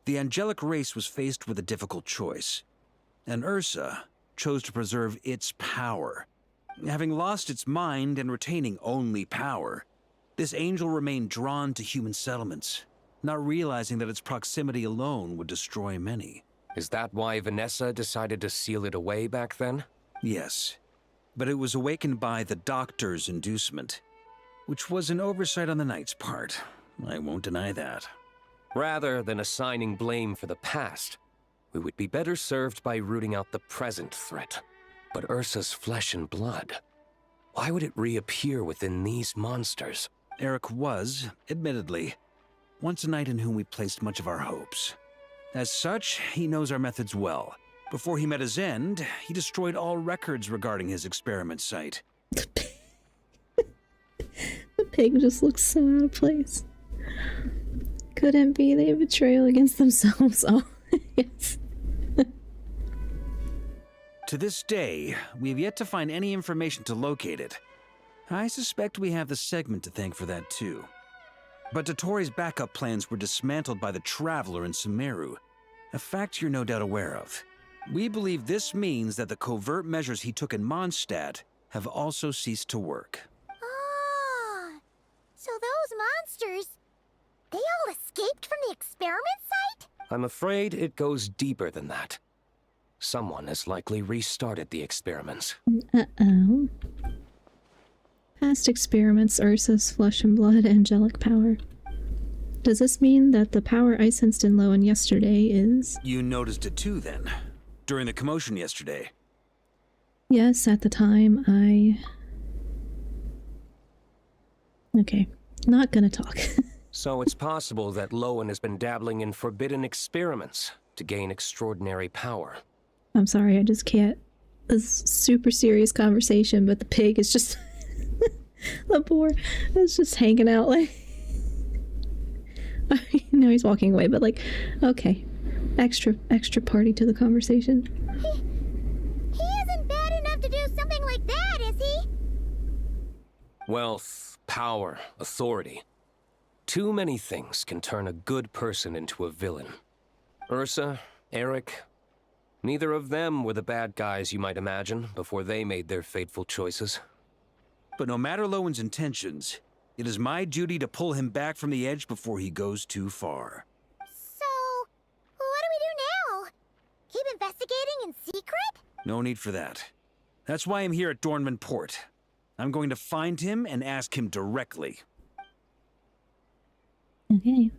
Speaker 6: the angelic race was faced with a difficult choice, and Ursa chose to preserve its power. Having lost its mind and retaining only power, this angel remained drawn to human settlements, not realizing that its proximity alone would destroy many.
Speaker 12: Is that why Vanessa decided to seal it away back then?
Speaker 6: Yes, but it was awakened by the doctor's inducement, which was an oversight on the Knight's part. I won't deny that.
Speaker 12: Rather than assigning blame for the past, we would be better served by rooting out the present threat. But Ursa's flesh and blood, why would it reappear within these monsters?
Speaker 6: Eric was, admittedly, once a knight in whom we placed much of our hopes. As such, he knows our methods well. Before he met his end, he destroyed all records regarding his experiment site.
Speaker 1: The pig just looks so out of place. Couldn't be the betrayal against themselves. Oh, yes.
Speaker 6: To this day, we have yet to find any information to locate it. I suspect we have the segment to thank for that too. But Dottoro's backup plans were dismantled by the Traveler in Sumeru, a fact you're no doubt aware of. We believe this means that the covert measures he took in Mondstadt have also ceased to work.
Speaker 3: Ah, so those monsters, they all escaped from the experiment site?
Speaker 12: I'm afraid it goes deeper than that. Someone has likely restarted the experiments.
Speaker 1: Uh-oh. Past experiments, Ursa's flesh and blood, angelic power. Does this mean that the power I sensed in Lohen yesterday is...
Speaker 6: You noticed it too, then? During the commotion yesterday?
Speaker 1: Yes, at the time, Okay, not gonna talk.
Speaker 12: So it's possible that Lohen has been dabbling in forbidden experiments to gain extraordinary power.
Speaker 1: I'm sorry, I just can't. This is super serious conversation, but the pig is just... the poor is just hanging out like... No, he's walking away, but like, okay. Extra party to the conversation.
Speaker 3: He isn't bad enough to do something like that, is he?
Speaker 12: Wealth, power, authority. Too many things can turn a good person into a villain. Ursa, Eric, neither of them were the bad guys you might imagine before they made their fateful choices.
Speaker 6: But no matter Lowen's intentions, it is my duty to pull him back from the edge before he goes too far.
Speaker 3: So, what do we do now? Keep investigating in secret?
Speaker 6: No need for that. That's why I'm here at Dornman Port. I'm going to find him and ask him directly.
Speaker 1: Okay.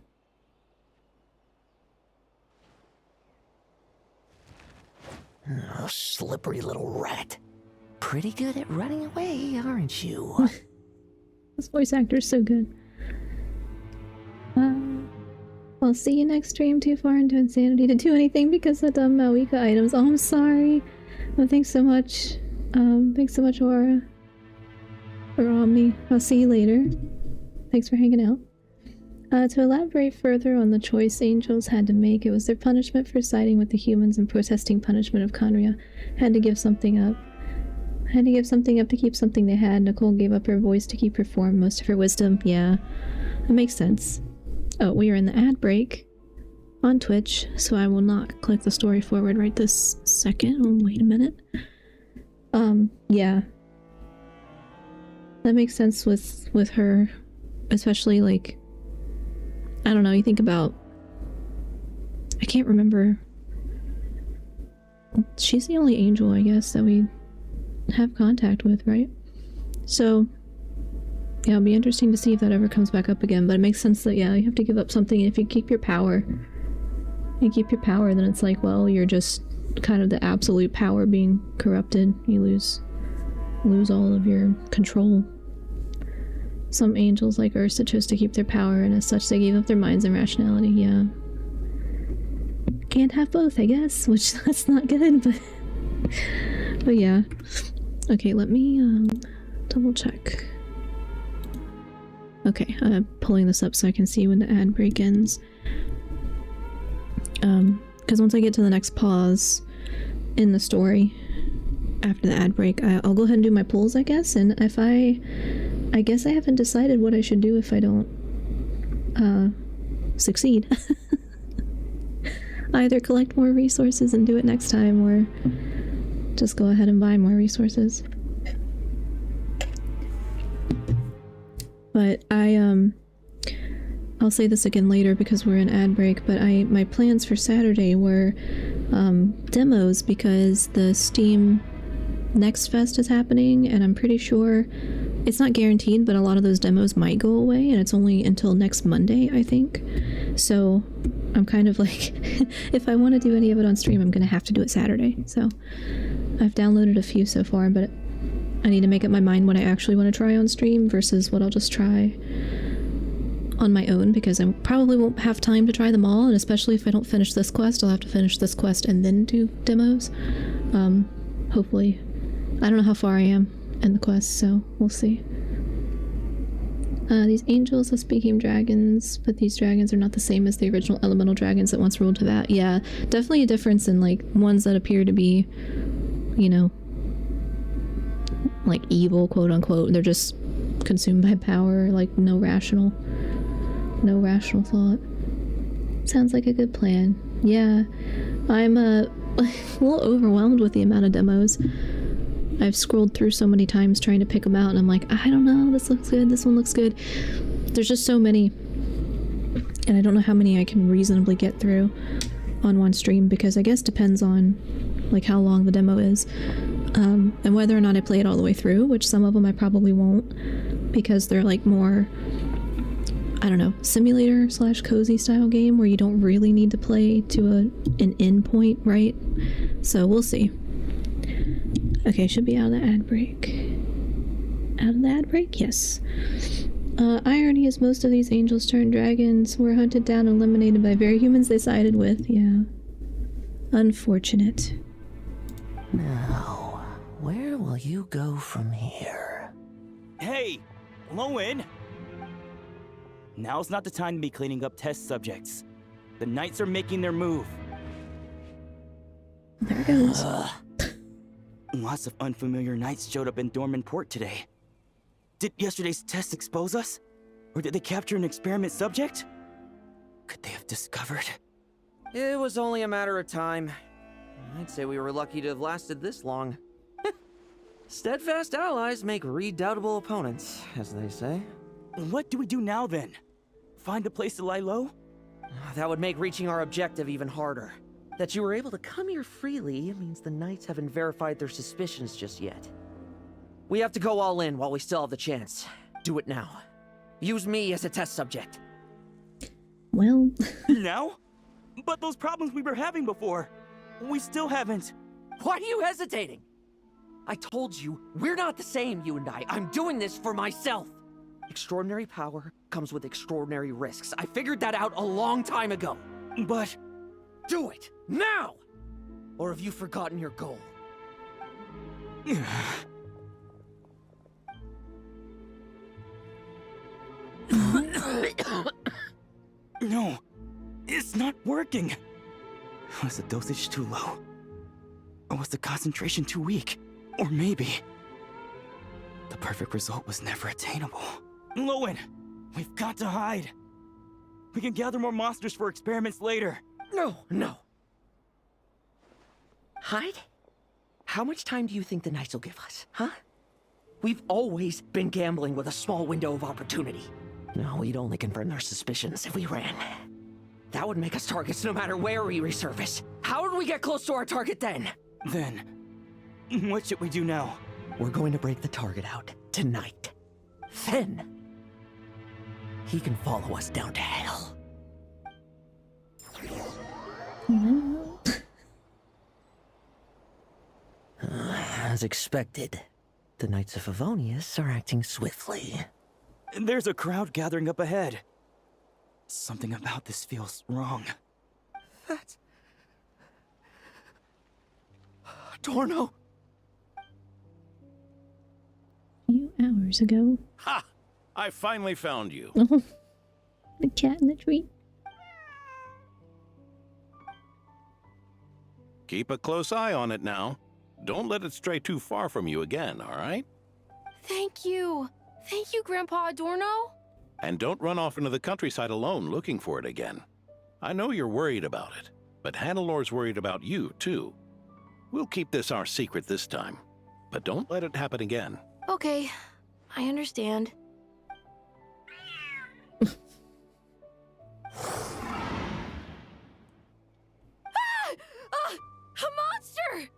Speaker 4: Oh, slippery little rat. Pretty good at running away, aren't you?
Speaker 1: This voice actor is so good. I'll see you next stream. Too far into insanity to do anything because of dumb Mawika items. Oh, I'm sorry. Well, thanks so much. Thanks so much, Aura. Or Omni. I'll see you later. Thanks for hanging out. To elaborate further on the choice angels had to make, it was their punishment for siding with the humans and protesting punishment of Khaenri'ah. Had to give something up. Had to give something up to keep something they had. Nicole gave up her voice to keep her form, most of her wisdom. Yeah, that makes sense. Oh, we are in the ad break on Twitch, so I will not click the story forward right this second. Oh, wait a minute. Yeah. That makes sense with her, especially like, I don't know, you think about, I can't remember. She's the only angel, I guess, that we have contact with, right? So yeah, it'll be interesting to see if that ever comes back up again, but it makes sense that, yeah, you have to give up something. If you keep your power, then it's like, well, you're just kind of the absolute power being corrupted. You lose all of your control. Some angels like Ursa chose to keep their power, and as such they gave up their minds and rationality. Yeah, can't have both, I guess, which that's not good, but yeah. Okay, let me double check. Okay, I'm pulling this up so I can see when the ad break ends. Because once I get to the next pause in the story after the ad break, I'll go ahead and do my polls, I guess, and if I I guess I haven't decided what I should do if I don't succeed. Either collect more resources and do it next time, or just go ahead and buy more resources. But I'll say this again later because we're in ad break, but my plans for Saturday were demos because the Steam Next Fest is happening, and I'm pretty sure it's not guaranteed, but a lot of those demos might go away, and it's only until next Monday, I think. So I'm kind of like, if I want to do any of it on stream, I'm gonna have to do it Saturday. So I've downloaded a few so far, but I need to make up my mind what I actually want to try on stream versus what I'll just try on my own, because I probably won't have time to try them all, and especially if I don't finish this quest, I'll have to finish this quest and then do demos. Hopefully. I don't know how far I am in the quest, so we'll see. These angels are speaking dragons, but these dragons are not the same as the original elemental dragons that once ruled Teyvat. Yeah, definitely a difference in like ones that appear to be, you know, like evil, quote unquote. They're just consumed by power, like no rational thought. Sounds like a good plan. Yeah, I'm a little overwhelmed with the amount of demos. I've scrolled through so many times trying to pick them out, and I'm like, I don't know, this looks good, this one looks good. There's just so many, and I don't know how many I can reasonably get through on one stream, because I guess depends on like how long the demo is, and whether or not I play it all the way through, which some of them I probably won't, because they're like more, I don't know, simulator / cozy style game where you don't really need to play to an end point, right? So we'll see. Okay, should be out of the ad break. Out of the ad break? Yes. Irony is most of these angels turned dragons were hunted down and eliminated by very humans they sided with. Yeah. Unfortunate.
Speaker 4: Now, where will you go from here?
Speaker 14: Hey, Lohen! Now's not the time to be cleaning up test subjects. The Knights are making their move.
Speaker 1: There it goes.
Speaker 14: Lots of unfamiliar Knights showed up in Dorman Port today. Did yesterday's test expose us? Or did they capture an experiment subject? Could they have discovered?
Speaker 7: It was only a matter of time. I'd say we were lucky to have lasted this long. Steadfast allies make redoubtable opponents, as they say.
Speaker 14: What do we do now then? Find a place to lie low?
Speaker 7: That would make reaching our objective even harder. That you were able to come here freely means the Knights haven't verified their suspicions just yet. We have to go all in while we still have the chance. Do it now. Use me as a test subject.
Speaker 1: Well...
Speaker 14: Now? But those problems we were having before, we still haven't.
Speaker 7: Why are you hesitating? I told you, we're not the same, you and I. I'm doing this for myself. Extraordinary power comes with extraordinary risks. I figured that out a long time ago.
Speaker 14: But...
Speaker 7: Do it! Now! Or have you forgotten your goal?
Speaker 14: No, it's not working. Was the dosage too low? Or was the concentration too weak? Or maybe... the perfect result was never attainable. Lohen, we've got to hide. We can gather more monsters for experiments later.
Speaker 7: No. Hide? How much time do you think the Knights will give us, huh? We've always been gambling with a small window of opportunity. No, we'd only confirm their suspicions if we ran. That would make us targets no matter where we resurface. How would we get close to our target then?
Speaker 14: Then, what should we do now?
Speaker 7: We're going to break the target out tonight. Then, he can follow us down to hell. As expected, the Knights of Favonius are acting swiftly.
Speaker 14: There's a crowd gathering up ahead. Something about this feels wrong.
Speaker 7: That's... Torno!
Speaker 1: A few hours ago.
Speaker 8: Ha! I finally found you.
Speaker 1: Oh, the cat in the tree.
Speaker 8: Keep a close eye on it now. Don't let it stray too far from you again, all right?
Speaker 11: Thank you. Thank you, Grandpa Adorno.
Speaker 8: And don't run off into the countryside alone looking for it again. I know you're worried about it, but Hannelor's worried about you, too. We'll keep this our secret this time, but don't let it happen again.
Speaker 11: Okay, I understand. A monster!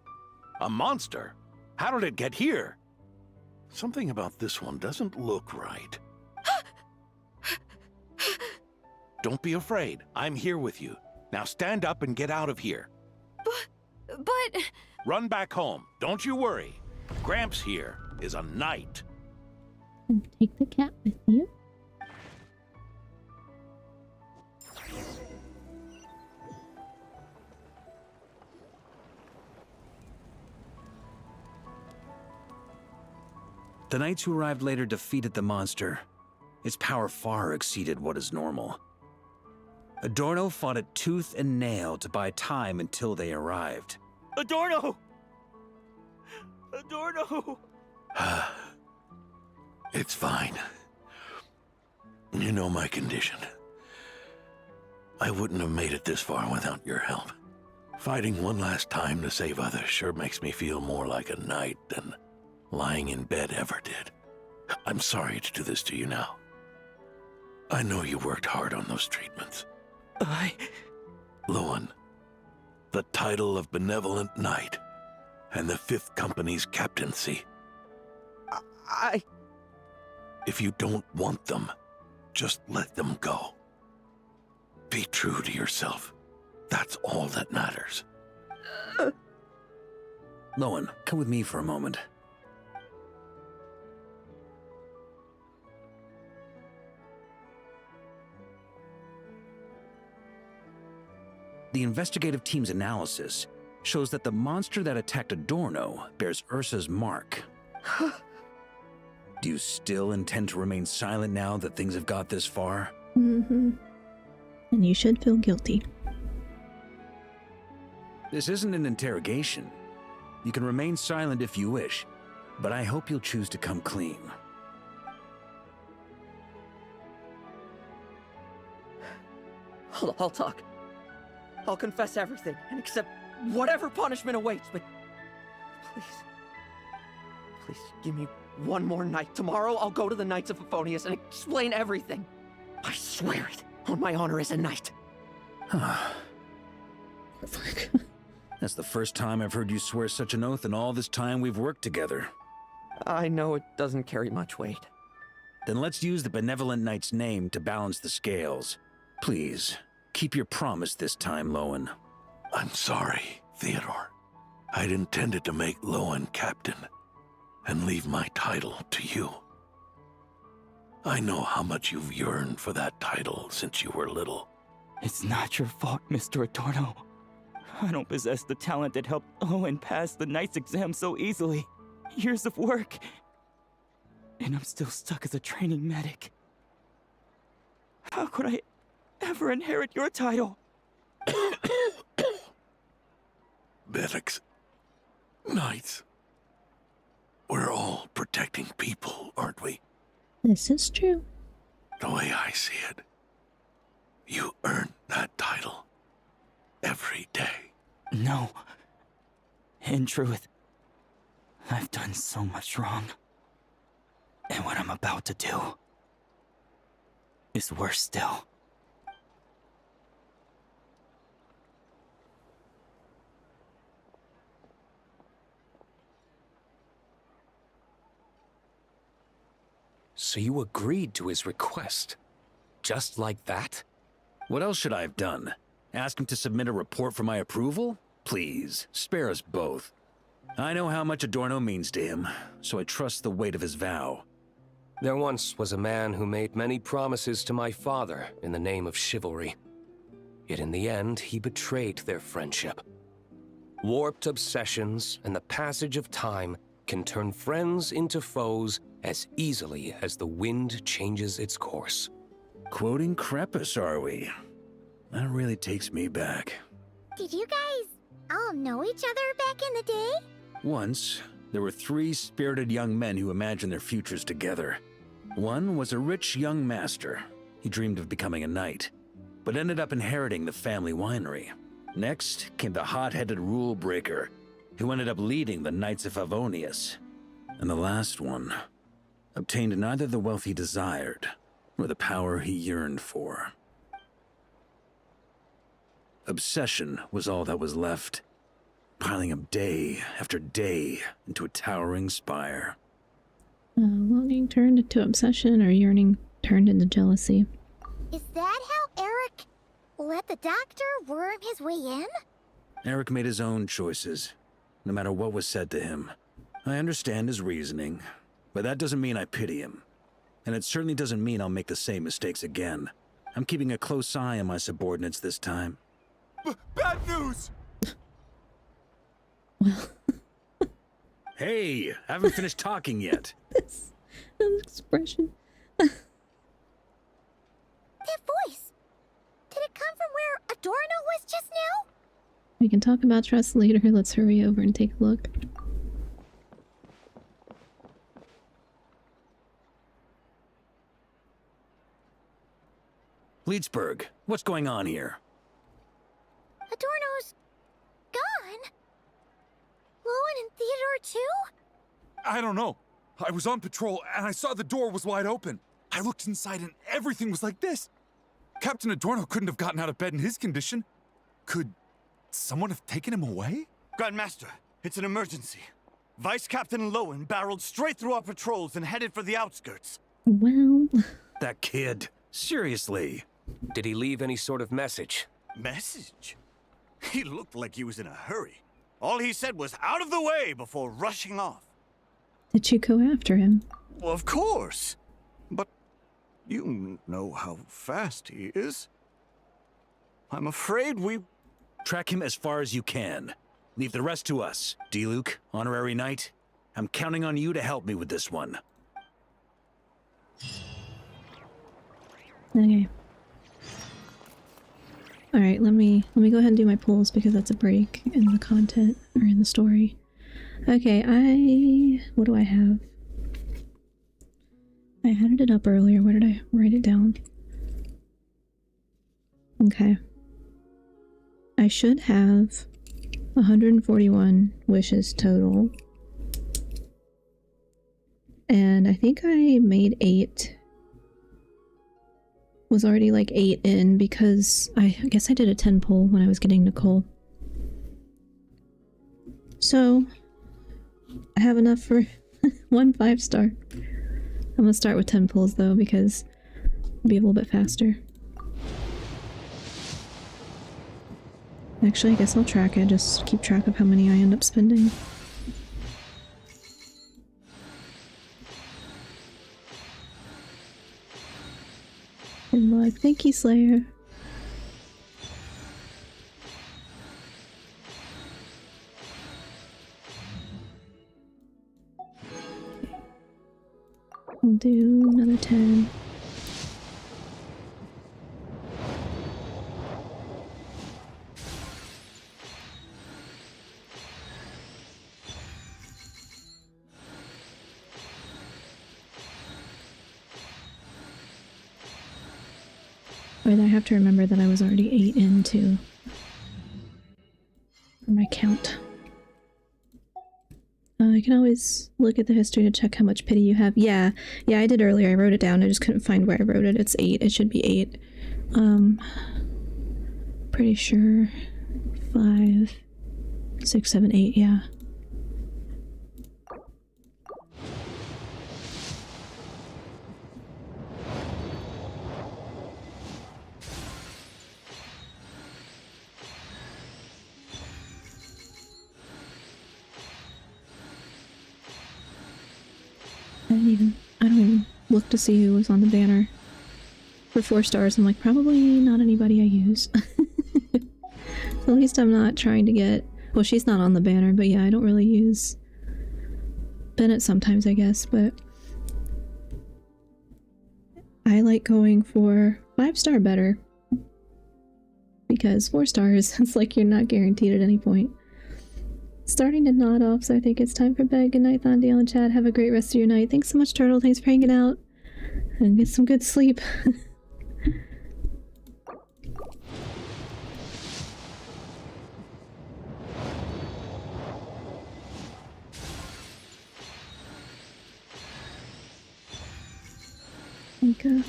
Speaker 8: A monster? How did it get here? Something about this one doesn't look right. Don't be afraid. I'm here with you. Now stand up and get out of here.
Speaker 11: But...
Speaker 8: Run back home. Don't you worry. Gramps here is a knight.
Speaker 1: And take the cat with you.
Speaker 6: The knights who arrived later defeated the monster. Its power far exceeded what is normal. Adorno fought it tooth and nail to buy time until they arrived.
Speaker 14: Adorno! Adorno!
Speaker 8: It's fine. You know my condition. I wouldn't have made it this far without your help. Fighting one last time to save others sure makes me feel more like a knight than lying in bed ever did. I'm sorry to do this to you now. I know you worked hard on those treatments. Lohen, the title of Benevolent Knight and the 5th Company's captaincy. If you don't want them, just let them go. Be true to yourself. That's all that matters.
Speaker 6: Lohen, come with me for a moment. The investigative team's analysis shows that the monster that attacked Adorno bears Ursa's mark. Do you still intend to remain silent now that things have got this far?
Speaker 1: Mm-hmm. And you should feel guilty.
Speaker 6: This isn't an interrogation. You can remain silent if you wish, but I hope you'll choose to come clean.
Speaker 7: I'll talk. I'll confess everything and accept whatever punishment awaits, but please give me one more night. Tomorrow I'll go to the Knights of Euphonius and explain everything. I swear it, on my honor as a knight.
Speaker 6: That's the first time I've heard you swear such an oath in all this time we've worked together.
Speaker 7: I know it doesn't carry much weight.
Speaker 6: Then let's use the Benevolent Knight's name to balance the scales. Please, keep your promise this time, Lohen.
Speaker 8: I'm sorry, Theodore. I'd intended to make Lohen captain and leave my title to you. I know how much you've yearned for that title since you were little.
Speaker 14: It's not your fault, Mr. Adorno. I don't possess the talent that helped Owen pass the Knight's exam so easily. Years of work. And I'm still stuck as a training medic. How could I ever inherit your title?
Speaker 8: Medics, knights, we're all protecting people, aren't we?
Speaker 1: This is true.
Speaker 8: The way I see it, you earn that title every day.
Speaker 14: No. In truth, I've done so much wrong. And what I'm about to do is worse still.
Speaker 12: So you agreed to his request? Just like that?
Speaker 6: What else should I have done? Ask him to submit a report for my approval? Please, spare us both. I know how much Adorno means to him, so I trust the weight of his vow.
Speaker 12: There once was a man who made many promises to my father in the name of chivalry. Yet in the end, he betrayed their friendship. Warped obsessions and the passage of time can turn friends into foes as easily as the wind changes its course.
Speaker 6: Quoting Crepus, are we? That really takes me back.
Speaker 3: Did you guys all know each other back in the day?
Speaker 6: Once, there were 3 spirited young men who imagined their futures together. One was a rich young master. He dreamed of becoming a knight, but ended up inheriting the family winery. Next came the hot-headed rule breaker, who ended up leading the Knights of Favonius. And the last one obtained neither the wealth he desired, nor the power he yearned for. Obsession was all that was left, piling up day after day into a towering spire.
Speaker 1: Longing turned into obsession, or yearning turned into jealousy.
Speaker 3: Is that how Eric let the doctor worm his way in?
Speaker 6: Eric made his own choices, no matter what was said to him. I understand his reasoning, but that doesn't mean I pity him. And it certainly doesn't mean I'll make the same mistakes again. I'm keeping a close eye on my subordinates this time.
Speaker 10: Bad news!
Speaker 1: Well...
Speaker 6: Hey, I haven't finished talking yet.
Speaker 1: This expression.
Speaker 3: That voice! Did it come from where Adorno was just now?
Speaker 1: We can talk about trust later. Let's hurry over and take a look.
Speaker 6: Leedsburg, what's going on here?
Speaker 3: Adorno's gone? Lohen and Theodore too?
Speaker 5: I don't know. I was on patrol and I saw the door was wide open. I looked inside and everything was like this. Captain Adorno couldn't have gotten out of bed in his condition. Could someone have taken him away?
Speaker 2: Grandmaster, it's an emergency. Vice Captain Lohen barreled straight through our patrols and headed for the outskirts.
Speaker 1: Well...
Speaker 6: That kid. Seriously.
Speaker 12: Did he leave any sort of message?
Speaker 2: Message? He looked like he was in a hurry. All he said was out of the way before rushing off.
Speaker 1: Did you go after him?
Speaker 2: Well, of course. But you know how fast he is. I'm afraid we...
Speaker 6: Track him as far as you can. Leave the rest to us. D-Luke, honorary knight, I'm counting on you to help me with this one.
Speaker 1: Okay. Alright, let me go ahead and do my polls because that's a break in the content, or in the story. Okay, what do I have? I had it up earlier. Where did I write it down? Okay. I should have 141 wishes total. And I think I made 8. Was already like 8 in because I guess I did a 10 poll when I was getting Nicole. So I have enough for 1 5-star. I'm gonna start with 10 polls though because it'll be a little bit faster. Actually, I guess I'll track it, just keep track of how many I end up spending. Good luck. Thank you, Slayer. I'll do another 10. But I have to remember that I was already 8 into my count. I can always look at the history to check how much pity you have. Yeah, I did earlier. I wrote it down. I just couldn't find where I wrote it. It's 8. It should be 8. Pretty sure 5, 6, 7, 8. Yeah. I don't even look to see who was on the banner. For 4 stars, I'm like, probably not anybody I use. At least I'm not trying to get... Well, she's not on the banner, but yeah, I don't really use Bennett sometimes, I guess, but I like going for 5-star better. Because 4 stars, it's like you're not guaranteed at any point. Starting to nod off, so I think it's time for bed. Good night, Thandi on the chat. Have a great rest of your night. Thanks so much, Turtle. Thanks for hanging out. and get some good sleep. Mika.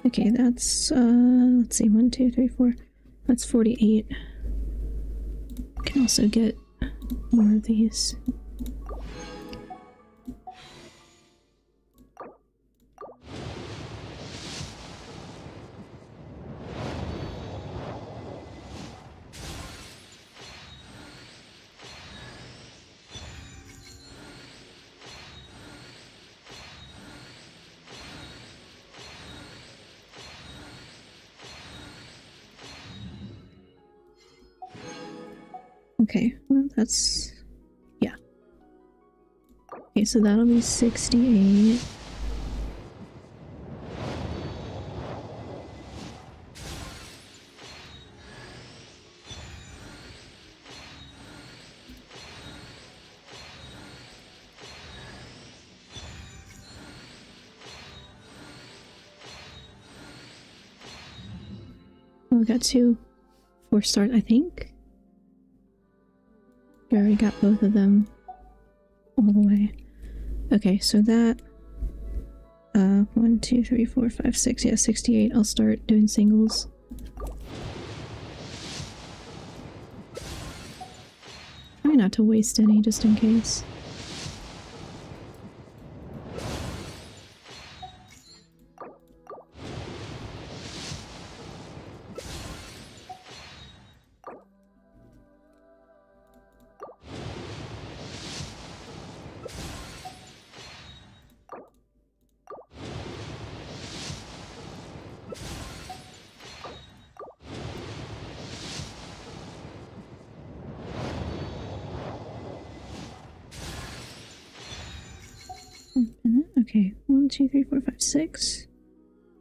Speaker 1: Okay, that's let's see, 1, 2, 3, 4. That's 48. Can also get more of these. Okay, well, that's... yeah. Okay, so that'll be 68. Oh, we got 2 4-star, I think. We already got both of them all the way. Okay, so that 1, 2, 3, 4, 5, 6, yeah, 68. I'll start doing singles. Try not to waste any just in case. Okay, 1, 2, 3, 4, 5, 6.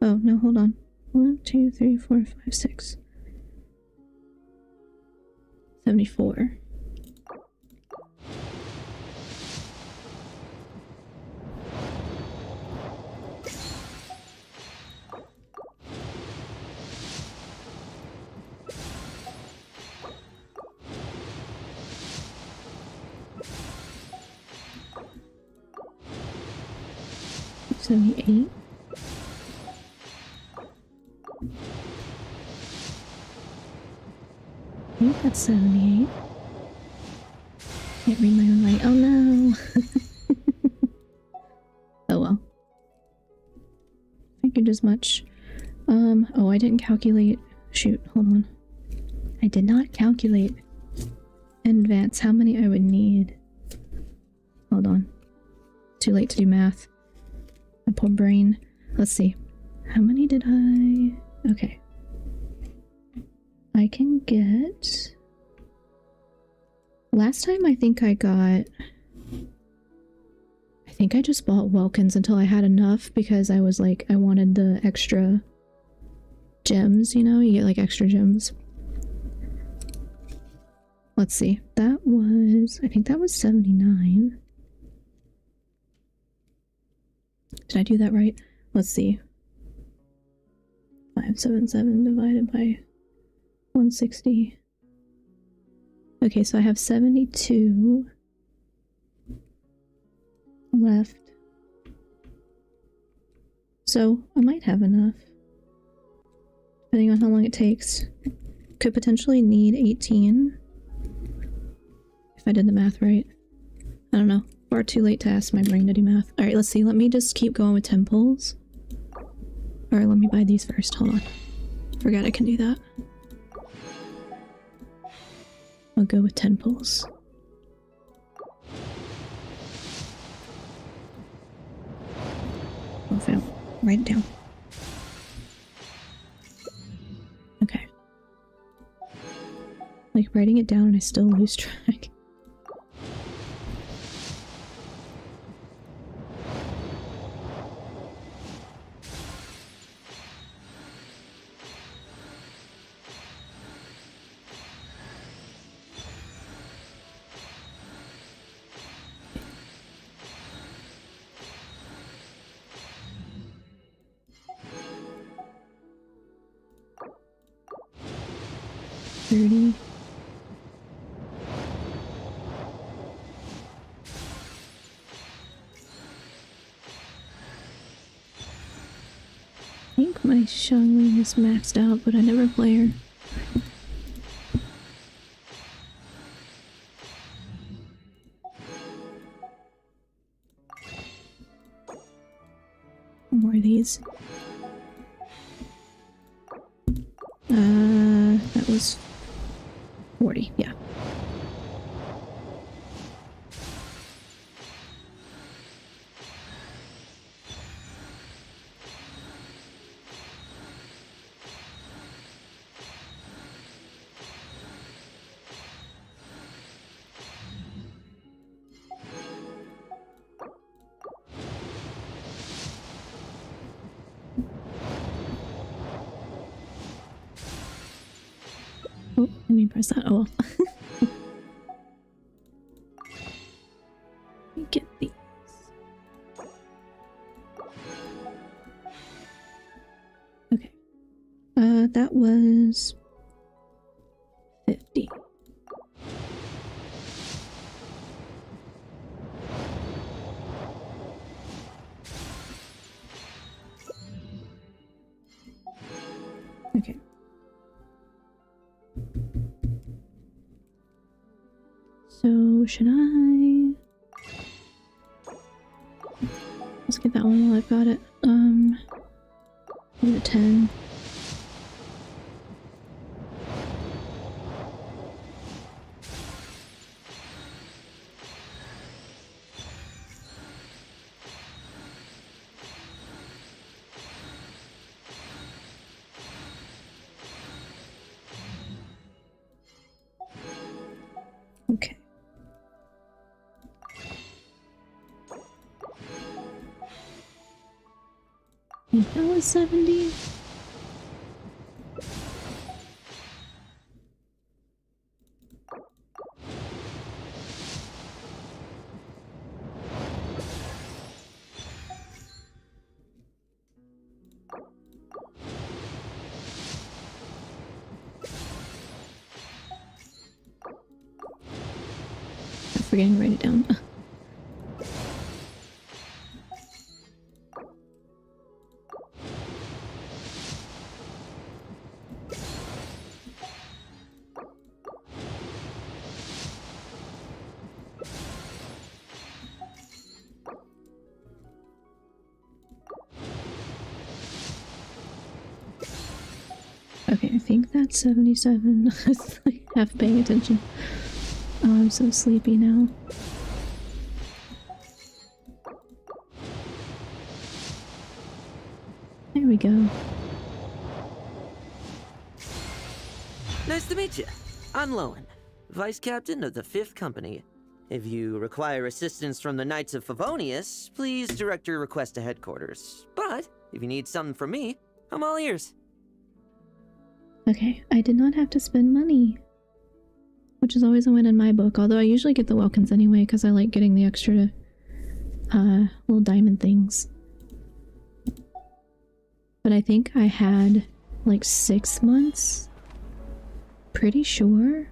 Speaker 1: Oh, no, hold on. 1, 2, 3, 4, 5, 6. 74. $78. I think that's 78. Can't read my own writing. Oh no! Oh well. Figured as much. Oh, I didn't calculate. Shoot, hold on. I did not calculate in advance how many I would need. Hold on. Too late to do math. My poor brain. Let's see. How many did I... Okay. I can get... Last time I think I got... I think I just bought Welkins until I had enough because I was like, I wanted the extra gems, you know? You get like extra gems. Let's see. That was... I think that was 79. Did I do that right? Let's see. 577 divided by 160. Okay, so I have 72 left. So I might have enough. Depending on how long it takes. Could potentially need 18. If I did the math right. I don't know. Far too late to ask my brain to do math. Alright, let's see. Let me just keep going with temples. Or let me buy these first. Hold on. Forgot I can do that. I'll go with 10 pulls. Oh, fail. Write it down. Okay. Like, writing it down and I still lose track. 30. I think my Xiangling is maxed out, but I never play her. More of these. That was 40, yeah. Oh, let me press that. Oh, well. Let me get these. Okay. That was 50. Okay. So, should I... Let's get that one while I've got it. Give it a 10. Okay. I think that was 70. I'm forgetting to write it down. Okay, I think that's 77. I was like half paying attention. Oh, I'm so sleepy now. There we go.
Speaker 7: Nice to meet you. I'm Lohen, Vice Captain of the 5th Company. If you require assistance from the Knights of Favonius, please direct your request to headquarters. But if you need something from me, I'm all ears.
Speaker 1: Okay, I did not have to spend money. Which is always a win in my book, although I usually get the Welkins anyway because I like getting the extra little diamond things. But I think I had like 6 months. Pretty sure.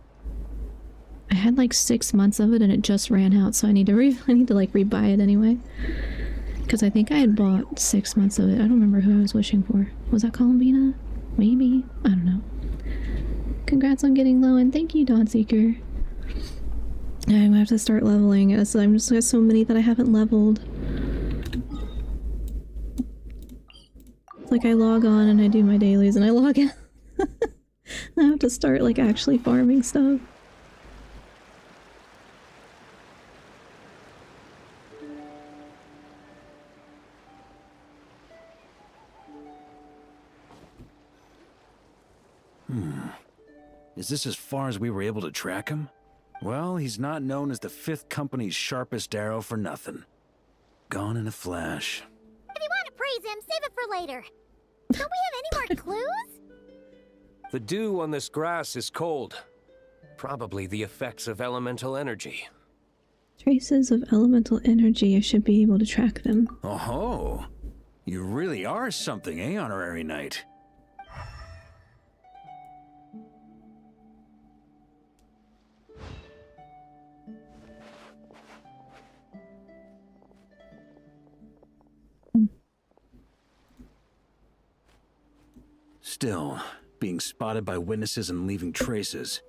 Speaker 1: I had like 6 months of it and it just ran out, so I need to like rebuy it anyway. Because I think I had bought 6 months of it. I don't remember who I was wishing for. Was that Columbina? Maybe? I don't know. Congrats on getting low, and thank you, Dawnseeker. I'm gonna have to start leveling, as I'm just got so many that I haven't leveled. It's like I log on and I do my dailies and I log out. I have to start like actually farming stuff.
Speaker 6: Is this as far as we were able to track him? Well, he's not known as the 5th Company's sharpest arrow for nothing. Gone in a flash.
Speaker 3: If you want to praise him, save it for later. Don't we have any more clues?
Speaker 12: The dew on this grass is cold. Probably the effects of elemental energy.
Speaker 1: Traces of elemental energy, I should be able to track them.
Speaker 6: Oh-ho! You really are something, eh, Honorary Knight? Still, being spotted by witnesses and leaving traces,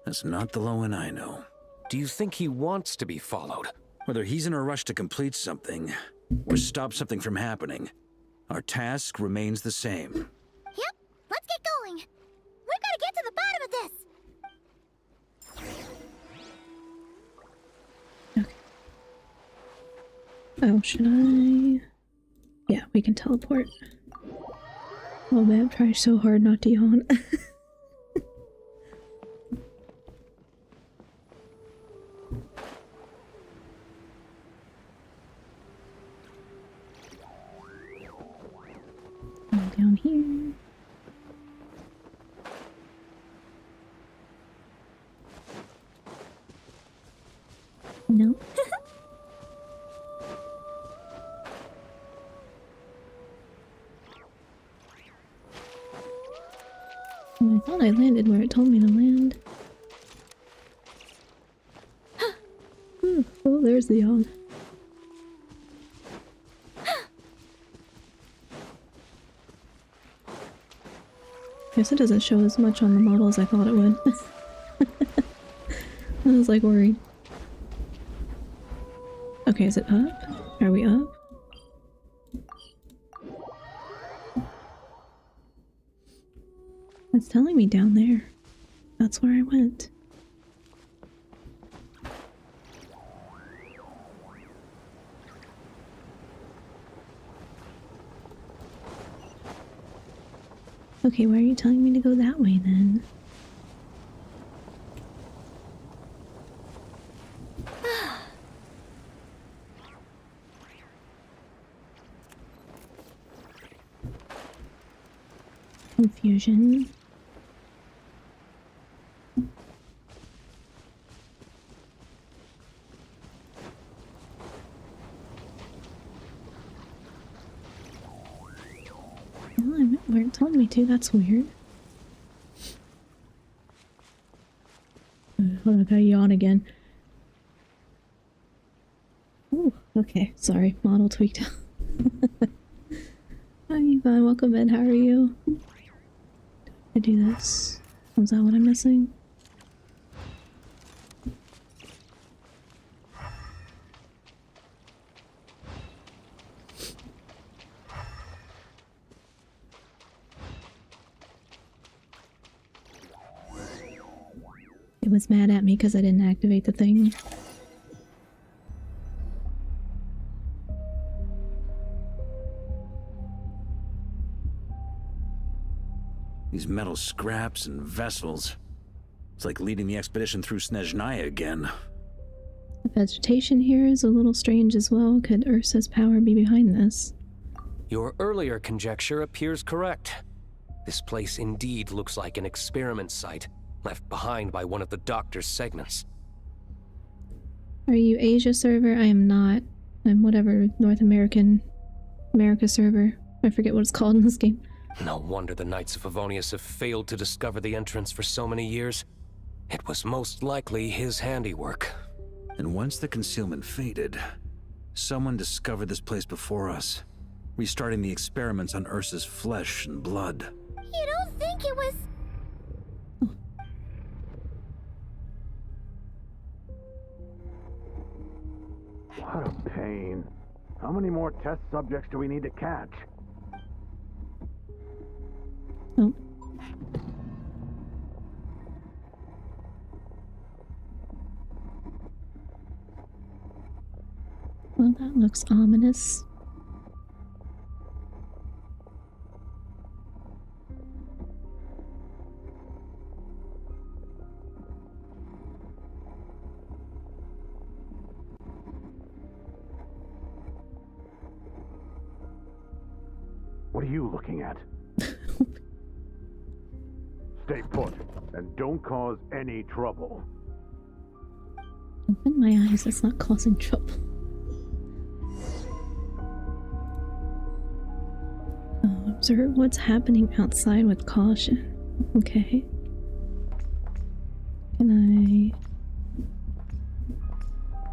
Speaker 6: that's not the Lohen I know.
Speaker 12: Do you think he wants to be followed?
Speaker 6: Whether he's in a rush to complete something, or stop something from happening, our task remains the same.
Speaker 3: Yep, let's get going. We've got to get to the bottom of this.
Speaker 1: Oh, should I? Yeah, we can teleport. Oh man, I'm trying so hard not to yawn. Down here. No. Oh, I thought I landed where it told me to land. Oh, there's the yawn. Guess it doesn't show as much on the model as I thought it would. I was like worried. Okay, is it up? Are we up? It's telling me down there. That's where I went. Okay, why are you telling me to go that way then? Confusion. Well, I went where it told me to, that's weird. Hold on, I gotta yawn again. Oh, okay, sorry, model tweaked. Hi, Yvonne, welcome in, how are you? I do this. Was that what I'm missing? It was mad at me because I didn't activate the thing.
Speaker 6: These metal scraps and vessels. It's like leading the expedition through Snezhnaya again.
Speaker 1: The vegetation here is a little strange as well. Could Ursa's power be behind this?
Speaker 12: Your earlier conjecture appears correct. This place indeed looks like an experiment site, left behind by one of the Doctor's segments.
Speaker 1: Are you Asia server? I am not. I'm whatever North America server. I forget what it's called in this game.
Speaker 12: No wonder the Knights of Favonius have failed to discover the entrance for so many years. It was most likely his handiwork.
Speaker 6: And once the concealment faded, someone discovered this place before us, restarting the experiments on Ursa's flesh and blood.
Speaker 3: You don't think it was...
Speaker 8: What a pain. How many more test subjects do we need to catch?
Speaker 1: Oh. Well, that looks ominous.
Speaker 8: What are you looking at? Stay put, and don't cause any trouble.
Speaker 1: Open my eyes, that's not causing trouble. Oh, observe what's happening outside with caution. Okay. Can I...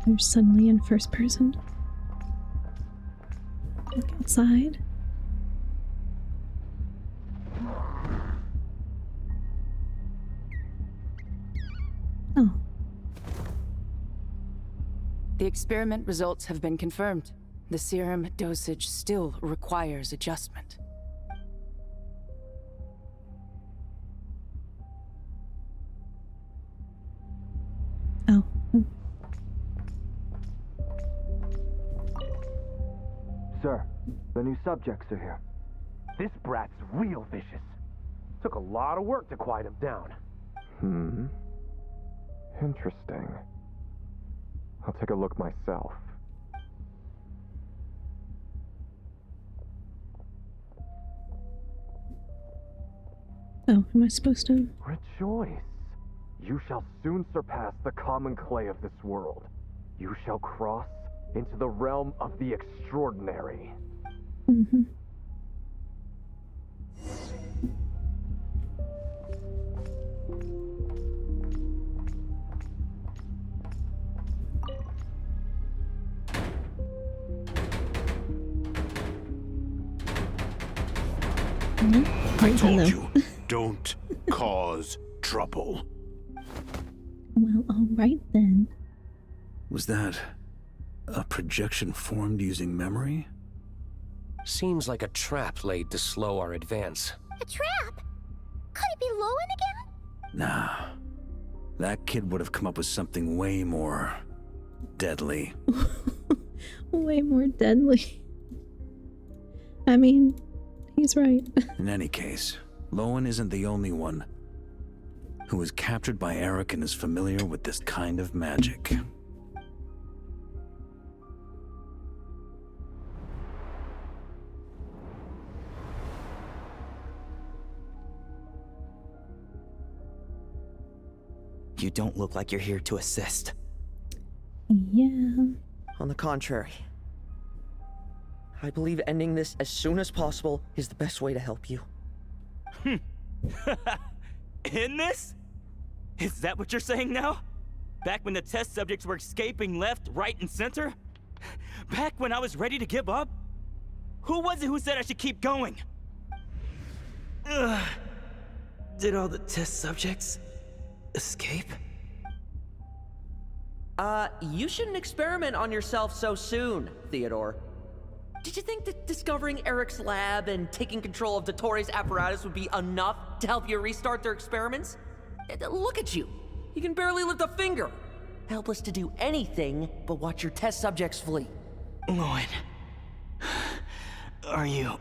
Speaker 1: They're suddenly in first person. Look outside.
Speaker 11: The experiment results have been confirmed. The serum dosage still requires adjustment.
Speaker 1: Oh.
Speaker 9: Sir, the new subjects are here. This brat's real vicious. Took a lot of work to quiet him down.
Speaker 15: Interesting. I'll take a look myself.
Speaker 1: Oh, am I supposed to?
Speaker 15: Rejoice. You shall soon surpass the common clay of this world. You shall cross into the realm of the extraordinary.
Speaker 1: Mm-hmm.
Speaker 8: I told you, don't cause trouble.
Speaker 1: Well, alright then.
Speaker 6: Was that a projection formed using memory?
Speaker 12: Seems like a trap laid to slow our advance.
Speaker 3: A trap? Could it be Lohen again?
Speaker 6: Nah. That kid would have come up with something way more deadly.
Speaker 1: Way more deadly. I mean, he's right.
Speaker 6: In any case, Lohen isn't the only one who was captured by Eric and is familiar with this kind of magic.
Speaker 14: You don't look like you're here to assist.
Speaker 1: Yeah.
Speaker 7: On the contrary, I believe ending this as soon as possible is the best way to help you.
Speaker 14: In this? Is that what you're saying now? Back when the test subjects were escaping left, right, and center? Back when I was ready to give up? Who was it who said I should keep going? Ugh. Did all the test subjects escape?
Speaker 7: You shouldn't experiment on yourself so soon, Theodore. Did you think that discovering Eric's lab and taking control of Dottores' apparatus would be enough to help you restart their experiments? Look at you. You can barely lift a finger. Helpless to do anything but watch your test subjects flee.
Speaker 14: Lohen, are you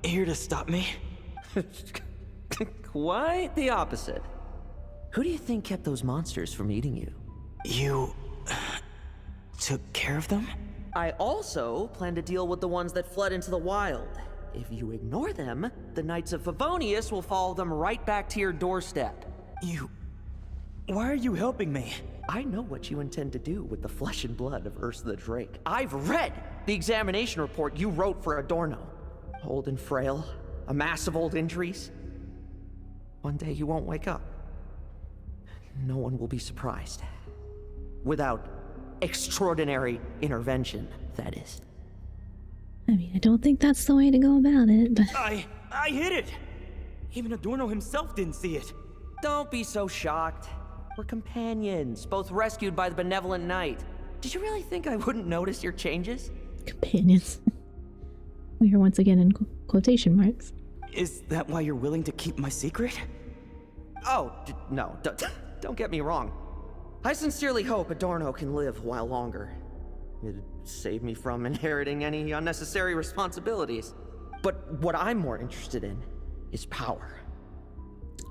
Speaker 14: here to stop me?
Speaker 7: Quite the opposite. Who do you think kept those monsters from eating you?
Speaker 14: You took care of them?
Speaker 7: I also plan to deal with the ones that fled into the wild. If you ignore them, the Knights of Favonius will follow them right back to your doorstep.
Speaker 14: Why are you helping me?
Speaker 7: I know what you intend to do with the flesh and blood of Ursa the Drake. I've read the examination report you wrote for Adorno. Old and frail, a mass of old injuries. One day you won't wake up. No one will be surprised. Without extraordinary intervention, that is.
Speaker 1: I mean, I don't think that's the way to go about it, but...
Speaker 14: I hit it! Even Adorno himself didn't see it.
Speaker 7: Don't be so shocked. We're companions, both rescued by the benevolent knight. Did you really think I wouldn't notice your changes?
Speaker 1: Companions. We are once again in quotation marks.
Speaker 14: Is that why you're willing to keep my secret?
Speaker 7: Oh, no, don't get me wrong. I sincerely hope Adorno can live a while longer. It'd save me from inheriting any unnecessary responsibilities. But what I'm more interested in is power.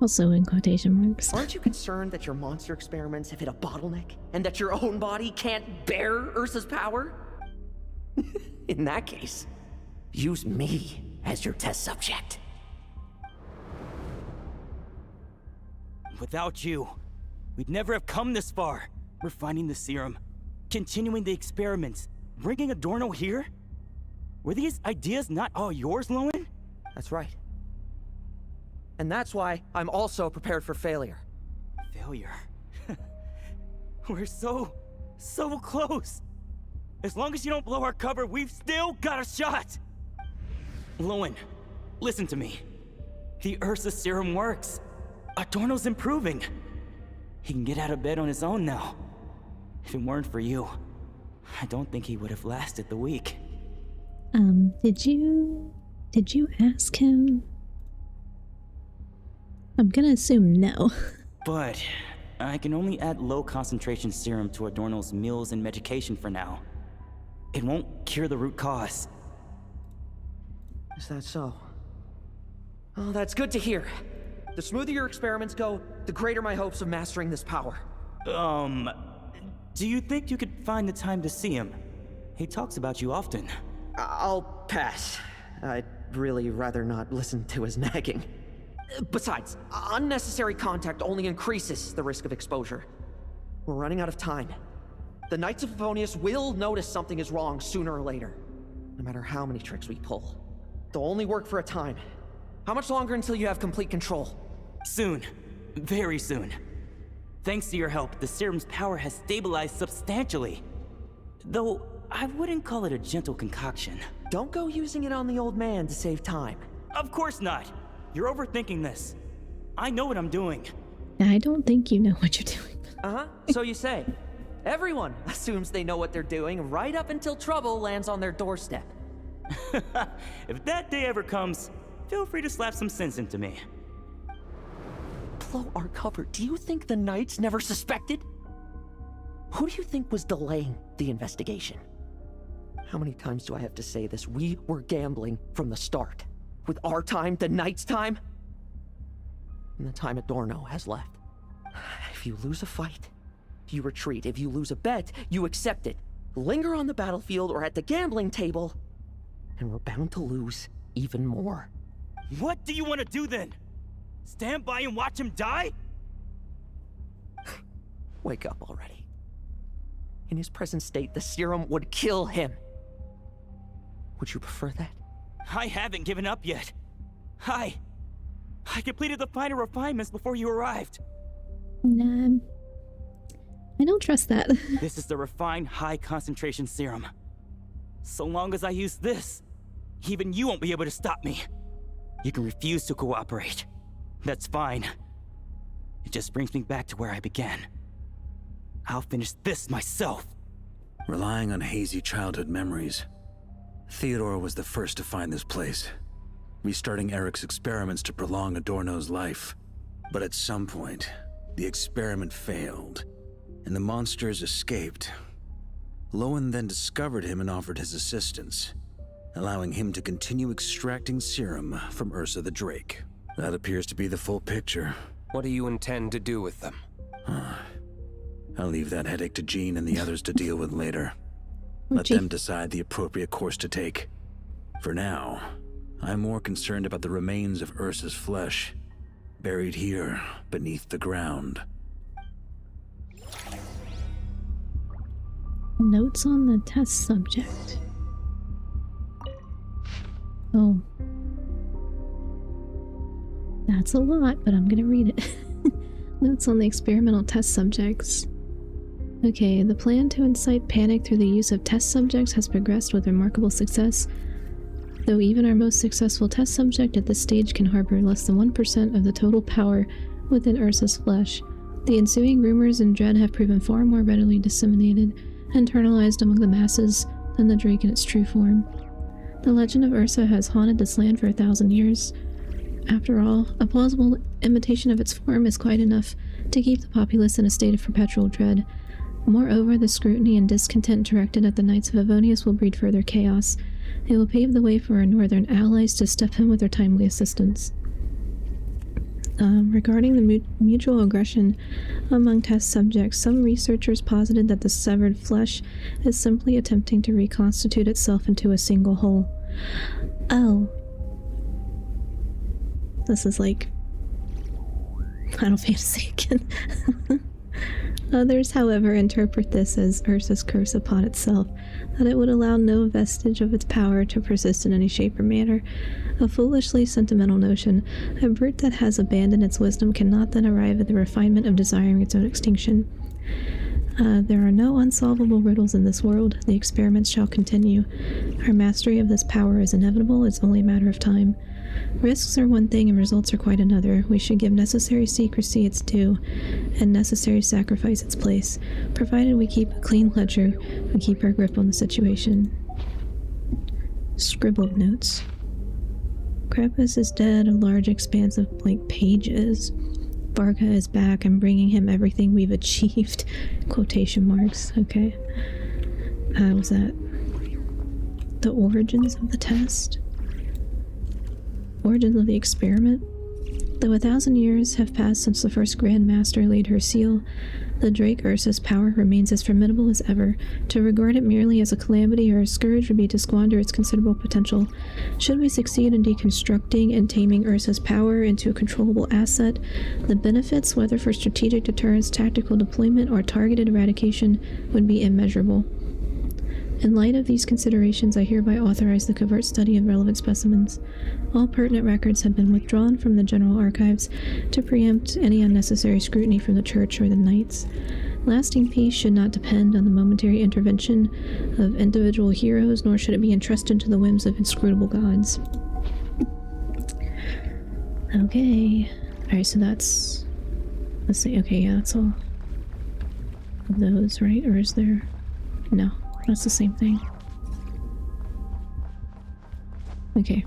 Speaker 1: Also in quotation marks.
Speaker 7: Aren't you concerned that your monster experiments have hit a bottleneck and that your own body can't bear Ursa's power? In that case, use me as your test subject.
Speaker 14: Without you, we'd never have come this far. Refining the serum, continuing the experiments, bringing Adorno here? Were these ideas not all yours, Lohen?
Speaker 7: That's right. And that's why I'm also prepared for failure.
Speaker 14: Failure? We're so close. As long as you don't blow our cover, we've still got a shot. Lohen, listen to me. The Ursa serum works. Adorno's improving. He can get out of bed on his own now. If it weren't for you, I don't think he would have lasted the week.
Speaker 1: Did you ask him? I'm gonna assume no.
Speaker 14: But I can only add low concentration serum to Adorno's meals and medication for now. It won't cure the root cause.
Speaker 7: Is that so? Oh, that's good to hear. The smoother your experiments go, the greater my hopes of mastering this power.
Speaker 14: Do you think you could find the time to see him? He talks about you often.
Speaker 7: I'll pass. I'd really rather not listen to his nagging. Besides, unnecessary contact only increases the risk of exposure. We're running out of time. The Knights of Favonius will notice something is wrong sooner or later, no matter how many tricks we pull. They'll only work for a time. How much longer until you have complete control?
Speaker 14: Soon. Very soon. Thanks to your help, the serum's power has stabilized substantially. Though, I wouldn't call it a gentle concoction.
Speaker 7: Don't go using it on the old man to save time.
Speaker 14: Of course not! You're overthinking this. I know what I'm doing.
Speaker 1: I don't think you know what you're doing.
Speaker 7: Uh-huh, so you say. Everyone assumes they know what they're doing right up until trouble lands on their doorstep.
Speaker 14: If that day ever comes, feel free to slap some sense into me.
Speaker 7: Blow our cover. Do you think the Knights never suspected? Who do you think was delaying the investigation? How many times do I have to say this? We were gambling from the start. With our time, the Knights' time, and the time Adorno has left. If you lose a fight, you retreat. If you lose a bet, you accept it. Linger on the battlefield or at the gambling table, and we're bound to lose even more.
Speaker 14: What do you want to do then? Stand by and watch him die?
Speaker 7: Wake up already. In his present state, the serum would kill him. Would you prefer that?
Speaker 14: I haven't given up yet. I completed the final refinements before you arrived.
Speaker 1: Nah, I don't trust that.
Speaker 14: This is the refined high-concentration serum. So long as I use this, even you won't be able to stop me. You can refuse to cooperate. That's fine. It just brings me back to where I began. I'll finish this myself.
Speaker 6: Relying on hazy childhood memories, Theodore was the first to find this place, restarting Eric's experiments to prolong Adorno's life. But at some point, the experiment failed, and the monsters escaped. Lohen then discovered him and offered his assistance, allowing him to continue extracting serum from Ursa the Drake. That appears to be the full picture.
Speaker 12: What do you intend to do with them?
Speaker 6: I'll leave that headache to Jean and the others to deal with later. Let them decide the appropriate course to take. For now, I'm more concerned about the remains of Ursa's flesh, buried here beneath the ground.
Speaker 1: Notes on the test subject. Oh. That's a lot, but I'm gonna read it. Notes on the experimental test subjects. Okay, the plan to incite panic through the use of test subjects has progressed with remarkable success. Though even our most successful test subject at this stage can harbor less than 1% of the total power within Ursa's flesh, the ensuing rumors and dread have proven far more readily disseminated, internalized among the masses, than the Drake in its true form. The legend of Ursa has haunted this land for 1,000 years. After all, a plausible imitation of its form is quite enough to keep the populace in a state of perpetual dread. Moreover, the scrutiny and discontent directed at the Knights of Favonius will breed further chaos. It will pave the way for our northern allies to step in with their timely assistance. Regarding the mutual aggression among test subjects, some researchers posited that the severed flesh is simply attempting to reconstitute itself into a single whole. Oh. This is like Final Fantasy again. Others, however, interpret this as Ursa's curse upon itself, that it would allow no vestige of its power to persist in any shape or manner. A foolishly sentimental notion. A brute that has abandoned its wisdom cannot then arrive at the refinement of desiring its own extinction. There are no unsolvable riddles in this world. The experiments shall continue. Our mastery of this power is inevitable. It's only a matter of time. Risks are one thing and results are quite another. We should give necessary secrecy its due and necessary sacrifice its place, provided we keep a clean ledger and keep our grip on the situation. Scribbled notes. Krepus is dead, a large expanse of blank pages. Varga is back. I'm bringing him everything we've achieved. Quotation marks. Okay. Was that the origins of the test? Origins of the experiment? Though 1,000 years have passed since the first Grand Master laid her seal, the Drake Ursa's power remains as formidable as ever. To regard it merely as a calamity or a scourge would be to squander its considerable potential. Should we succeed in deconstructing and taming Ursa's power into a controllable asset, the benefits, whether for strategic deterrence, tactical deployment, or targeted eradication, would be immeasurable. In light of these considerations, I hereby authorize the covert study of relevant specimens. All pertinent records have been withdrawn from the General Archives to preempt any unnecessary scrutiny from the Church or the Knights. Lasting peace should not depend on the momentary intervention of individual heroes, nor should it be entrusted to the whims of inscrutable gods. Okay. Alright, so that's... Let's see. Okay, yeah, that's all of those, right? Or is there... No. That's the same thing. Okay.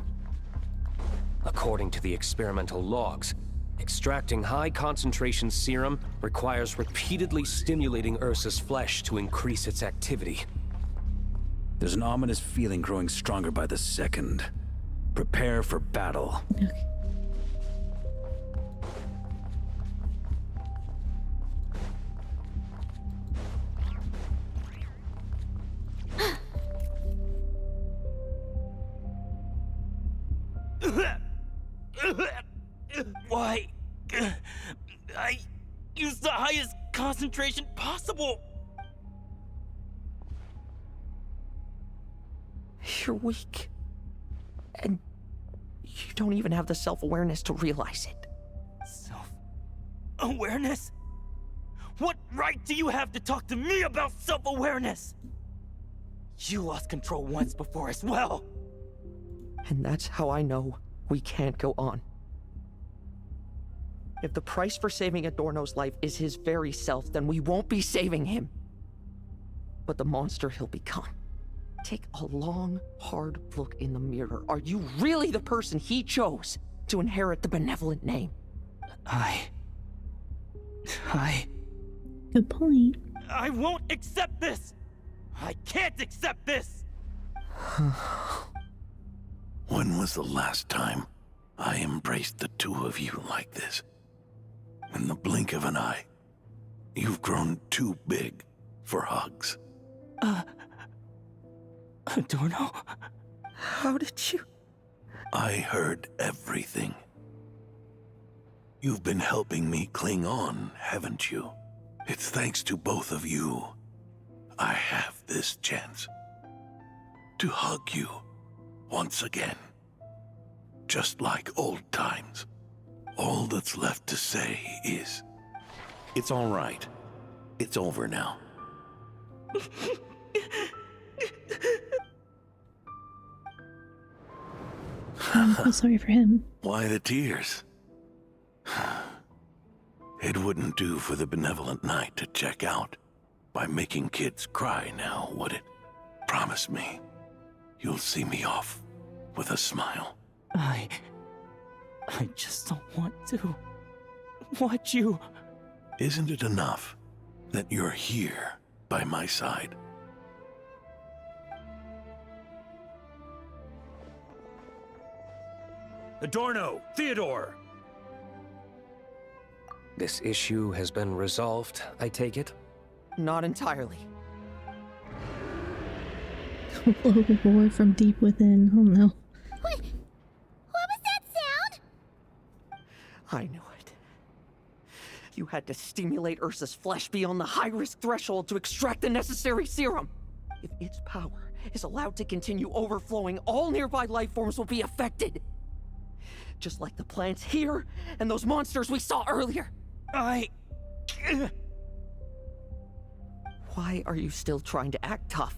Speaker 12: According to the experimental logs, extracting high-concentration serum requires repeatedly stimulating Ursa's flesh to increase its activity.
Speaker 6: There's an ominous feeling growing stronger by the second. Prepare for battle.
Speaker 1: Okay.
Speaker 14: Why? I used the highest concentration possible.
Speaker 7: You're weak. And you don't even have the self-awareness to realize it.
Speaker 14: Self-awareness? What right do you have to talk to me about self-awareness? You lost control once before as well.
Speaker 7: And that's how I know we can't go on. If the price for saving Adorno's life is his very self, then we won't be saving him. But the monster he'll become. Take a long, hard look in the mirror. Are you really the person he chose to inherit the benevolent name?
Speaker 1: Good point.
Speaker 14: I won't accept this! I can't accept this!
Speaker 8: When was the last time I embraced the two of you like this? In the blink of an eye, you've grown too big for hugs.
Speaker 14: Adorno?
Speaker 7: How did you...
Speaker 8: I heard everything. You've been helping me cling on, haven't you? It's thanks to both of you I have this chance to hug you once again. Just like old times. All that's left to say is... It's all right. It's over now.
Speaker 1: I'm sorry for him.
Speaker 8: Why the tears? It wouldn't do for the benevolent knight to check out by making kids cry now, would it? Promise me you'll see me off with a smile.
Speaker 14: I just don't want to watch you.
Speaker 8: Isn't it enough that you're here by my side?
Speaker 6: Adorno! Theodore!
Speaker 12: This issue has been resolved, I take it?
Speaker 7: Not entirely.
Speaker 1: Oh boy, from deep within. Oh no.
Speaker 3: What was that sound?
Speaker 7: I knew it. You had to stimulate Ursa's flesh beyond the high-risk threshold to extract the necessary serum. If its power is allowed to continue overflowing, all nearby life forms will be affected. Just like the plants here and those monsters we saw earlier. Why are you still trying to act tough?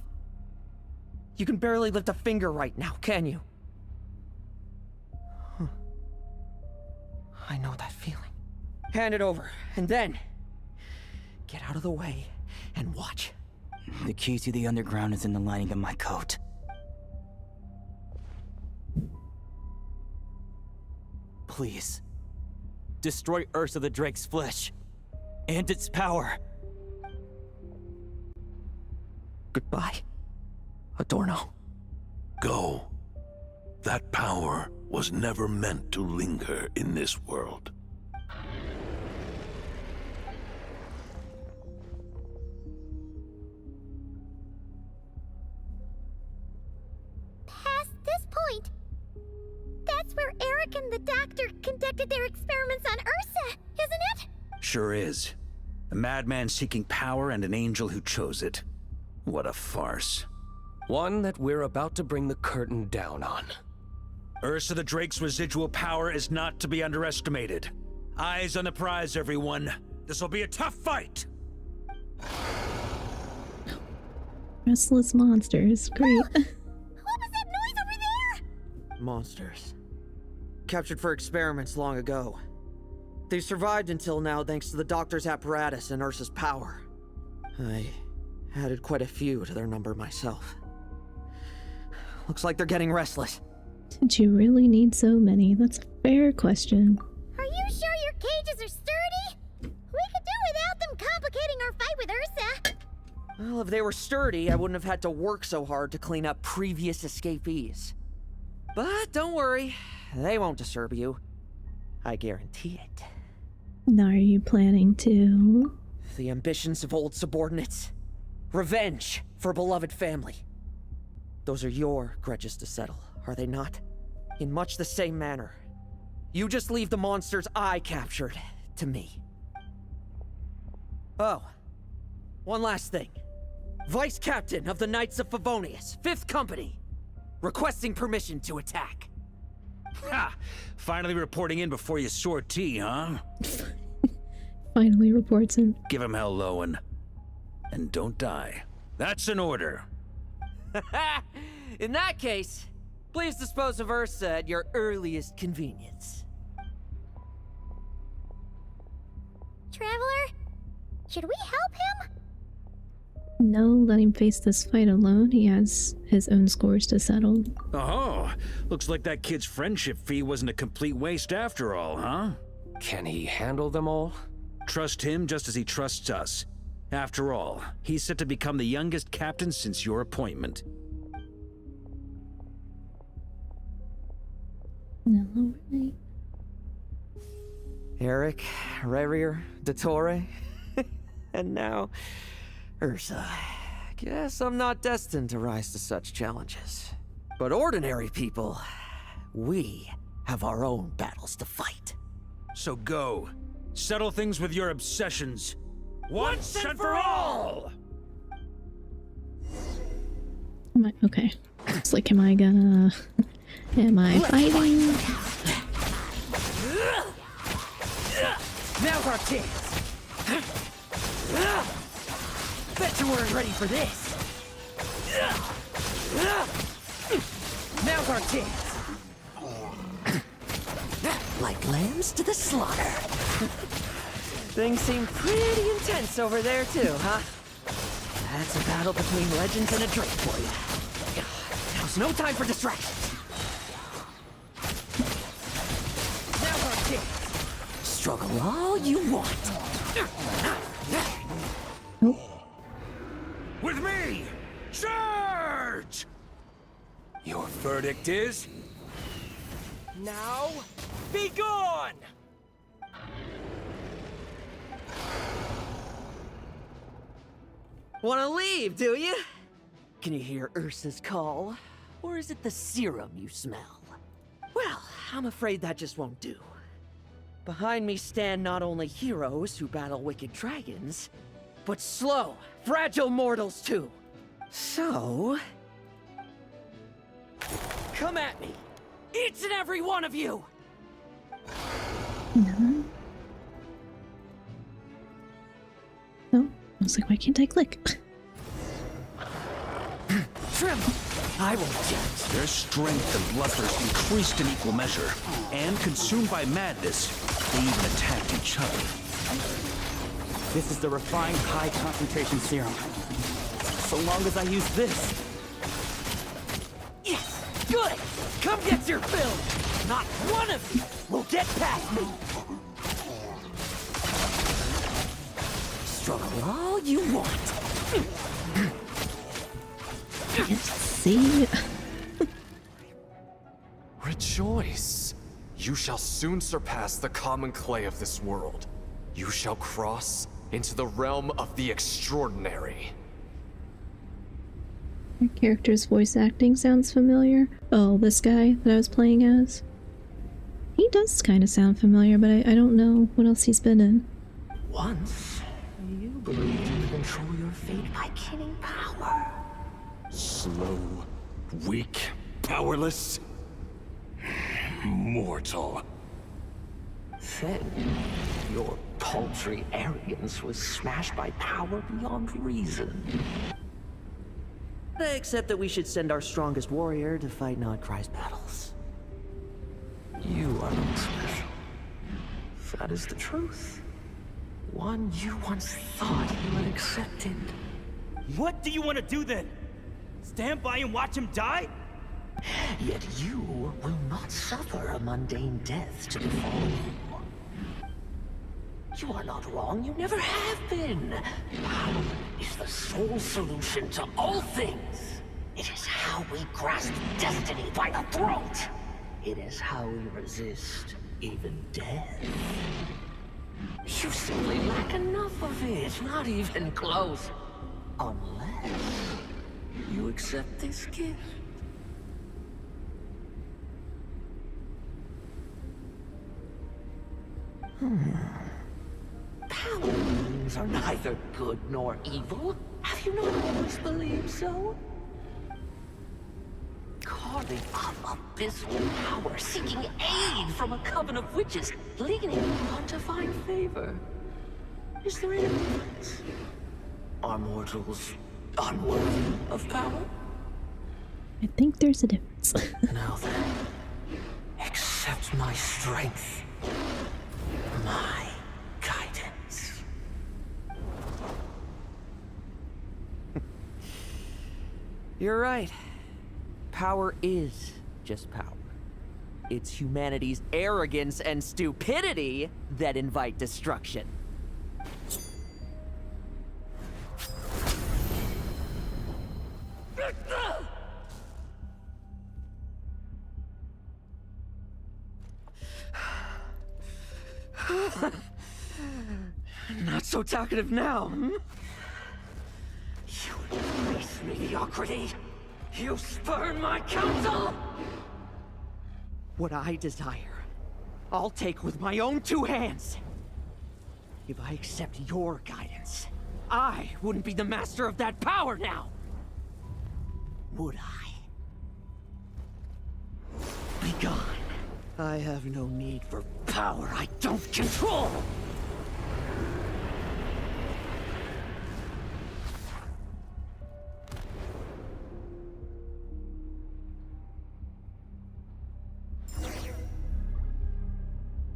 Speaker 7: You can barely lift a finger right now, can you? Huh. I know that feeling. Hand it over, and then get out of the way and watch.
Speaker 14: The key to the underground is in the lining of my coat. Please, destroy Ursa the Drake's flesh and its power.
Speaker 7: Goodbye, Adorno.
Speaker 8: Go. That power was never meant to linger in this world.
Speaker 3: Past this point, that's where Eric and the doctor conducted their experiments on Ursa, isn't it?
Speaker 6: Sure is. A madman seeking power and an angel who chose it. What a farce.
Speaker 12: One that we're about to bring the curtain down on.
Speaker 6: Ursa the Drake's residual power is not to be underestimated. Eyes on the prize, everyone. This will be a tough fight!
Speaker 1: Restless monsters. Great.
Speaker 3: What was that noise over there?
Speaker 7: Monsters. Captured for experiments long ago. They survived until now thanks to the doctor's apparatus and Ursa's power. I added quite a few to their number myself. Looks like they're getting restless.
Speaker 1: Did you really need so many? That's a fair question.
Speaker 3: Are you sure your cages are sturdy? We could do without them complicating our fight with Ursa.
Speaker 7: Well, if they were sturdy, I wouldn't have had to work so hard to clean up previous escapees. But don't worry, they won't disturb you. I guarantee it.
Speaker 1: Are you planning to?
Speaker 7: The ambitions of old subordinates. Revenge for beloved family. Those are your grudges to settle, are they not? In much the same manner. You just leave the monsters I captured to me. Oh, one last thing. Vice Captain of the Knights of Favonius, 5th Company, requesting permission to attack.
Speaker 6: Ha! Finally reporting in before you sortie, huh?
Speaker 1: Finally reports him.
Speaker 6: Give him hell, Lohen. And don't die. That's an order.
Speaker 7: In that case, please dispose of Ursa at your earliest convenience.
Speaker 3: Traveler, should we help him?
Speaker 1: No, let him face this fight alone. He has his own scores to settle.
Speaker 6: Oh, looks like that kid's friendship fee wasn't a complete waste after all, huh?
Speaker 12: Can he handle them all?
Speaker 6: Trust him just as he trusts us. After all, he's set to become the youngest captain since your appointment.
Speaker 1: No, right?
Speaker 7: Eric, Rarier, Dottore, and now Ursa. Guess I'm not destined to rise to such challenges. But ordinary people, we have our own battles to fight.
Speaker 6: So go. Settle things with your obsessions. Once and for all!
Speaker 1: Okay. It's like, am I gonna... Am I fighting?
Speaker 7: Now's our chance! Bet you weren't ready for this! Now's our chance! Like lambs to the slaughter. Things seem pretty intense over there too, huh? That's a battle between legends and a drink for you. Now's no time for distractions. Now's our chance. Struggle all you want.
Speaker 6: With me! Charge! Your verdict is...
Speaker 14: Now, be gone!
Speaker 7: Wanna leave, do you? Can you hear Ursa's call? Or is it the serum you smell? Well, I'm afraid that just won't do. Behind me stand not only heroes who battle wicked dragons, but slow, fragile mortals too. So... come at me! Each and every one of you!
Speaker 1: No. No? I was like, why can't I click?
Speaker 7: Trim! I won't tempt.
Speaker 6: Their strength and bloodthirst increased in equal measure, and consumed by madness, they even attacked each other.
Speaker 14: This is the refined high concentration serum. So long as I use this.
Speaker 7: Yes! Good! Come get your fill! Not one of you will get past me! Struggle all you want.
Speaker 1: See?
Speaker 15: Rejoice! You shall soon surpass the common clay of this world. You shall cross into the realm of the extraordinary.
Speaker 1: Your character's voice acting sounds familiar. Oh, this guy that I was playing as? He does kind of sound familiar, but I don't know what else he's been in.
Speaker 16: Once, you believed you could control your fate by killing power.
Speaker 10: Slow, weak, powerless, mortal.
Speaker 16: Then, your paltry arrogance was smashed by power beyond reason.
Speaker 7: Except that we should send our strongest warrior to fight Nodcry's battles.
Speaker 16: You are not special. That is the truth. One you once thought you had accepted.
Speaker 14: What do you want to do then? Stand by and watch him die?
Speaker 16: Yet you will not suffer a mundane death to befall you. You are not wrong, you never have been. Power is the sole solution to all things. It is how we grasp destiny by the throat. It is how we resist even death. You simply lack enough of it, not even close. Unless you accept this gift. Power beings are neither good nor evil. Have you not always believed so? Carving up abysmal power, seeking aid from a coven of witches, leaning on to find favor. Is there any difference? Are mortals unworthy of power?
Speaker 1: I think there's a difference.
Speaker 16: Now then, accept my strength, my guidance.
Speaker 7: You're right. Power is just power. It's humanity's arrogance and stupidity that invite destruction. Not so talkative now, hmm?
Speaker 16: You embrace mediocrity. You spurn my counsel.
Speaker 7: What I desire, I'll take with my own two hands. If I accept your guidance, I wouldn't be the master of that power now. Would I? Be gone. I have no need for power I don't control.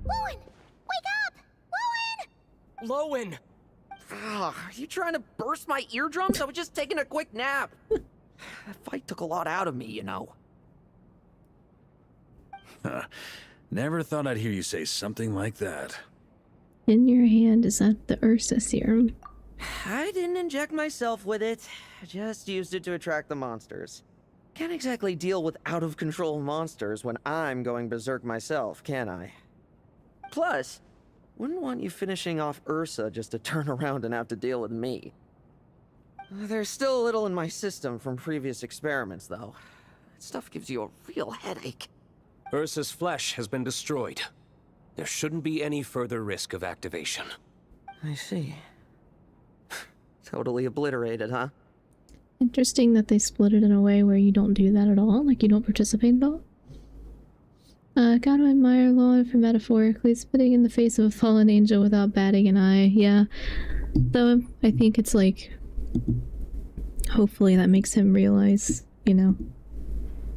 Speaker 3: Lohen! Wake up! Lohen!
Speaker 7: Lohen! Are you trying to burst my eardrums? I was just taking a quick nap. That fight took a lot out of me, you know.
Speaker 6: Never thought I'd hear you say something like that.
Speaker 1: In your hand, is that the Ursa serum?
Speaker 7: I didn't inject myself with it. I just used it to attract the monsters. Can't exactly deal with out-of-control monsters when I'm going berserk myself, can I? Plus, wouldn't want you finishing off Ursa just to turn around and have to deal with me. There's still a little in my system from previous experiments, though. That stuff gives you a real headache.
Speaker 12: Ursa's flesh has been destroyed. There shouldn't be any further risk of activation.
Speaker 7: I see. Totally obliterated, huh?
Speaker 1: Interesting that they split it in a way where you don't do that at all, like you don't participate at all. Gotta admire Lohen for metaphorically spitting in the face of a fallen angel without batting an eye. Yeah. Though I think it's like, hopefully that makes him realize you know.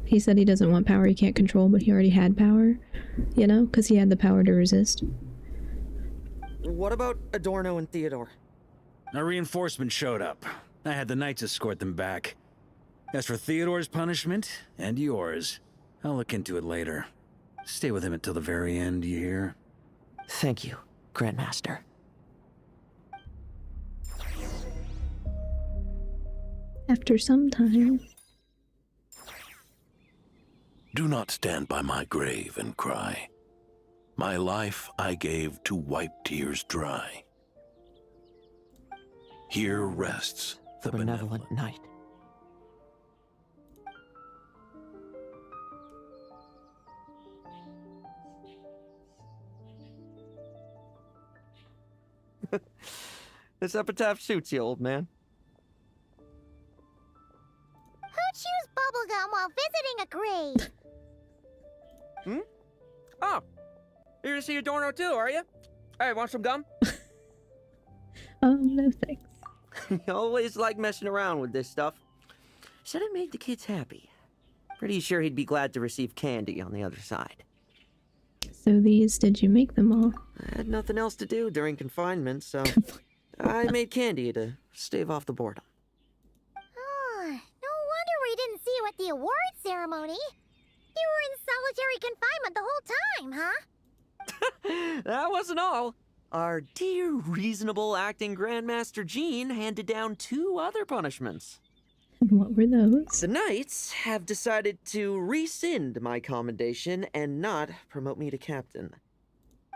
Speaker 1: He said he doesn't want power he can't control, but he already had power, you know, because he had the power to resist.
Speaker 7: What about Adorno and Theodore?
Speaker 6: A reinforcement showed up. I had the knights escort them back. As for Theodore's punishment, and yours, I'll look into it later. Stay with him until the very end, you hear?
Speaker 7: Thank you, Grandmaster.
Speaker 1: After some time...
Speaker 8: Do not stand by my grave and cry. My life I gave to wipe tears dry. Here rests the benevolent
Speaker 7: Knight. This epitaph suits you, old man.
Speaker 3: Who chews bubblegum while visiting a grave?
Speaker 7: Oh, you're to see Adorno too, are you? Hey, want some gum?
Speaker 1: No thanks.
Speaker 7: You always like messing around with this stuff. Said it made the kids happy. Pretty sure he'd be glad to receive candy on the other side.
Speaker 1: So did you make them all?
Speaker 7: I had nothing else to do during confinement, so I made candy to stave off the boredom.
Speaker 3: Oh, no wonder we didn't see you at the award ceremony. You were in solitary confinement the whole time, huh?
Speaker 7: That wasn't all. Our dear, reasonable acting Grandmaster Jean handed down 2 other punishments.
Speaker 1: And what were those?
Speaker 7: The Knights have decided to rescind my commendation and not promote me to captain.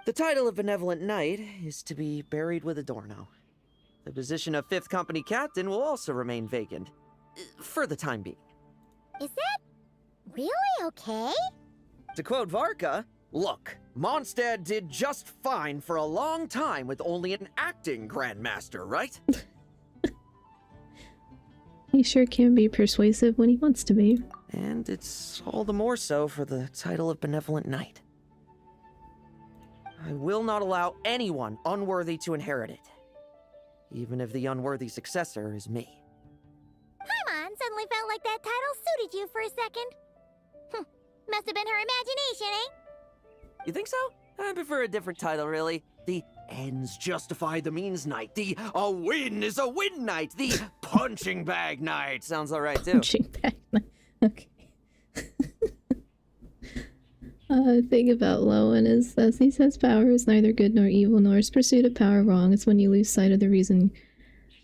Speaker 7: The title of Benevolent Knight is to be buried with Adorno. The position of 5th Company Captain will also remain vacant, for the time being.
Speaker 3: Is that really okay?
Speaker 7: To quote Varka, look, Mondstadt did just fine for a long time with only an acting Grandmaster, right?
Speaker 1: He sure can be persuasive when he wants to be.
Speaker 7: And it's all the more so for the title of Benevolent Knight. I will not allow anyone unworthy to inherit it, even if the unworthy successor is me.
Speaker 3: Paimon suddenly felt like that title suited you for a second. Must have been her imagination, eh?
Speaker 7: You think so? I prefer a different title, really. The ends justify the means knight. The a win is a win knight. The punching bag knight. Sounds alright, too.
Speaker 1: Punching bag knight. Okay. The thing about Lohen is, as he says, power is neither good nor evil, nor is pursuit of power wrong. It's when you lose sight of the reason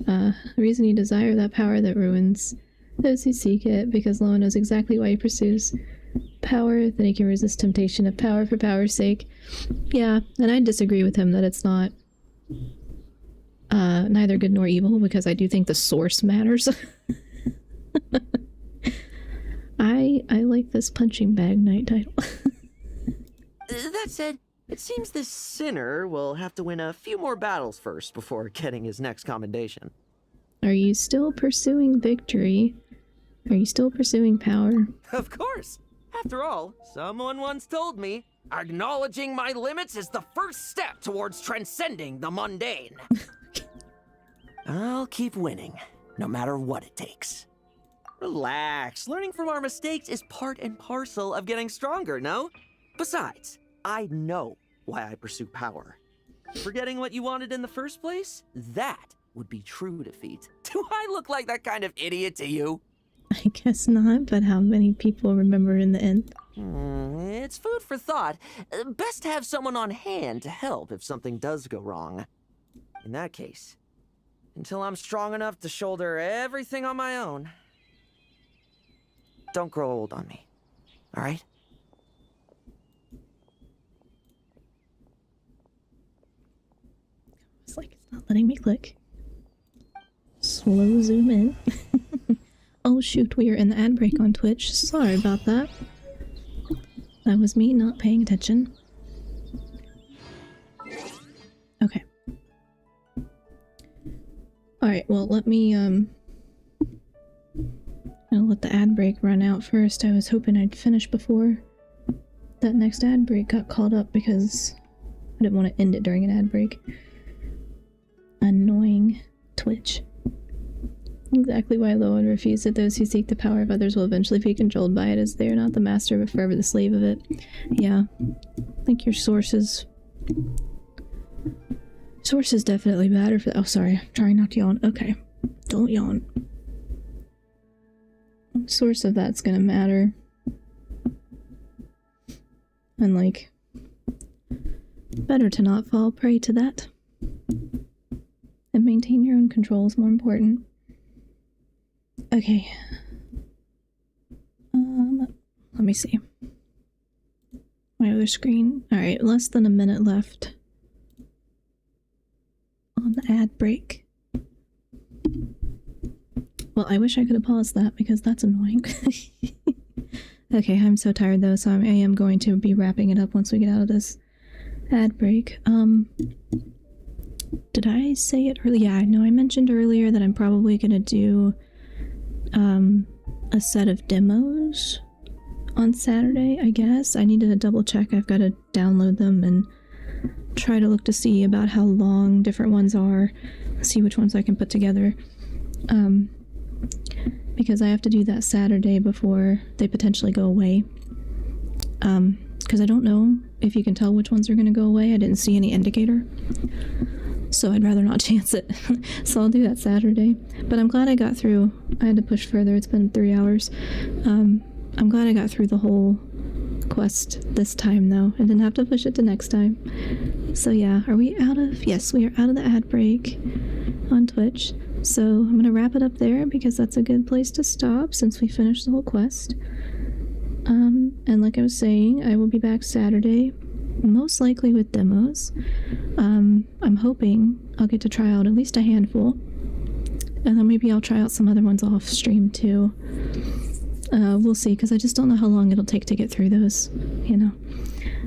Speaker 1: you desire that power that ruins those who seek it, because Lohen knows exactly why he pursues power, then he can resist temptation of power for power's sake. Yeah, and I disagree with him that it's not neither good nor evil, because I do think the source matters. I like this punching bag knight title.
Speaker 7: That said, it seems this sinner will have to win a few more battles first before getting his next commendation.
Speaker 1: Are you still pursuing victory? Are you still pursuing power?
Speaker 7: Of course! After all, someone once told me, acknowledging my limits is the first step towards transcending the mundane. I'll keep winning, no matter what it takes. Relax, learning from our mistakes is part and parcel of getting stronger, no? Besides, I know why I pursue power. Forgetting what you wanted in the first place? That would be true defeat. Do I look like that kind of idiot to you?
Speaker 1: I guess not, but how many people remember in the end?
Speaker 7: It's food for thought. Best to have someone on hand to help if something does go wrong. In that case, until I'm strong enough to shoulder everything on my own, don't grow old on me, all right?
Speaker 1: It's like it's not letting me click. Slow zoom in. Oh shoot, we are in the ad break on Twitch. Sorry about that. That was me not paying attention. Okay. Alright, well let me I'll let the ad break run out first. I was hoping I'd finish before that next ad break got called up because I didn't want to end it during an ad break. Annoying Twitch. Exactly why Lohen refused it. Those who seek the power of others will eventually be controlled by it, as they are not the master but forever the slave of it. Yeah. I think your sources definitely matter for— oh, sorry. I'm trying not to yawn. Okay. Don't yawn. Source of that's gonna matter. And, like, better to not fall prey to that. And maintain your own control is more important. Okay. Let me see. My other screen. Alright, less than a minute left on the ad break. Well, I wish I could have paused that because that's annoying. Okay, I'm so tired though, so I am going to be wrapping it up once we get out of this ad break. Did I say it earlier? Yeah, I know I mentioned earlier that I'm probably gonna do a set of demos on Saturday, I guess. I need to double check. I've got to download them and try to look to see about how long different ones are, see which ones I can put together. Because I have to do that Saturday before they potentially go away. Because I don't know if you can tell which ones are going to go away. I didn't see any indicator. So I'd rather not chance it. So I'll do that Saturday. But I'm glad I got through. I had to push further. It's been 3 hours. I'm glad I got through the whole quest this time, though. I didn't have to push it to next time. So yeah, are we out of— yes, we are out of the ad break on Twitch. So I'm going to wrap it up there because that's a good place to stop since we finished the whole quest. And like I was saying, I will be back Saturday, most likely with demos. I'm hoping I'll get to try out at least a handful. And then maybe I'll try out some other ones off stream too. We'll see, because I just don't know how long it'll take to get through those, you know.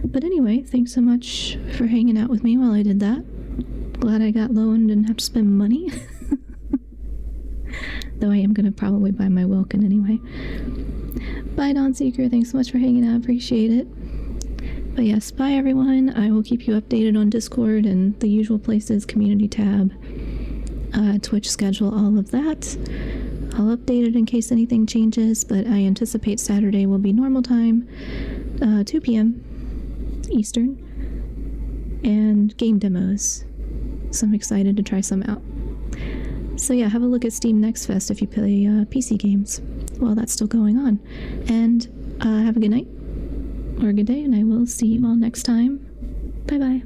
Speaker 1: But anyway, thanks so much for hanging out with me while I did that. Glad I got low and didn't have to spend money. Though I am going to probably buy my Wilkin anyway. Bye, Dawnseeker. Thanks so much for hanging out. Appreciate it. But yes, bye everyone. I will keep you updated on Discord and the usual places, community tab, Twitch schedule, all of that. I'll update it in case anything changes, but I anticipate Saturday will be normal time, 2 p.m. Eastern, and game demos. So I'm excited to try some out. So yeah, have a look at Steam Next Fest if you play PC games while that's still going on. And have a good night, or a good day, and I will see you all next time. Bye-bye.